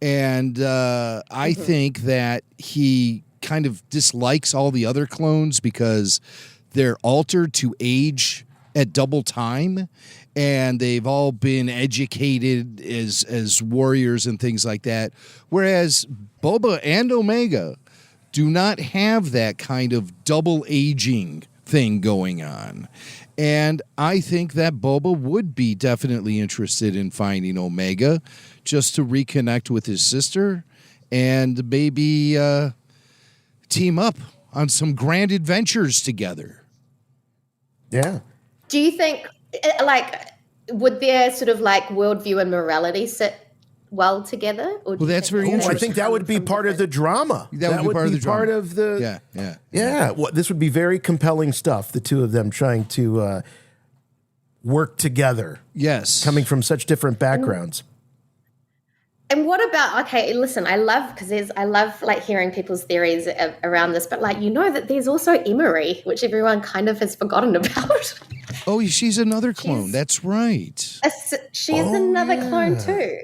and I think that he kind of dislikes all the other clones because they're altered to age at double time, and they've all been educated as warriors and things like that, whereas Boba and Omega do not have that kind of double aging thing going on. And I think that Boba would be definitely interested in finding Omega just to reconnect with his sister and maybe team up on some grand adventures together. Yeah. Do you think, like, would their sort of like worldview and morality sit well together? Or Well, that's very interesting. I think that would be part of the drama. That would be part of the drama. Part of the yeah. Well, this would be very compelling stuff. The two of them trying to work together. Yes, coming from such different backgrounds. And what about, okay, listen, I love like hearing people's theories around this, but like, you know that there's also Emery, which everyone kind of has forgotten about. Oh, she's another clone. That's right. She's another clone too.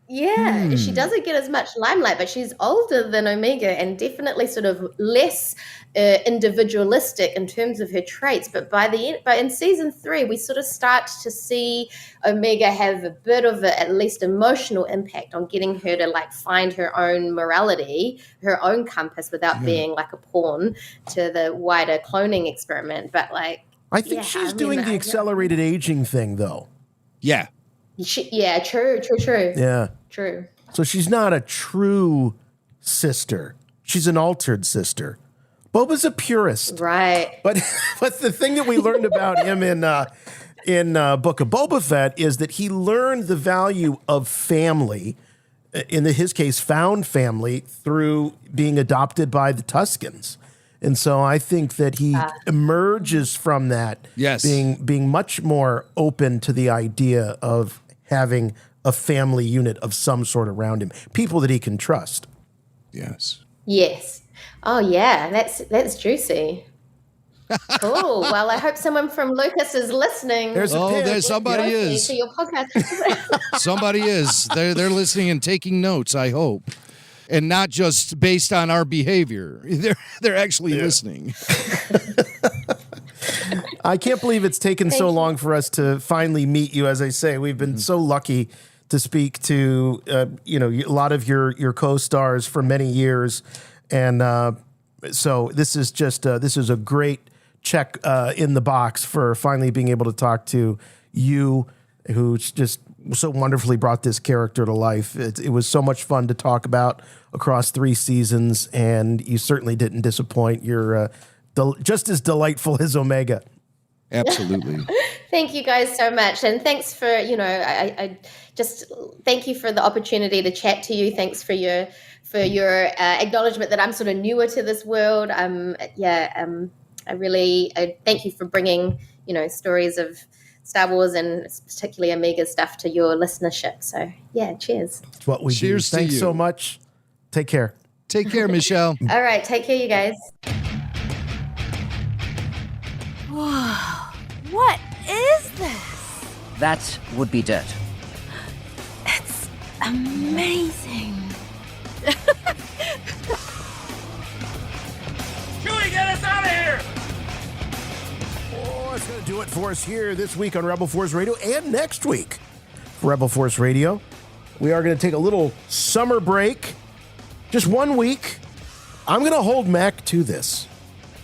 Yeah, she doesn't get as much limelight, but she's older than Omega and definitely sort of less individualistic in terms of her traits. But by in season 3, we sort of start to see Omega have a bit of at least emotional impact on getting her to like find her own morality, her own compass, without being like a pawn to the wider cloning experiment. But like, I think she's doing the accelerated aging thing, though. Yeah. True. Yeah. True. So she's not a true sister. She's an altered sister. Boba's a purist. Right. But the thing that we learned about him in Book of Boba Fett is that he learned the value of family, in his case, found family, through being adopted by the Tuskens. And so I think that he emerges from that being much more open to the idea of having a family unit of some sort around him, people that he can trust. Yes. Yes. Oh yeah, that's juicy. Cool. Well, I hope someone from Lucas is listening. There's somebody is. To your podcast. Somebody is. They're listening and taking notes, I hope. And not just based on our behavior. They're actually listening. I can't believe it's taken so long for us to finally meet you. As I say, we've been so lucky to speak to a lot of your co-stars for many years, and so this is a great check in the box for finally being able to talk to you, who's just so wonderfully brought this character to life. It was so much fun to talk about across 3 seasons, and you certainly didn't disappoint. You're just as delightful as Omega. Absolutely. Thank you guys so much, and thanks for I just thank you for the opportunity to chat to you. Thanks for your acknowledgement that I'm sort of newer to this world. I really thank you for bringing stories of Star Wars and particularly Omega stuff to your listenership. So yeah, cheers. It's what we do. Thanks so much. Take care. Take care, Michelle. All right, take care, you guys. Whoa, what is this? That would be dirt. It's amazing. Chewie, get us out of here! Oh, that's going to do it for us here this week on Rebel Force Radio and next week. for Rebel Force Radio. We are going to take a little summer break, just 1 week. I'm going to hold Mac to this.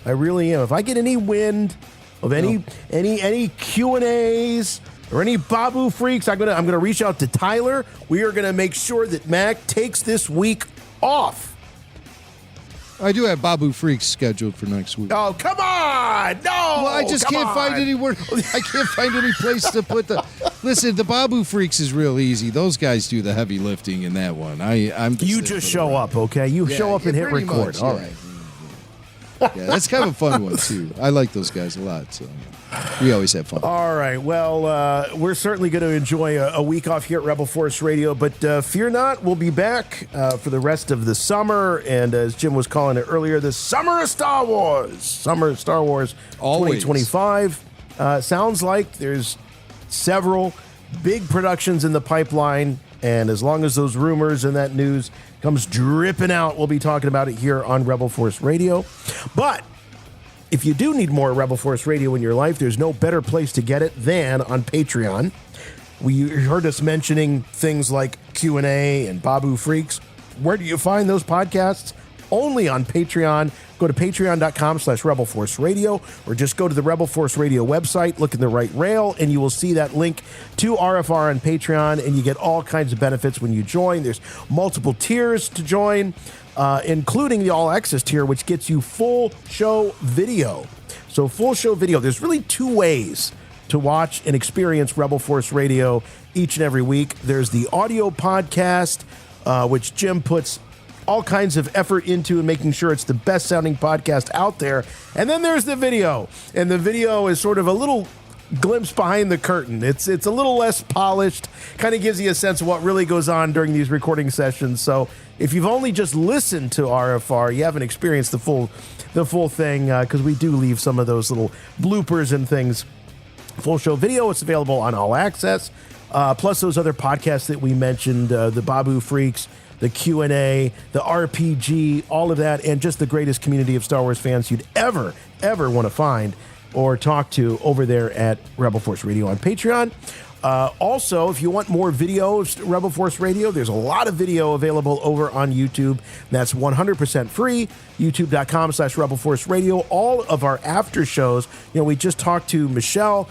I really am. If I get any wind of any Q&As or any Babu freaks, I'm gonna reach out to Tyler. We are going to make sure that Mac takes this week off. I do have Babu Freaks scheduled for next week. Oh, come on! No! Well, I just can't find anywhere. I can't find any place to put the... Listen, the Babu Freaks is real easy. Those guys do the heavy lifting in that one. I'm You just show up, okay? You show up and hit record. All right. Yeah, that's kind of a fun one, too. I like those guys a lot, so we always have fun. All right. Well, we're certainly going to enjoy a week off here at Rebel Force Radio, but fear not, we'll be back for the rest of the summer. And as Jim was calling it earlier, the Summer of Star Wars. Summer of Star Wars 2025. Sounds like there's several big productions in the pipeline. And as long as those rumors and that news comes dripping out, we'll be talking about it here on Rebel Force Radio. But if you do need more Rebel Force Radio in your life, there's no better place to get it than on Patreon. You heard us mentioning things like Q&A and Babu Freaks. Where do you find those podcasts? Only on Patreon. Go to patreon.com/Rebel Force Radio, or just go to the Rebel Force Radio website, look in the right rail, and you will see that link to RFR on Patreon, and you get all kinds of benefits when you join. There's multiple tiers to join, including the All Access tier, which gets you full show video. So full show video, there's really two ways to watch and experience Rebel Force Radio each and every week. There's the audio podcast, which Jim puts all kinds of effort into and making sure it's the best sounding podcast out there. And then there's the video. And the video is sort of a little glimpse behind the curtain. It's a little less polished, kind of gives you a sense of what really goes on during these recording sessions. So if you've only just listened to RFR, you haven't experienced the full thing, because we do leave some of those little bloopers and things. Full show video, it's available on All Access, plus those other podcasts that we mentioned, the Babu Freaks, the Q&A, the RPG, all of that, and just the greatest community of Star Wars fans you'd ever want to find or talk to over there at Rebel Force Radio on Patreon. Also, if you want more videos, Rebel Force Radio, there's a lot of video available over on YouTube. That's 100% free, youtube.com/Rebel Force Radio. All of our after shows, we just talked to Michelle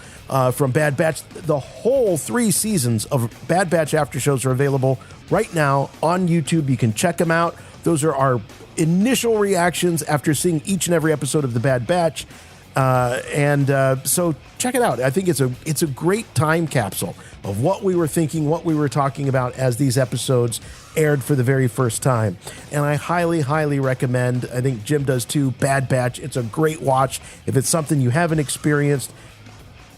from Bad Batch. The whole 3 seasons of Bad Batch after shows are available right now on YouTube. You can check them out. Those are our initial reactions after seeing each and every episode of The Bad Batch. So check it out. I think it's a great time capsule of what we were thinking, what we were talking about as these episodes aired for the very first time. And I highly recommend, I think Jim does too, Bad Batch. It's a great watch. If it's something you haven't experienced,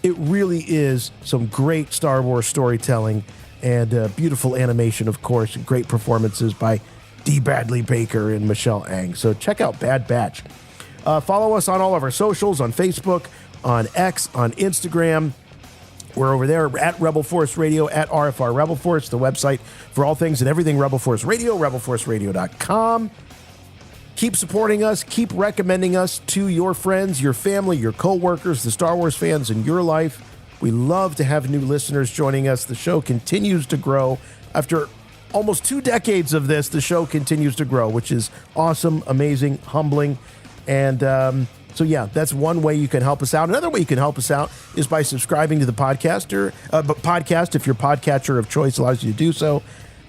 it really is some great Star Wars storytelling and beautiful animation, of course, and great performances by D. Bradley Baker and Michelle Ang. So check out Bad Batch. Follow us on all of our socials, on Facebook, on X, on Instagram. We're over there at Rebel Force Radio, at RFR Rebel Force, the website for all things and everything Rebel Force Radio, rebelforceradio.com. Keep supporting us. Keep recommending us to your friends, your family, your coworkers, the Star Wars fans in your life. We love to have new listeners joining us. The show continues to grow. After almost 2 decades of this, the show continues to grow, which is awesome, amazing, humbling. And so, yeah, that's one way you can help us out. Another way you can help us out is by subscribing to the podcast if your podcatcher of choice allows you to do so.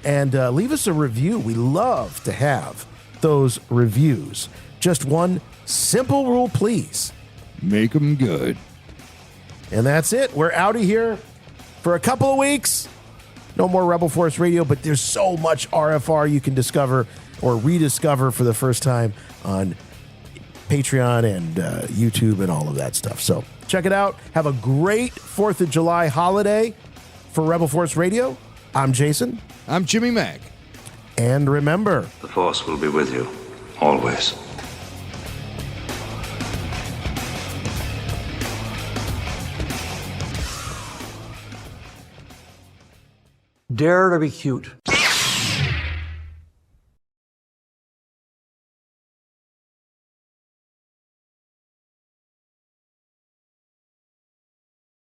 And leave us a review. We love to have those reviews. Just one simple rule, please. Make them good. And that's it. We're out of here for a couple of weeks. No more Rebel Force Radio, but there's so much RFR you can discover or rediscover for the first time on Patreon and YouTube and all of that stuff. So check it out. Have a great 4th of July holiday for Rebel Force Radio. I'm Jason. I'm Jimmy Mack. And remember, The Force will be with you, always. Dare to be cute.